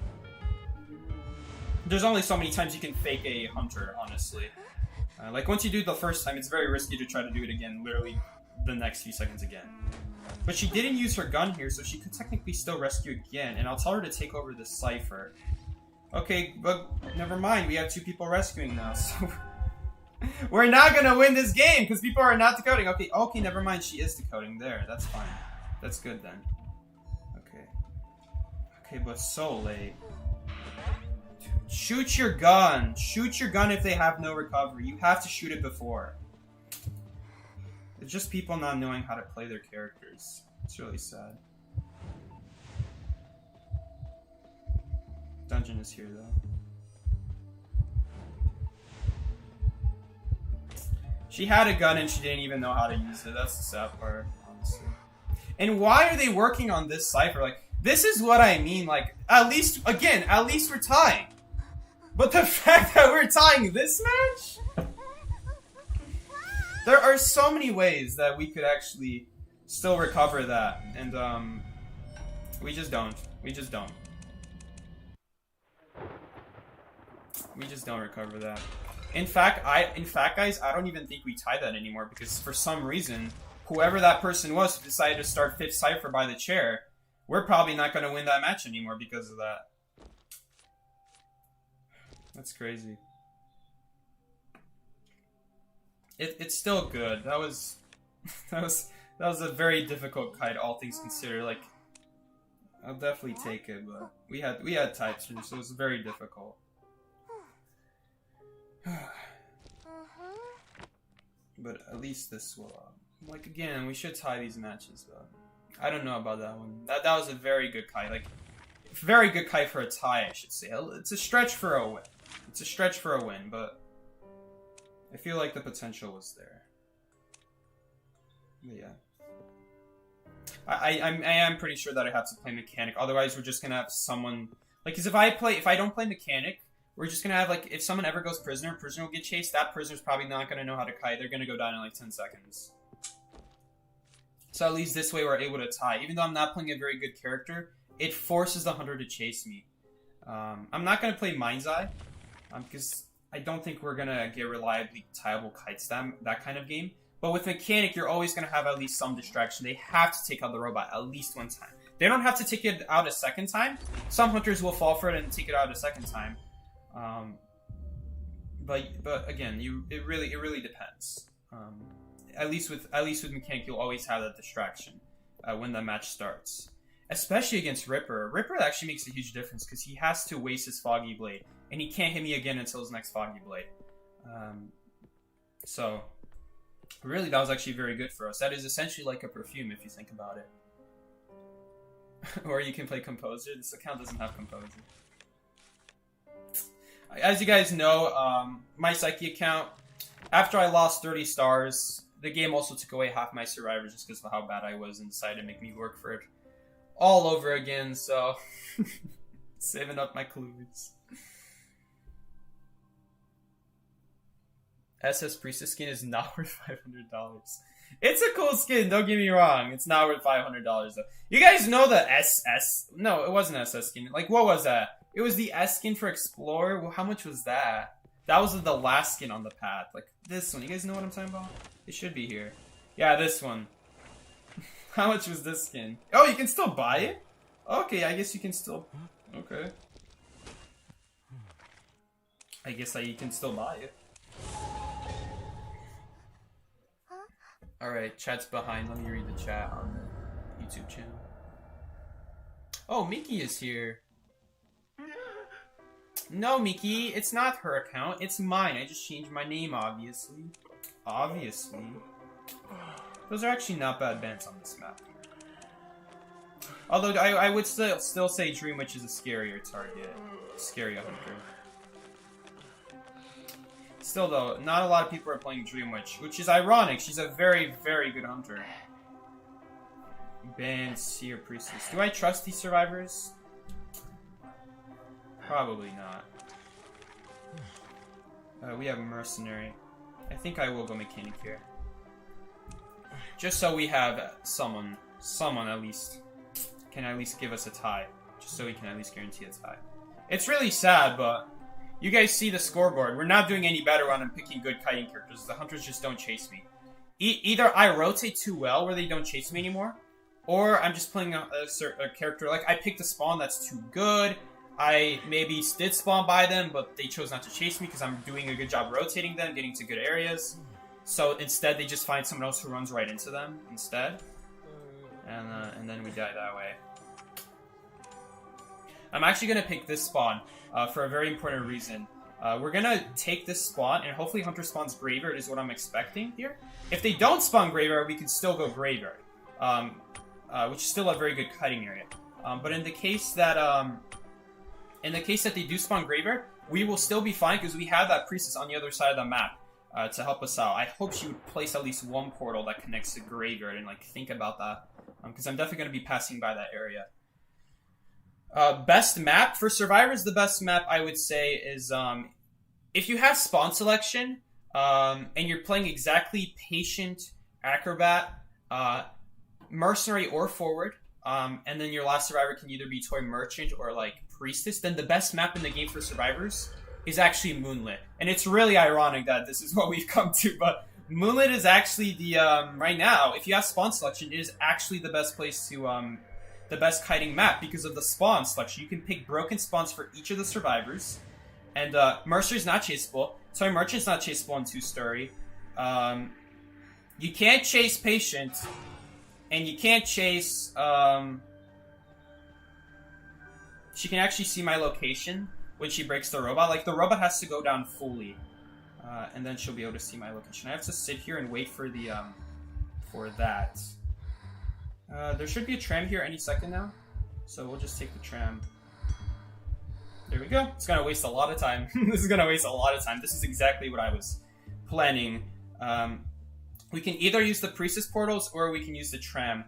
There's only so many times you can fake a hunter, honestly. Like once you do it the first time, it's very risky to try to do it again. Literally, the next few seconds again. But she didn't use her gun here, so she could technically still rescue again. And I'll tell her to take over the cipher. Okay, but never mind. We have 2 people rescuing now, so we're not gonna win this game because people are not decoding. Okay, never mind. She is decoding there. That's fine. That's good then. Okay, but so late. Dude, shoot your gun. Shoot your gun if they have no recovery. You have to shoot it before. It's just people not knowing how to play their characters. It's really sad. Dungeon is here though. She had a gun and she didn't even know how to use it. That's the sad part, honestly. And why are they working on this cipher? Like, this is what I mean. Like, at least we're tying. But the fact that we're tying this match? There are so many ways that we could actually still recover that. And, we just don't. We just don't. We just don't recover that. In fact, guys, I don't even think we tie that anymore because for some reason, whoever that person was who decided to start 5th cipher by the chair, we're probably not going to win that match anymore because of that. That's crazy. It's still good. That was a very difficult kite, all things considered. Like, I'll definitely take it, but we had types, so it was very difficult. But at least this will, like, again, we should tie these matches, but I don't know about that one. That was a very good kite, like, very good kite for a tie, I should say. It's a stretch for a win. It's a stretch for a win, but I feel like the potential was there. But yeah. I am pretty sure that I have to play mechanic, otherwise we're just gonna have someone, like, because if I don't play mechanic, we're just gonna have, like, if someone ever goes prisoner will get chased, that prisoner's probably not gonna know how to kite, they're gonna go down in like 10 seconds. So at least this way we're able to tie. Even though I'm not playing a very good character, it forces the hunter to chase me. I'm not gonna play Mind's Eye, because I don't think we're gonna get reliably tieable kites that kind of game. But with mechanic, you're always gonna have at least some distraction. They have to take out the robot at least one time. They don't have to take it out a second time. Some hunters will fall for it and take it out a second time. But again, it really depends. At least with mechanic, you'll always have that distraction when the match starts. Especially against Ripper. Ripper actually makes a huge difference because he has to waste his Foggy Blade, and he can't hit me again until his next Foggy Blade. So really, that was actually very good for us. That is essentially like a perfume if you think about it. Or you can play Composer. This account doesn't have Composer. As you guys know, my Psyche account, after I lost 30 stars, the game also took away half my survivors just because of how bad I was and decided to make me work for it all over again, so saving up my clues. SS Priestess skin is not worth $500. It's a cool skin, don't get me wrong. It's not worth $500 though. You guys know the SS? No, it wasn't SS skin. Like, what was that? It was the S skin for Explorer. Well, how much was that? That was the last skin on the path. Like, this one. You guys know what I'm talking about? It should be here. Yeah, this one. How much was this skin? Oh, you can still buy it? Okay, I guess you can still... Okay. I guess you can still buy it. Alright, chat's behind. Let me read the chat on the YouTube channel. Oh, Mickey is here. No, Mickey, it's not her account. It's mine. I just changed my name, obviously. Obviously. Those are actually not bad bands on this map. Although, I would still say Dream Witch is a scarier target. Scarier hunter. Still though, not a lot of people are playing Dream Witch, which is ironic. She's a very, very good hunter. Ban Seer Priestess. Do I trust these survivors? Probably not. We have Mercenary. I think I will go Mechanic here. Just so we have someone at least can at least give us a tie. Just so we can at least guarantee a tie. It's really sad, but you guys see the scoreboard. We're not doing any better when I'm picking good kiting characters. The hunters just don't chase me. Either I rotate too well where they don't chase me anymore, or I'm just playing a character. Like, I picked a spawn that's too good. I maybe did spawn by them, but they chose not to chase me because I'm doing a good job rotating them, getting to good areas. So instead, they just find someone else who runs right into them instead. And then we die that way. I'm actually going to pick this spawn for a very important reason. We're going to take this spawn, and hopefully Hunter spawns Graveyard is what I'm expecting here. If they don't spawn Graveyard, we can still go Graveyard, which is still a very good kiting area. But in the case that they do spawn Graveyard, we will still be fine because we have that Priestess on the other side of the map to help us out. I hope she would place at least one portal that connects to Graveyard and like think about that, because I'm definitely going to be passing by that area. Best map for survivors. The best map I would say is if you have spawn selection and you're playing exactly Patient, Acrobat, Mercenary, or Forward, and then your last survivor can either be Toy Merchant or like Priestess, then the best map in the game for survivors is actually Moonlit. And it's really ironic that this is what we've come to, but Moonlit is actually the right now, if you have spawn selection, it is actually the best place to the best kiting map because of the spawn selection. You can pick broken spawns for each of the survivors. And Mercer's not chaseable. Toy Merchant's not chaseable in 2-story. You can't chase Patient. And you can't chase... she can actually see my location when she breaks the robot. Like, the robot has to go down fully. And then she'll be able to see my location. I have to sit here and wait for the... for that. There should be a tram here any second now, so we'll just take the tram. There we go. It's gonna waste a lot of time. This is gonna waste a lot of time. This is exactly what I was planning. We can either use the Priestess portals or we can use the tram.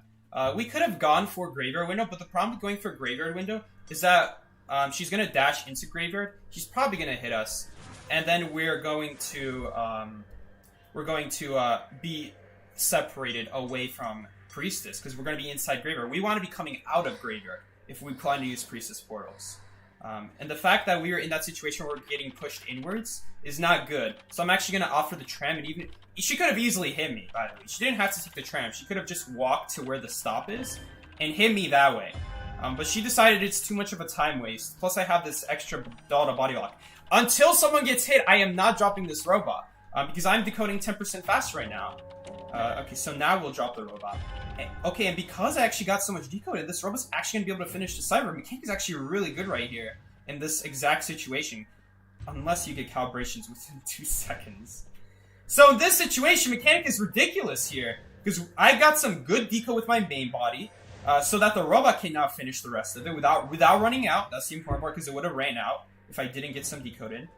We could have gone for Graveyard Window, but the problem with going for Graveyard Window is that she's gonna dash into Graveyard. She's probably gonna hit us, and then we're going to be separated away from Priestess because we're going to be inside Graveyard. We want to be coming out of Graveyard if we plan to use Priestess portals. And the fact that we are in that situation where we're getting pushed inwards is not good. So I'm actually going to offer the tram, and even she could have easily hit me, by the way. She didn't have to take the tram. She could have just walked to where the stop is and hit me that way. But she decided it's too much of a time waste. Plus I have this extra Delta body lock. Until someone gets hit, I am not dropping this robot because I'm decoding 10% faster right now. Okay, so now we'll drop the robot. Okay, and because I actually got so much decoded, this robot's actually going to be able to finish the cyber. Mechanic is actually really good right here in this exact situation. Unless you get calibrations within 2 seconds. So in this situation, Mechanic is ridiculous here. Because I got some good decode with my main body. So that the robot can now finish the rest of it without running out. That's the important part because it would have ran out if I didn't get some decoded.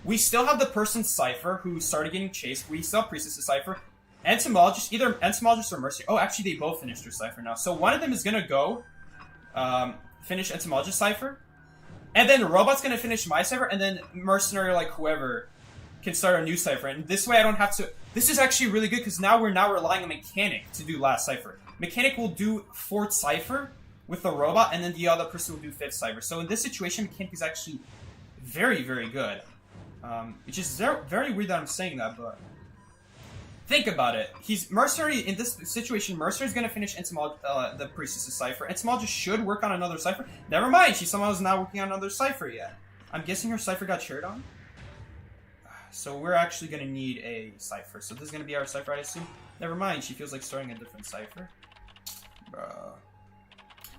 We still have the person Cypher who started getting chased. We still have Priestess Cypher. Entomologist, either Entomologist or Mercy. Oh, actually, they both finished their Cypher now. So one of them is going to go finish Entomologist Cypher. And then the robot's going to finish my Cypher. And then Mercenary, like whoever, can start a new cipher, and this way I don't have to. This is actually really good because now we're relying on Mechanic to do last cipher. Mechanic will do 4th cipher with the robot, and then the other person will do 5th cipher. So in this situation, Mechanic is actually very, very good. Which is very weird that I'm saying that, but think about it. Mercenary in this situation. Mercenary is going to finish Entomology, the Priestess's cipher. Entomologist should work on another cipher. Never mind, she somehow is not working on another cipher yet. I'm guessing her cipher got cheered on. So we're actually going to need a cipher. So this is going to be our cipher, I assume. Never mind, she feels like starting a different cipher. Bruh.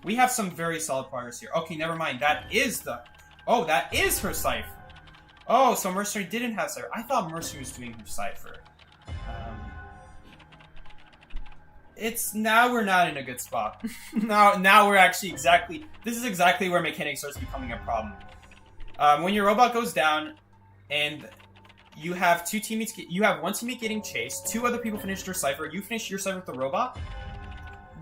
We have some very solid progress here. Okay, never mind. That is her cipher. Oh, so Mercenary didn't have cipher. I thought Mercenary was doing her cipher. Now we're not in a good spot. now we're actually this is exactly where Mechanic starts becoming a problem. When your robot goes down, and you have one teammate getting chased, 2 other people finish their cipher, you finish your cipher with the robot,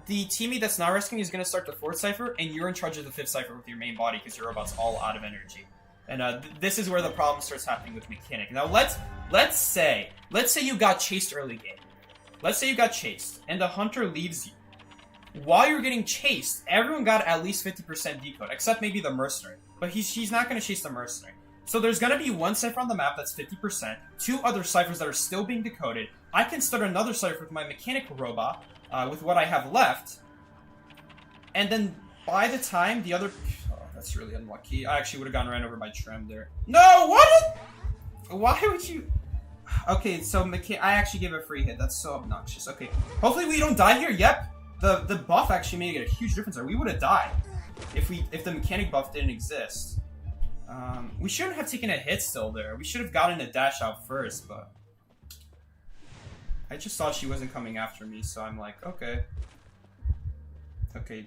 the teammate that's not rescuing is going to start the 4th cipher, and you're in charge of the 5th cipher with your main body because your robot's all out of energy. And this is where the problem starts happening with Mechanic. Now let's say you got chased early game. Let's say you got chased, and the hunter leaves you. While you're getting chased, everyone got at least 50% decode, except maybe the mercenary. But she's not going to chase the mercenary. So there's going to be 1 cipher on the map that's 50%, 2 other ciphers that are still being decoded. I can start another cipher with my Mechanic robot, with what I have left. And then by the time the other... That's really unlucky. I actually would have gotten ran over by Trim there. No, what? Why would you... Okay, so I actually gave a free hit. That's so obnoxious. Okay, hopefully we don't die here. Yep, the buff actually made a huge difference there. We would have died if the Mechanic buff didn't exist. We shouldn't have taken a hit still there. We should have gotten a dash out first, but... I just thought she wasn't coming after me, so I'm like, okay. Okay,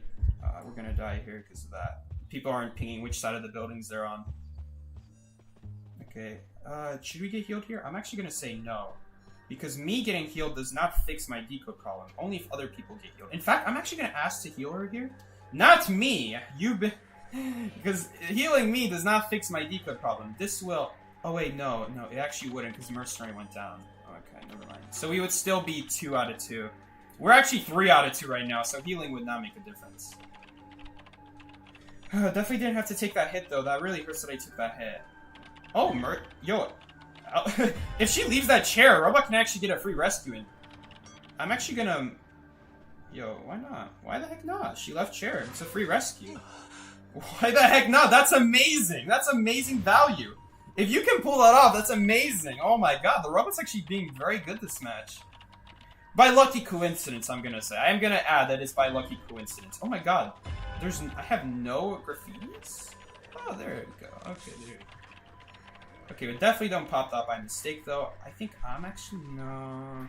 we're gonna die here because of that. People aren't pinging which side of the buildings they're on. Okay, should we get healed here? I'm actually gonna say no. Because me getting healed does not fix my decode problem. Only if other people get healed. In fact, I'm actually gonna ask to heal her here. Not me! Because healing me does not fix my decode problem. This will... Oh wait, no, it actually wouldn't because Mercenary went down. Okay, never mind. So we would still be 2 out of 2. We're actually 3 out of 2 right now, so healing would not make a difference. Definitely didn't have to take that hit, though. That really hurts that I took that hit. Oh, yo. If she leaves that chair, Robot can actually get a free rescue in. I'm actually gonna... Yo, why not? Why the heck not? She left chair. It's a free rescue. Why the heck not? That's amazing. That's amazing value. If you can pull that off, that's amazing. Oh my god, the robot's actually being very good this match. By lucky coincidence, I'm gonna say. I am gonna add that it's by lucky coincidence. Oh my god. I have no graffitis? Oh, there we go. Okay, there. Okay, we definitely don't pop that by mistake, though. I think I'm actually... No...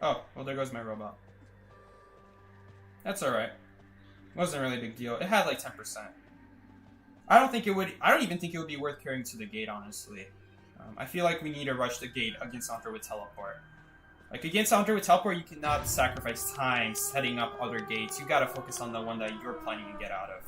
Oh, well, there goes my robot. That's alright. Wasn't really a big deal. It had like 10%. I don't even think it would be worth carrying to the gate, honestly. I feel like we need to rush the gate against Hunter with teleport. Like, against Hunter with teleport, you cannot sacrifice time setting up other gates. You gotta focus on the one that you're planning to get out of.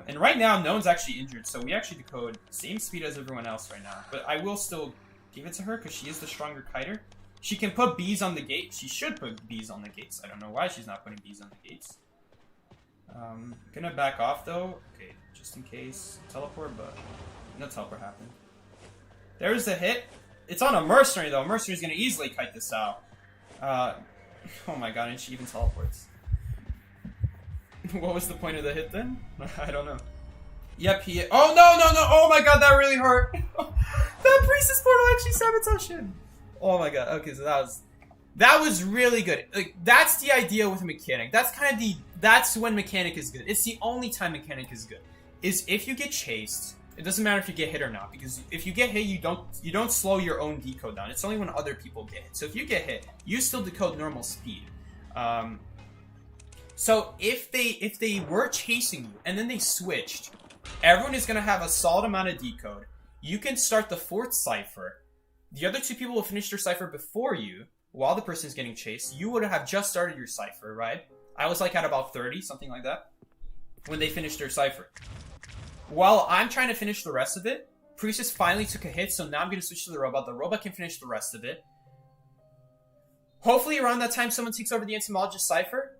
And right now, no one's actually injured, so we actually decode same speed as everyone else right now. But I will still give it to her, because she is the stronger kiter. She can put bees on the gate. She should put bees on the gates. I don't know why she's not putting bees on the gates. Gonna back off, though. Okay, just in case. Teleport, but no teleport happened. There's the hit. It's on a mercenary, though. Mercenary's gonna easily kite this out. Oh my god, and she even teleports. What was the point of the hit, then? I don't know. Yep, he... Oh, no! Oh my god, that really hurt! That Priestess portal actually sabotaged him! Oh my god, okay, so that was really good. Like, that's the idea with Mechanic. That's kind of that's when Mechanic is good. It's the only time Mechanic is good. Is if you get chased, it doesn't matter if you get hit or not, because if you get hit, you don't slow your own decode down. It's only when other people get hit. So if you get hit, you still decode normal speed. So if they were chasing you and then they switched, everyone is gonna have a solid amount of decode. You can start the 4th cipher. The other 2 people will finish their cipher before you, while the person is getting chased. You would have just started your cipher, right? I was like at about 30, something like that, when they finished their cipher. While I'm trying to finish the rest of it, Priestess finally took a hit, so now I'm going to switch to the robot. The robot can finish the rest of it. Hopefully around that time someone takes over the Entomologist Cypher.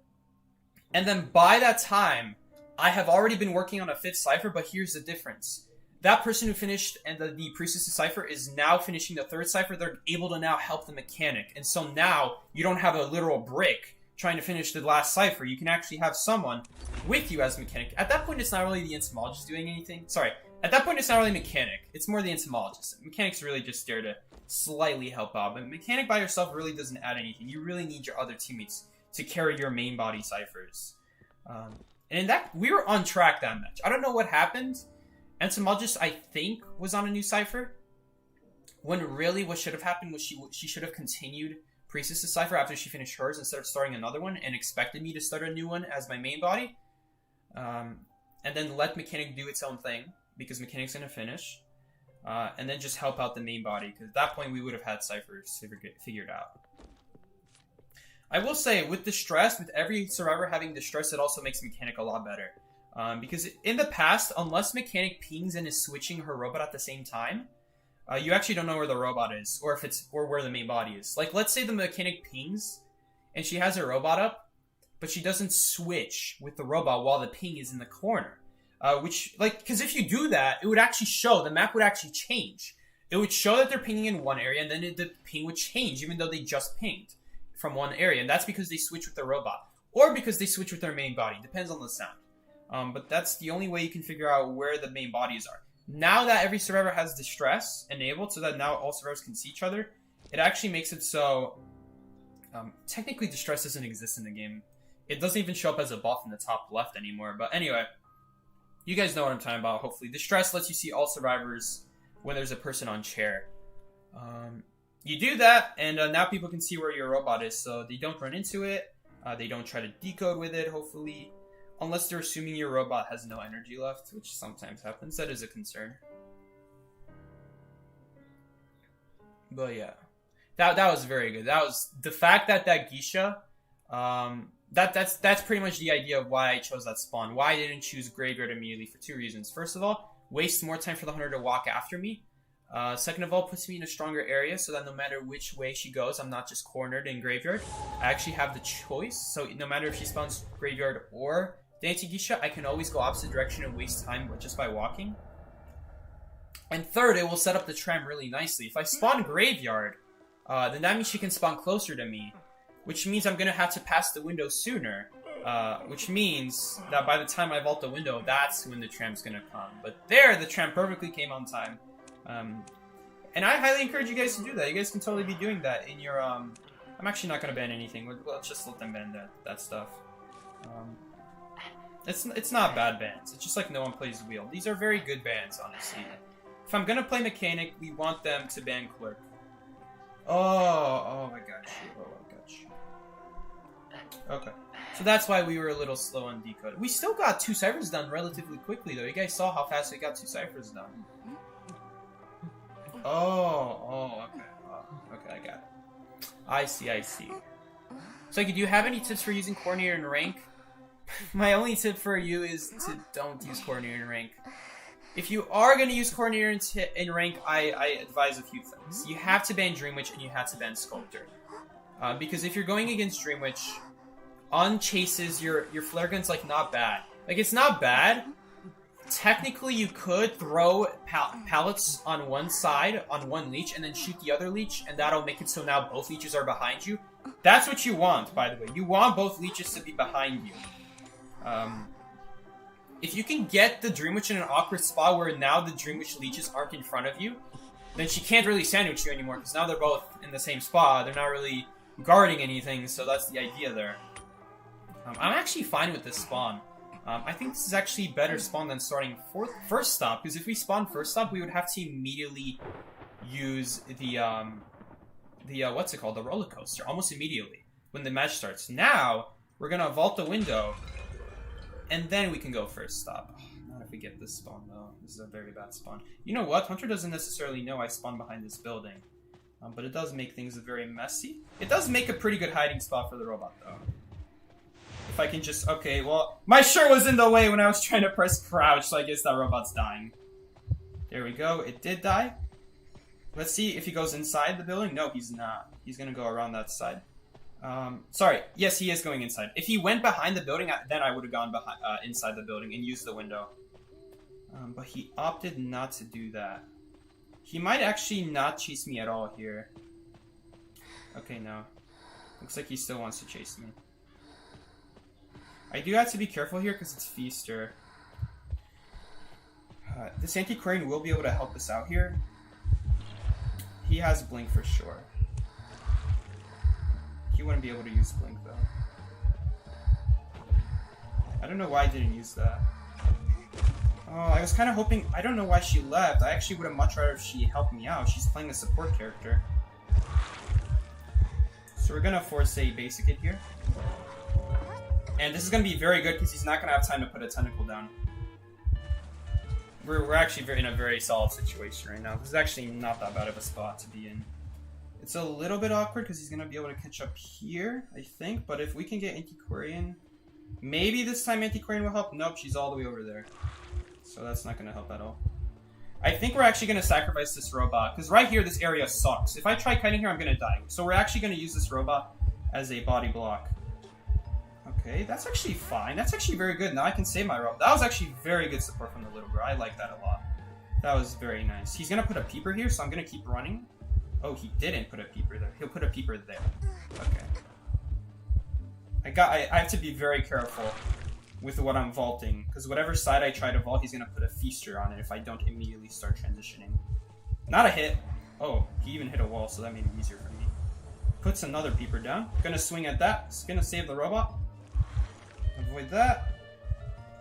And then by that time, I have already been working on a 5th Cypher, but here's the difference. That person who finished and the Priestess' Cypher is now finishing the 3rd Cypher. They're able to now help the mechanic. And so now you don't have a literal brick trying to finish the last Cypher. You can actually have someone with you as mechanic. At that point, it's not really the Entomologist doing anything. Sorry. At that point, it's not really mechanic. It's more the Entomologist. Mechanic's really just there to slightly help out. But mechanic by yourself really doesn't add anything. You really need your other teammates to carry your main body ciphers. And in that, we were on track that match. I don't know what happened. Entomologist, I think, was on a new cipher. When really what should have happened was she should have continued Priestess' Cypher after she finished hers instead of starting another one and expected me to start a new one as my main body. And then let Mechanic do its own thing, because Mechanic's going to finish. And then just help out the main body, because at that point we would have had ciphers figured out. I will say, with Distress, with every survivor having Distress, it also makes Mechanic a lot better. Because in the past, unless Mechanic pings and is switching her robot at the same time, you actually don't know where the robot is, or where the main body is. Like, let's say the Mechanic pings, and she has her robot up, but she doesn't switch with the robot while the ping is in the corner. Because if you do that, it would actually show, the map would actually change. It would show that they're pinging in one area, and then the ping would change, even though they just pinged from one area. And that's because they switch with their robot, or because they switch with their main body. Depends on the sound. But that's the only way you can figure out where the main bodies are. Now that every survivor has Distress enabled, so that now all survivors can see each other, it actually makes it so... technically, Distress doesn't exist in the game. It doesn't even show up as a buff in the top left anymore. But anyway, you guys know what I'm talking about, hopefully. Distress lets you see all survivors when there's a person on chair. You do that, and now people can see where your robot is, so they don't run into it. They don't try to decode with it, hopefully. Unless they're assuming your robot has no energy left, which sometimes happens. That is a concern. But yeah. That was very good. That was... The fact that Geisha... That's pretty much the idea of why I chose that spawn. Why I didn't choose Graveyard immediately, for 2 reasons. First of all, waste more time for the hunter to walk after me. Second of all, puts me in a stronger area so that no matter which way she goes, I'm not just cornered in Graveyard. I actually have the choice, so no matter if she spawns Graveyard or Dainty Geisha, I can always go opposite direction and waste time just by walking. And third, it will set up the tram really nicely. If I spawn Graveyard, then that means she can spawn closer to me, which means I'm going to have to pass the window sooner, which means that by the time I vault the window, that's when the tram's going to come. But there, the tram perfectly came on time. And I highly encourage you guys to do that. You guys can totally be doing that in your... I'm actually not going to ban anything. Let's just let them ban that stuff. It's not bad bans. It's just like no one plays Wheel. These are very good bans, honestly. If I'm going to play Mechanic, we want them to ban Clerk. Oh my gosh. Oh my gosh. Okay. So that's why we were a little slow on decode. We still got 2 ciphers done relatively quickly, though. You guys saw how fast we got 2 ciphers done. Oh, okay. Oh, okay, I got it. I see. So, do you have any tips for using Coordinator in rank? My only tip for you is to don't use Coordinator in rank. If you are going to use Coordinator in rank, I advise a few things. You have to ban Dream Witch and you have to ban Sculptor. Because if you're going against Dream Witch, on chases, your flare gun's, like, not bad. Like, it's not bad. Technically, you could throw pallets on one side, on one leech, and then shoot the other leech, and that'll make it so now both leeches are behind you. That's what you want, by the way. You want both leeches to be behind you. If you can get the Dream Witch in an awkward spot where now the Dream Witch leeches aren't in front of you, then she can't really sandwich you anymore, because now they're both in the same spot. They're not really guarding anything, so that's the idea there. I'm actually fine with this spawn. I think this is actually better spawn than starting first stop, because if we spawn first stop, we would have to immediately use the what's it called, the roller coaster, almost immediately when the match starts. Now we're gonna vault the window, and then we can go first stop. Not if we get this spawn though. This is a very bad spawn. You know what? Hunter doesn't necessarily know I spawned behind this building, but it does make things very messy. It does make a pretty good hiding spot for the robot though. If I can just... Okay, well... My shirt was in the way when I was trying to press crouch, so I guess that robot's dying. There we go. It did die. Let's see if he goes inside the building. No, he's not. He's going to go around that side. Sorry. Yes, he is going inside. If he went behind the building, then I would have gone behind, inside the building and used the window. But he opted not to do that. He might actually not chase me at all here. Okay, no. Looks like he still wants to chase me. I do have to be careful here because it's Feaster. This Antiquarian will be able to help us out here. He has Blink for sure. He wouldn't be able to use Blink though. I don't know why I didn't use that. Oh, I was kind of hoping... I don't know why she left. I actually would have much rather if she helped me out. She's playing a support character. So we're going to force a basic hit here. And this is going to be very good because he's not going to have time to put a tentacle down. We're actually in a very solid situation right now. This is actually not that bad of a spot to be in. It's a little bit awkward because he's going to be able to catch up here, I think. But if we can get Antiquarian... Maybe this time Antiquarian will help. Nope, she's all the way over there. So that's not going to help at all. I think we're actually going to sacrifice this robot. Because right here, this area sucks. If I try kiting here, I'm going to die. So we're actually going to use this robot as a body block. Okay, that's actually fine. That's actually very good. Now I can save my robot. That was actually very good support from the little girl. I like that a lot. That was very nice. He's going to put a peeper here, so I'm going to keep running. Oh, he didn't put a peeper there. He'll put a peeper there. Okay. I have to be very careful with what I'm vaulting, because whatever side I try to vault, he's going to put a Feaster on it if I don't immediately start transitioning. Not a hit. Oh, he even hit a wall, so that made it easier for me. Puts another peeper down. Gonna swing at that. It's gonna save the robot. Avoid that.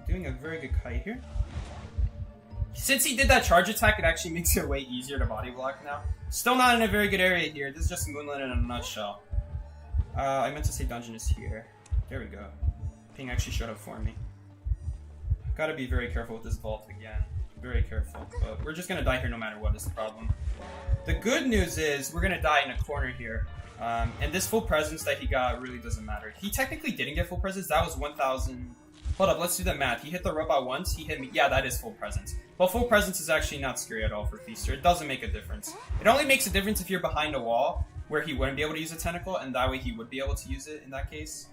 Doing a very good kite here. Since he did that charge attack, it actually makes it way easier to body block now. Still not in a very good area here. This is just Moonlit in a nutshell. I meant to say dungeon is here. There we go. Ping actually showed up for me. Gotta be very careful with this vault again. Very careful. But we're just gonna die here no matter what is the problem. The good news is we're gonna die in a corner here. And this full presence that he got really doesn't matter. He technically didn't get full presence. That was 1,000... Hold up, let's do the math. He hit the robot once, he hit me. Yeah, that is full presence. Well, full presence is actually not scary at all for Feaster. It doesn't make a difference. It only makes a difference if you're behind a wall where he wouldn't be able to use a tentacle, and that way he would be able to use it in that case.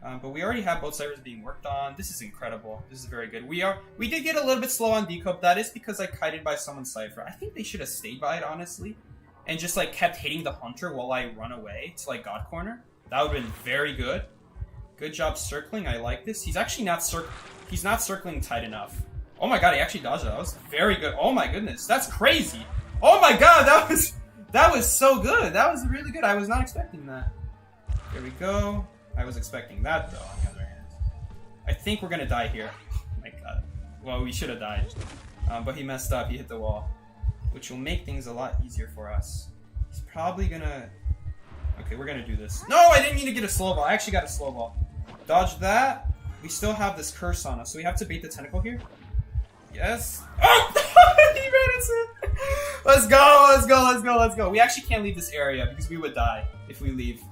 But we already have both ciphers being worked on. This is incredible. This is very good. We did get a little bit slow on decode. That is because I kited by someone's cipher. I think they should have stayed by it, honestly. And just, like, kept hitting the hunter while I run away to, like, God Corner. That would have been very good. Good job circling. I like this. He's actually not circling tight enough. Oh my god, he actually dodged it. That was very good. Oh my goodness. That's crazy. Oh my god, that was so good. That was really good. I was not expecting that. There we go. I was expecting that, though, on the other hand. I think we're gonna die here. Oh my god. Well, we should have died. But he messed up. He hit the wall. Which will make things a lot easier for us. He's probably gonna... Okay, we're gonna do this. No, I didn't mean to get a slow ball. I actually got a slow ball. Dodge that. We still have this curse on us, so we have to bait the tentacle here. Yes. Oh! He ran into... Let's go, let's go, let's go, let's go. We actually can't leave this area because we would die if we leave.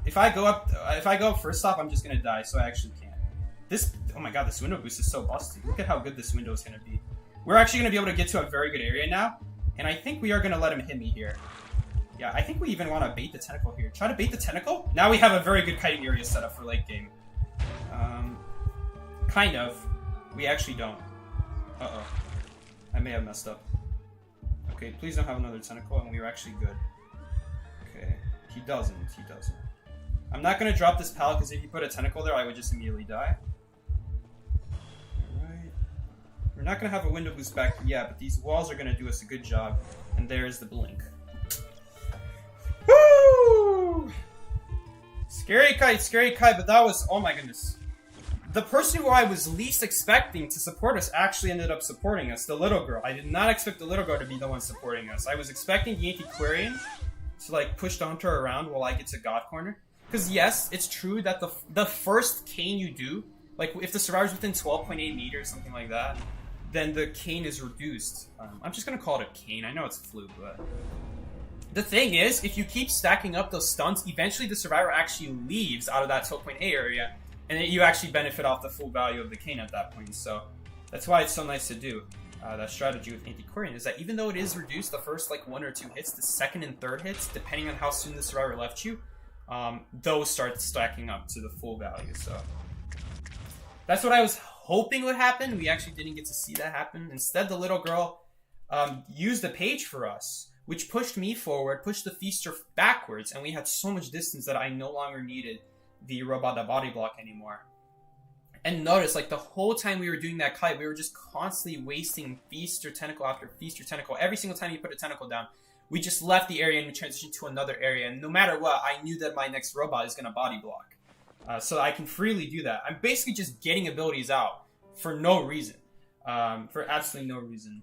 If I go up first stop, I'm just gonna die, so I actually can't. This... Oh my god, this window boost is so busted. Look at how good this window is gonna be. We're actually going to be able to get to a very good area now. And I think we are going to let him hit me here. Yeah, I think we even want to bait the tentacle here. Try to bait the tentacle? Now we have a very good kiting area set up for late game. Kind of. We actually don't. Uh-oh. I may have messed up. Okay, please don't have another tentacle, and we were actually good. Okay. He doesn't. He doesn't. I'm not going to drop this pallet, because if you put a tentacle there, I would just immediately die. We're not going to have a window boost back yet, but these walls are going to do us a good job. And there's the blink. Woo! Scary kite, but that was... Oh my goodness. The person who I was least expecting to support us actually ended up supporting us, the little girl. I did not expect the little girl to be the one supporting us. I was expecting the Antiquarian to, like, push the hunter around while I get to God Corner. Because, yes, it's true that the first cane you do, like, if the survivor's within 12.8 meters, something like that, then the cane is reduced. I'm just going to call it a cane. I know it's a fluke, but... The thing is, if you keep stacking up those stunts, eventually the survivor actually leaves out of that 12.8 area, and you actually benefit off the full value of the cane at that point, so that's why it's so nice to do. that strategy with anti-Quarian is that even though it is reduced the first like 1 or 2 hits, the second and third hits, depending on how soon the survivor left you, those start stacking up to the full value. So that's what I was hoping would happen. We actually didn't get to see that happen. Instead, the little girl used the page for us, which pushed me forward, pushed the feaster backwards, and we had so much distance that I no longer needed the robot that body block anymore. And notice, like, the whole time we were doing that kite, we were just constantly wasting feaster tentacle after feaster tentacle. Every single time you put a tentacle down, we just left the area and we transitioned to another area. And no matter what, I knew that my next robot is going to body block. So I can freely do that. I'm basically just getting abilities out for no reason. For absolutely no reason.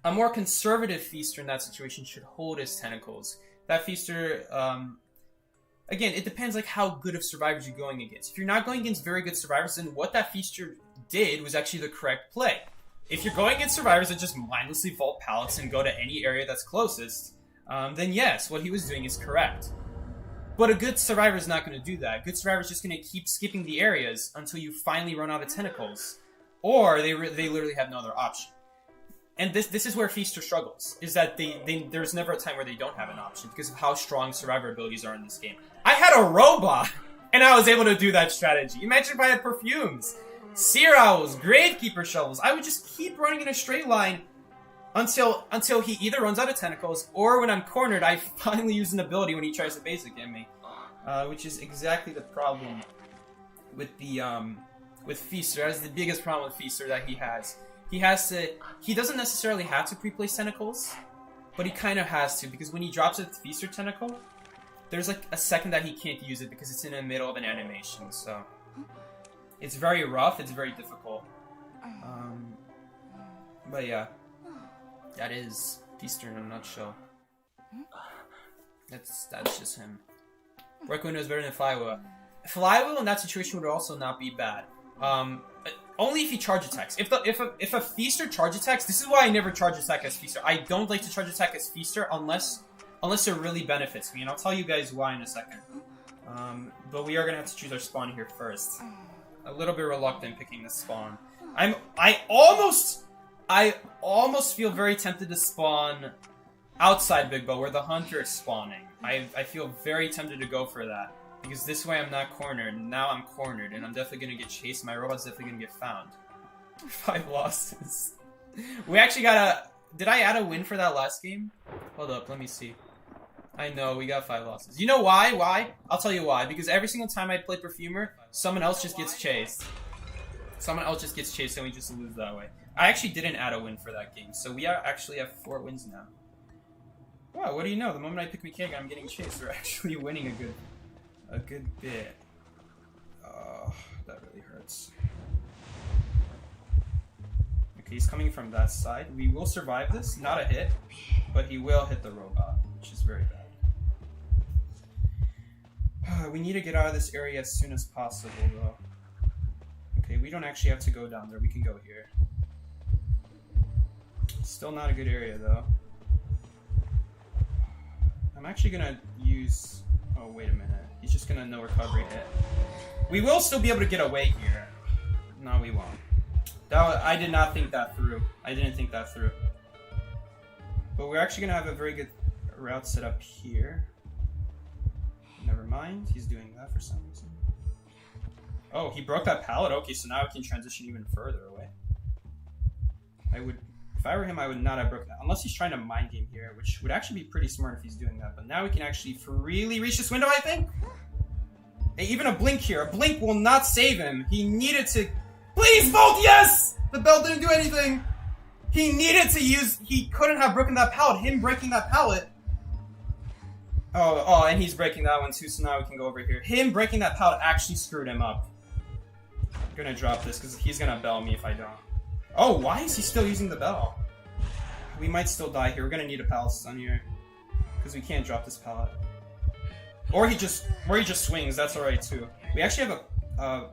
A more conservative feaster in that situation should hold his tentacles. That feaster... again, it depends like how good of survivors you're going against. If you're not going against very good survivors, then what that feaster did was actually the correct play. If you're going against survivors that just mindlessly vault pallets and go to any area that's closest, then yes, what he was doing is correct. But a good survivor is not going to do that. A good survivor is just going to keep skipping the areas until you finally run out of tentacles. Or they literally have no other option. And this is where Feaster struggles, is that there's never a time where they don't have an option because of how strong survivor abilities are in this game. I had a robot, and I was able to do that strategy. Imagine if I had perfumes, seer owls, gravekeeper shovels. I would just keep running in a straight line until he either runs out of tentacles, or when I'm cornered, I finally use an ability when he tries to basic hit me. Which is exactly the problem with with Feaster. That is the biggest problem with Feaster that he has. He doesn't necessarily have to pre-place tentacles, but he kind of has to, because when he drops a Feaster tentacle, there's like a second that he can't use it because it's in the middle of an animation, so it's very rough, it's very difficult. But yeah, that is Feaster in a nutshell. That's just him. Work window is better than Flywheel. Flywheel in that situation would also not be bad. Only if he charge attacks. If a Feaster charge attacks, this is why I never charge attack as Feaster. I don't like to charge attack as Feaster unless it really benefits me, and I'll tell you guys why in a second. But we are gonna have to choose our spawn here first. A little bit reluctant picking this spawn. I almost feel very tempted to spawn outside Big Bow where the hunter is spawning. I feel very tempted to go for that. Because this way I'm not cornered, now I'm cornered, and I'm definitely gonna get chased, my robot's definitely gonna get found. 5 losses. We actually got a... Did I add a win for that last game? Hold up, let me see. I know, we got 5 losses. You know why? Why? I'll tell you why. Because every single time I play Perfumer, someone else just gets chased. Someone else just gets chased and we just lose that way. I actually didn't add a win for that game, so we actually have 4 wins now. Wow, what do you know? The moment I pick Mechanic, I'm getting chased. We're actually winning a good bit. Oh, that really hurts. Okay, he's coming from that side. We will survive this. Not a hit, but he will hit the robot, which is very bad. We need to get out of this area as soon as possible, though. Okay, we don't actually have to go down there. We can go here. Still not a good area, though. I'm actually gonna use... Oh, wait a minute. He's just gonna no recovery hit. We will still be able to get away here. No, we won't. I did not think that through. I didn't think that through. But we're actually gonna have a very good route set up here. Never mind. He's doing that for some reason. Oh, he broke that pallet? Okay, so now we can transition even further away. If I were him, I would not have broken that. Unless he's trying to mind game here, which would actually be pretty smart if he's doing that. But now we can actually freely reach this window, I think? Hey, even a blink here. A blink will not save him. He needed to... Please vote yes! The bell didn't do anything. He needed to use... He couldn't have broken that pallet. Him breaking that pallet... Oh, and he's breaking that one too, so now we can go over here. Him breaking that pallet actually screwed him up. I'm gonna drop this because he's gonna bell me if I don't. Oh, why is he still using the bell? We might still die here. We're gonna need a pallet stun here. Because we can't drop this pallet. Or he just swings, that's alright too. We actually have a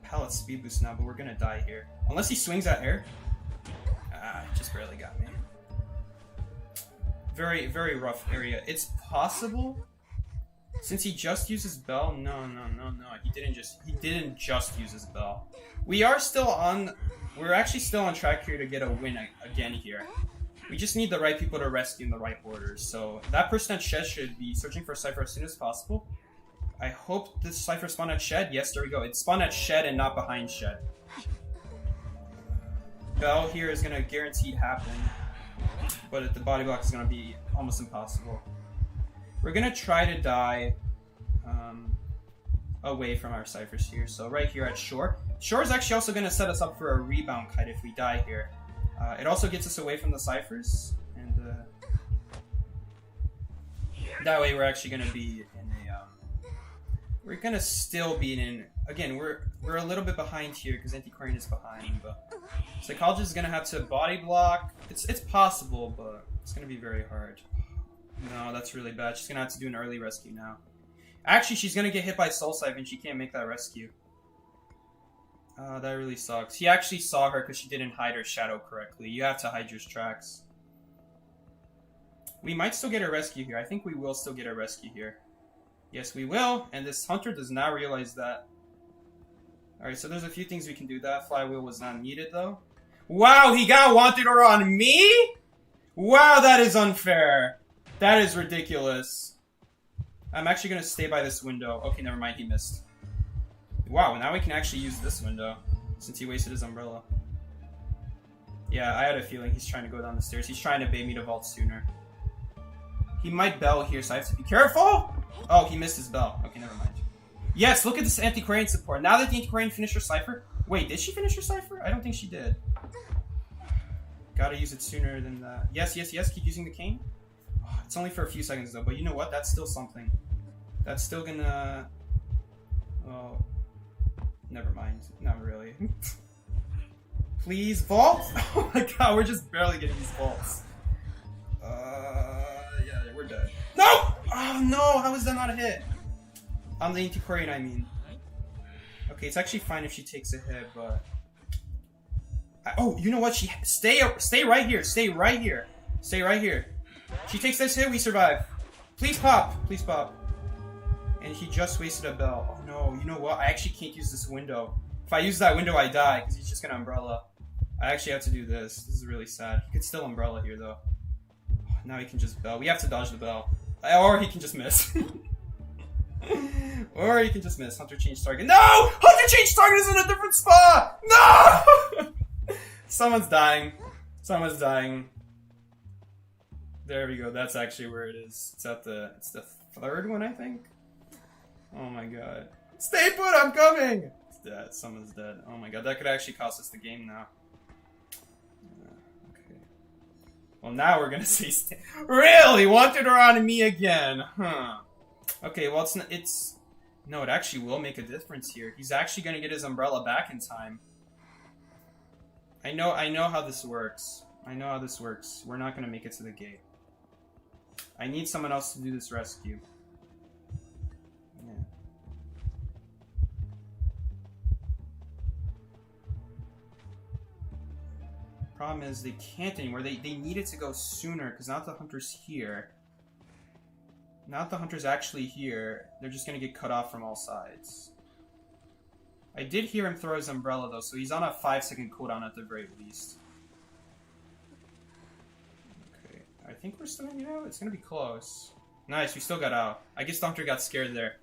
pallet speed boost now, but we're gonna die here. Unless he swings at air. Ah, just barely got me. Very, very rough area. It's possible, since he just uses bell. No. He didn't just use his bell. We are still on we're actually still on track here to get a win again here. We just need the right people to rescue in the right orders. So that person at Shed should be searching for a Cypher as soon as possible. I hope this Cypher spawned at Shed. Yes, there we go. It spawned at Shed and not behind Shed. Bell here is going to guaranteed happen. But the body block is going to be almost impossible. We're going to try to die away from our Cyphers here. So right here at Shore. Shore is actually also going to set us up for a rebound kite if we die here. It also gets us away from the Cyphers. And that way we're actually going to be in a... we're going to still be in... Again, we're a little bit behind here because Antiquarian is behind. But Psychologist is going to have to body block. It's possible, but it's going to be very hard. No, that's really bad. She's going to have to do an early rescue now. Actually, she's going to get hit by Soul Scythe and she can't make that rescue. That really sucks. He actually saw her because she didn't hide her shadow correctly. You have to hide your tracks. We might still get a rescue here. I think we will still get a rescue here. Yes, we will. And this Hunter does not realize that. Alright, so there's a few things we can do. That flywheel was not needed, though. Wow, he got wanted or on me? Wow, that is unfair. That is ridiculous. I'm actually going to stay by this window. Okay, never mind. He missed. Wow, now we can actually use this window since he wasted his umbrella. Yeah, I had a feeling he's trying to go down the stairs. He's trying to bait me to vault sooner. He might bell here, so I have to be careful. Oh, he missed his bell. Okay, never mind. Yes, look at this Antiquarian support. Now that the Antiquarian finished her Cypher... Wait, did she finish her Cypher? I don't think she did. Gotta use it sooner than that. Yes, yes, yes. Keep using the cane. Oh, it's only for a few seconds, though. But you know what? That's still something. That's still gonna... Oh... Never mind. Not really. Please, vault! Oh my god, we're just barely getting these vaults. Yeah, we're dead. No! Oh no, how is that not a hit? On the Antiquarian, I mean. Okay, it's actually fine if she takes a hit, but... Oh, you know what? Stay right here. Stay right here. Stay right here. She takes this hit, we survive. Please pop. Please pop. And he just wasted a bell. Oh no, you know what? I actually can't use this window. If I use that window, I die, because he's just gonna umbrella. I actually have to do this. This is really sad. He could still umbrella here, though. Now he can just bell. We have to dodge the bell. Or he can just miss. Or he can just miss. Hunter changed target. No! Hunter changed target is in a different spot! No! Someone's dying. Someone's dying. There we go. That's actually where it is. It's the third one, I think. Oh my god. Stay put, I'm coming! It's dead. Someone's dead. Oh my god, that could actually cost us the game now. Okay. Well, now we're gonna say really? Wanted her on me again. Huh. Okay, well, it's... No, it actually will make a difference here. He's actually gonna get his umbrella back in time. I know how this works. I know how this works. We're not gonna make it to the gate. I need someone else to do this rescue. Problem is they can't anymore. They needed to go sooner because now that the Hunter's here. Now that the Hunter's actually here, they're just going to get cut off from all sides. I did hear him throw his umbrella though, so he's on a 5-second cooldown at the very least. Okay, I think we're still going to get out. It's going to be close. Nice, we still got out. I guess the Hunter got scared there.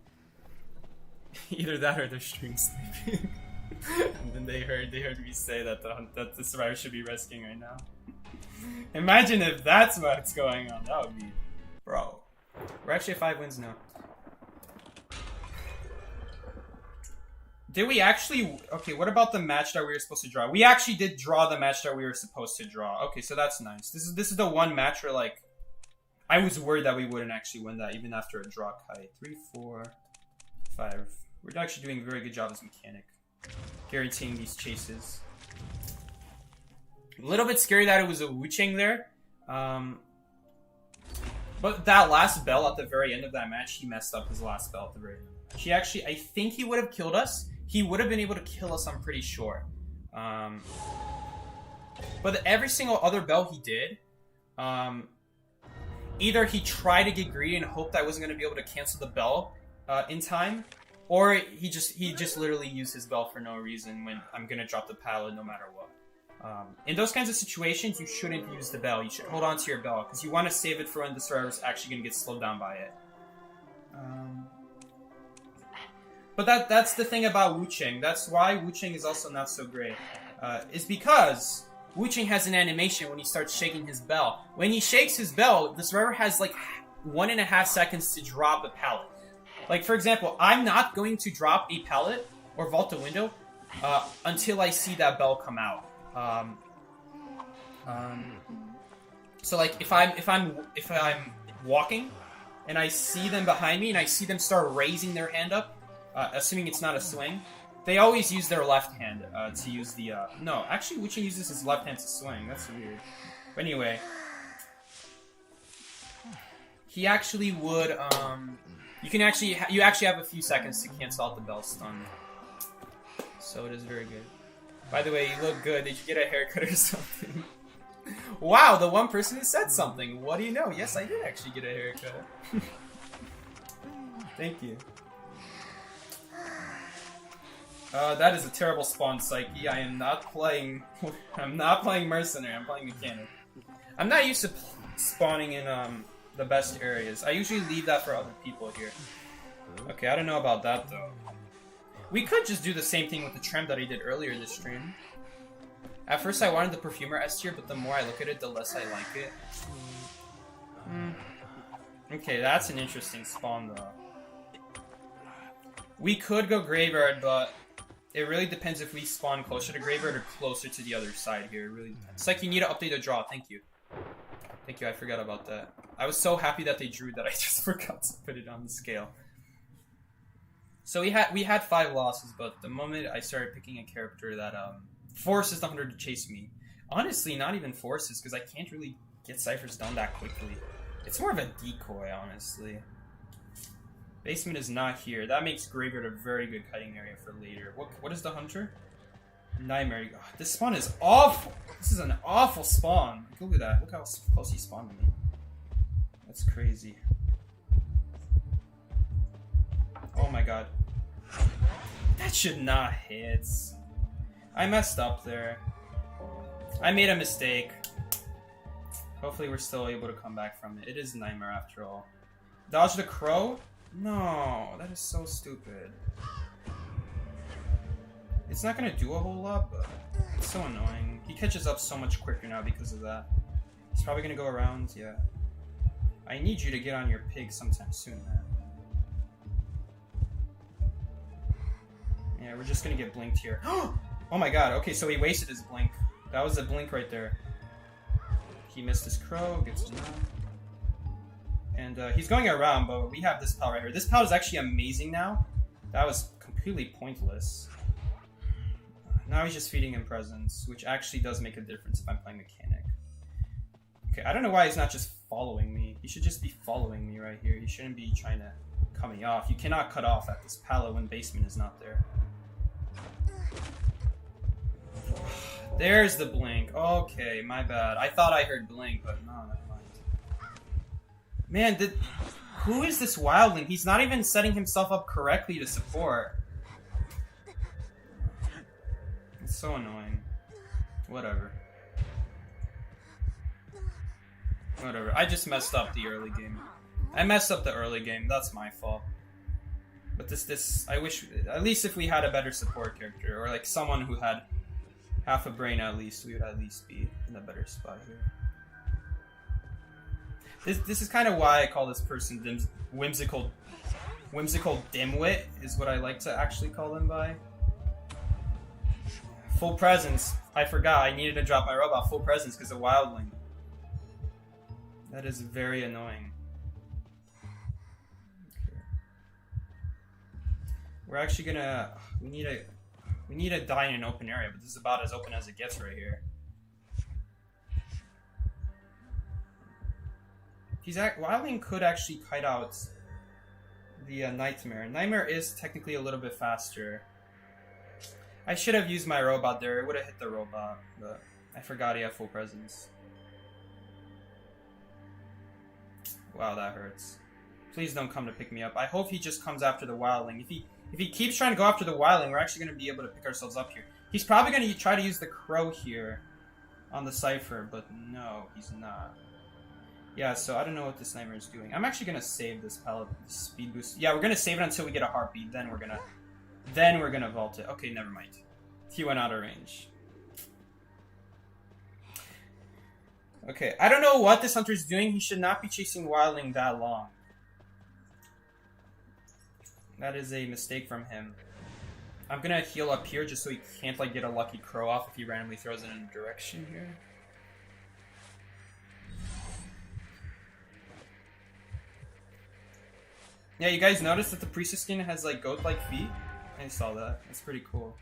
Either that or they're stream sleeping. And then they heard me say that the survivor should be rescuing right now. Imagine if that's what's going on. That would be... Bro. We're actually at 5 wins now. Did we actually... Okay, what about the match that we were supposed to draw? We actually did draw the match that we were supposed to draw. Okay, so that's nice. This is the one match where, like... I was worried that we wouldn't actually win that, even after a draw kite. 3, 4, 5. We're actually doing a very good job as mechanic. Guaranteeing these chases. A little bit scary that it was a Wu-Chang there. But that last bell at the very end of that match, he messed up his last bell at the very end of the match. He actually, I think he would have killed us. He would have been able to kill us, I'm pretty sure. But every single other bell he did, either he tried to get greedy and hoped I wasn't going to be able to cancel the bell in time, or he just literally used his bell for no reason when I'm going to drop the pallet no matter what. In those kinds of situations, you shouldn't use the bell. You should hold on to your bell, because you want to save it for when the server's actually going to get slowed down by it. But that's the thing about Wu-Ching. That's why Wu-Ching is also not so great. Is because Wu-Ching has an animation when he starts shaking his bell. When he shakes his bell, the server has like 1.5 seconds to drop a pallet. Like, for example, I'm not going to drop a pallet or vault a window until I see that bell come out. So like if I'm walking and I see them behind me and I see them start raising their hand up, assuming it's not a swing, they always use their left hand to use the no, actually Wu-Ching uses his left hand to swing. That's weird. But anyway, he actually would you actually have a few seconds to cancel out the bell stun. So it is very good. By the way, you look good. Did you get a haircut or something? Wow, the one person who said something. What do you know? Yes, I did actually get a haircut. Thank you. That is a terrible spawn, Psyche. I am not playing... I'm not playing Mercenary. I'm playing Mechanic. I'm not used to spawning in the best areas. I usually leave that for other people here. Okay, I don't know about that, though. We could just do the same thing with the trim that I did earlier this stream. At first I wanted the Perfumer S tier, but the more I look at it, the less I like it. Okay, that's an interesting spawn, though. We could go Graveyard, but it really depends if we spawn closer to Graveyard or closer to the other side here. It really depends. It's like you need to update the draw. Thank you. Thank you, I forgot about that. I was so happy that they drew that I just forgot to put it on the scale. So we had 5 losses, but the moment I started picking a character that forces the hunter to chase me, honestly, not even forces, because I can't really get ciphers done that quickly. It's more of a decoy, honestly. Basement is not here. That makes Graveyard a very good cutting area for later. What is the hunter? Nightmare. Oh, this spawn is awful. This is an awful spawn. Look at that. Look how close he spawned to me. That's crazy. Oh my god. That should not hit. I messed up there. I made a mistake. Hopefully we're still able to come back from it. It is Nightmare after all. Dodge the crow? No, that is so stupid. It's not gonna do a whole lot, but it's so annoying. He catches up so much quicker now because of that. He's probably gonna go around, yeah. I need you to get on your pig sometime soon, man. Yeah, we're just gonna get blinked here. Oh my god, okay, so he wasted his blink. That was a blink right there. He missed his crow, gets enough. And he's going around, but we have this pal right here. This pal is actually amazing now. That was completely pointless. Now he's just feeding him presents, which actually does make a difference if I'm playing Mechanic. Okay, I don't know why he's not just following me. He should just be following me right here. He shouldn't be trying to cut me off. You cannot cut off at this pallet when basement is not there. There's the blink. Okay, my bad. I thought I heard blink, but no, never mind. Man, who is this wildling? He's not even setting himself up correctly to support. It's so annoying. Whatever. Whatever. I just messed up the early game. I messed up the early game. That's my fault. But I wish, at least if we had a better support character, or like someone who had half a brain at least, we would at least be in a better spot here. This is kind of why I call this person whimsical dimwit, is what I like to actually call them by. Full presence. I forgot. I needed to drop my robot. Full presence because of wildling. That is very annoying. Okay. We're actually gonna. We need to die in an open area, but this is about as open as it gets right here. Wildling could actually kite out the Nightmare. Nightmare is technically a little bit faster. I should have used my robot there. It would have hit the robot, but I forgot he had full presence. Wow, that hurts. Please don't come to pick me up. I hope he just comes after the wildling. If he keeps trying to go after the wildling, we're actually going to be able to pick ourselves up here. He's probably going to try to use the crow here. on the Cypher, but no, he's not. Yeah, so I don't know what this Nightmare is doing. I'm actually gonna save this pallet speed boost. Yeah, we're gonna save it until we get a heartbeat. Then we're gonna vault it. Okay, never mind. He went out of range. Okay, I don't know what this hunter is doing. He should not be chasing Wildling that long. That is a mistake from him. I'm gonna heal up here just so he can't like get a lucky crow off if he randomly throws it in a direction here. Yeah, you guys noticed that the priestess skin has like goat-like feet? I saw that. That's pretty cool.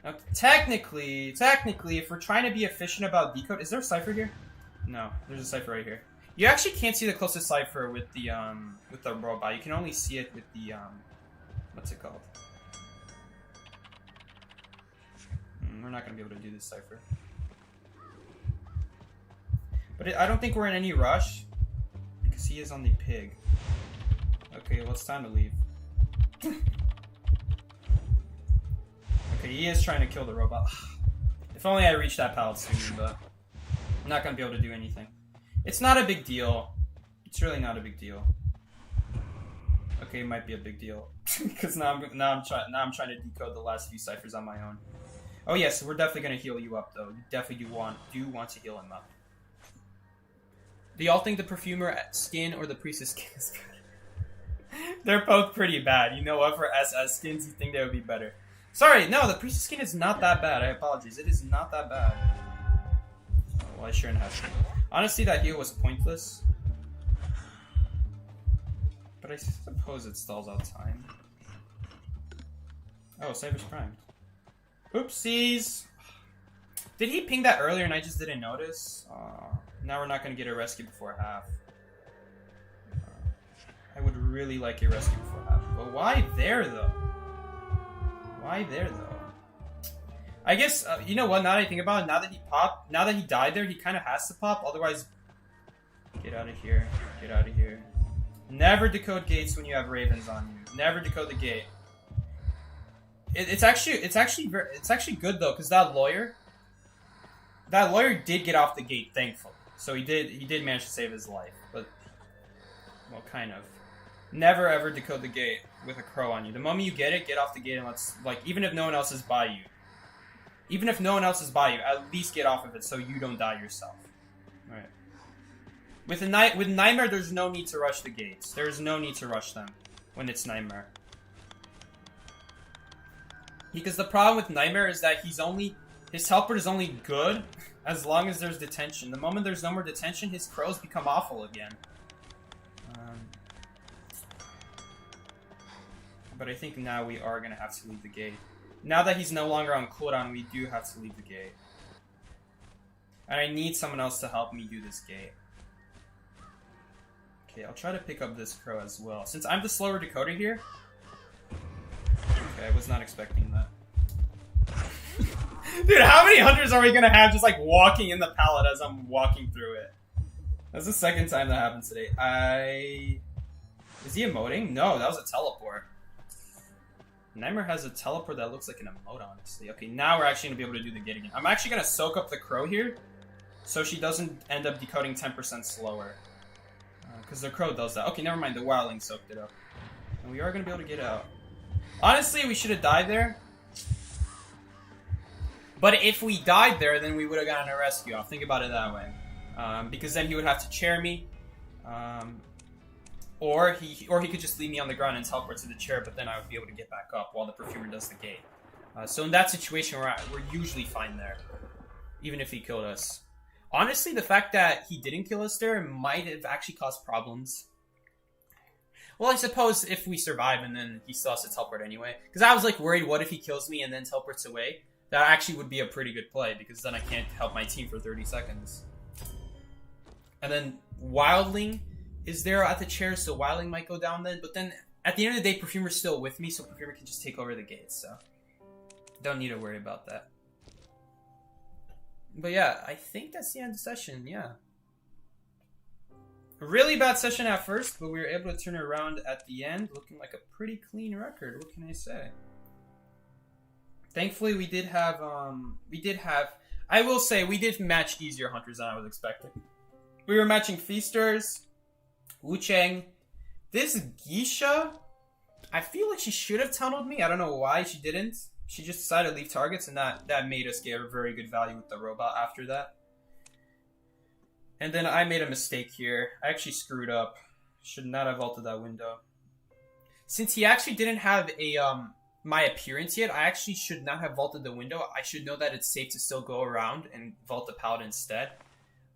Now, technically, if we're trying to be efficient about decode, is there a Cypher here? No, there's a Cypher right here. You actually can't see the closest Cypher with the robot. You can only see it with the what's it called? We're not gonna be able to do this Cypher. But I don't think we're in any rush because he is on the pig. Okay, well it's time to leave. Okay, he is trying to kill the robot. If only I reached that pallet sooner, but I'm not gonna be able to do anything. It's not a big deal. It's really not a big deal. Okay, it might be a big deal because now I'm trying to decode the last few ciphers on my own. Oh yes, we're definitely gonna heal you up though. You definitely do want to heal him up. Do y'all think the perfumer skin or the priestess skin is better? They're both pretty bad. You know what? For SS skins, you think they would be better. Sorry, no, the priestess skin is not that bad. I apologize. It is not that bad. Oh, well, I shouldn't have. Honestly, that heal was pointless. But I suppose it stalls out time. Oh, Cypher's primed. Oopsies! Did he ping that earlier and I just didn't notice? Now we're not going to get a rescue before half. I would really like a rescue before half. But why there, though? Why there, though? I guess, you know what, now that I think about it, now that he died there, he kind of has to pop, otherwise... Get out of here. Get out of here. Never decode gates when you have ravens on you. Never decode the gate. It's actually good, though, because that lawyer did get off the gate, thankfully. So he did manage to save his life, but... Well, kind of. Never ever decode the gate with a crow on you. The moment you get it, get off the gate and let's, like, even if no one else is by you. Even if no one else is by you, at least get off of it so you don't die yourself. Alright. With Nightmare, there's no need to rush the gates. There's no need to rush them when it's Nightmare. Because the problem with Nightmare is that his teleport is only good as long as there's detention. The moment there's no more detention, his crows become awful again. But I think now we are going to have to leave the gate. Now that he's no longer on cooldown, we do have to leave the gate. And I need someone else to help me do this gate. Okay, I'll try to pick up this crow as well. Since I'm the slower decoder here... Okay, I was not expecting that. Dude, how many hunters are we going to have just like walking in the pallet as I'm walking through it? That's the second time that happened today. Is he emoting? No, that was a teleport. Nightmare has a teleport that looks like an emote, honestly. Okay, now we're actually going to be able to do the gate again. I'm actually going to soak up the crow here, so she doesn't end up decoding 10% slower. Because the crow does that. Okay, never mind, the wildling soaked it up. And we are going to be able to get out. Honestly, we should have died there. But if we died there, then we would have gotten a rescue off. Think about it that way. Because then he would have to chair me. Or he could just leave me on the ground and teleport to the chair, but then I would be able to get back up while the perfumer does the gate. So in that situation, we're usually fine there, even if he killed us. Honestly, the fact that he didn't kill us there might have actually caused problems. Well, I suppose if we survive and then he still has to teleport anyway. Because I was like worried, what if he kills me and then teleports away? That actually would be a pretty good play, because then I can't help my team for 30 seconds. And then Wildling is there at the chair, so Wildling might go down then. But then, at the end of the day, Perfumer's still with me, so Perfumer can just take over the gates, so... Don't need to worry about that. But yeah, I think that's the end of the session, yeah. A really bad session at first, but we were able to turn it around at the end, looking like a pretty clean record, what can I say? Thankfully, we did have. I will say we did match easier hunters than I was expecting. We were matching feasters, Wu Chang. This Geisha, I feel like she should have tunneled me. I don't know why she didn't. She just decided to leave targets, and that made us get a very good value with the robot after that. And then I made a mistake here. I actually screwed up. Should not have vaulted that window. Since he actually didn't have a my appearance yet, I actually should not have vaulted the window. I should know that it's safe to still go around and vault the paladin instead.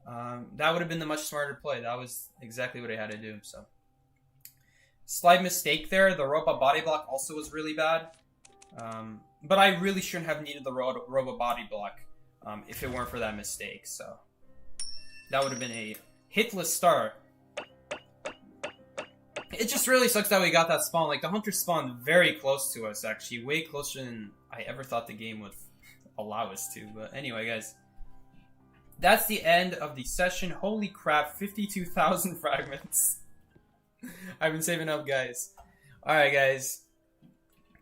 That would have been the much smarter play. That was exactly what I had to do. So, slight mistake there. The robot body block also was really bad. But I really shouldn't have needed the robot body block if it weren't for that mistake. So, that would have been a hitless start. It just really sucks that we got that spawn. Like, the hunter spawned very close to us, actually. Way closer than I ever thought the game would allow us to. But anyway, guys. That's the end of the session. Holy crap, 52,000 fragments. I've been saving up, guys. Alright, guys.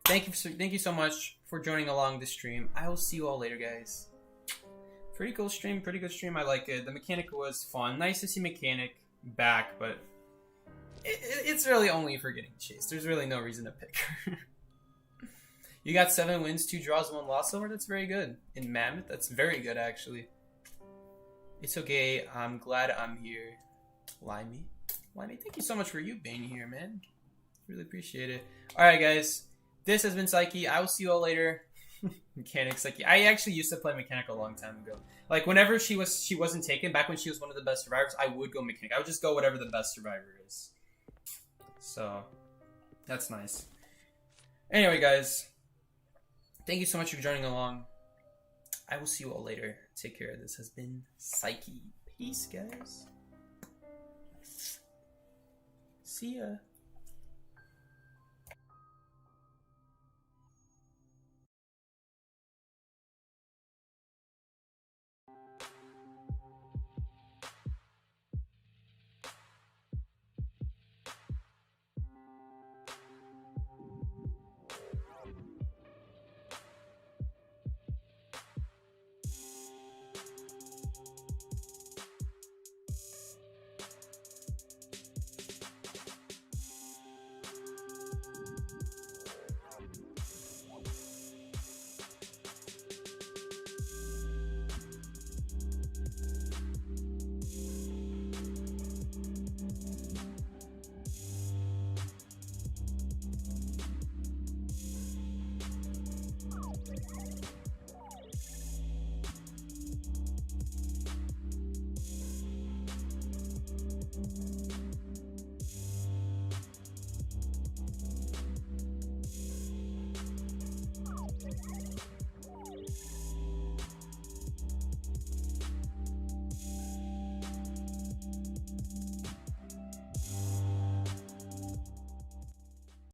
Thank you so much for joining along this stream. I will see you all later, guys. Pretty cool stream, pretty good stream. I like it. The mechanic was fun. Nice to see mechanic back, but it's really only for getting chased. There's really no reason to pick her. You got 7 wins, 2 draws, 1 loss over. That's very good. In Mammoth, that's very good, actually. It's okay. I'm glad I'm here. Limey, thank you so much for you being here, man. Really appreciate it. Alright, guys. This has been Psyche. I will see you all later. Mechanic Psyche. I actually used to play Mechanic a long time ago. Like, whenever she wasn't taken, back when she was one of the best survivors, I would go Mechanic. I would just go whatever the best survivor is. So, that's nice. Anyway, guys. Thank you so much for joining along. I will see you all later. Take care. This has been Psyche. Peace, guys. See ya.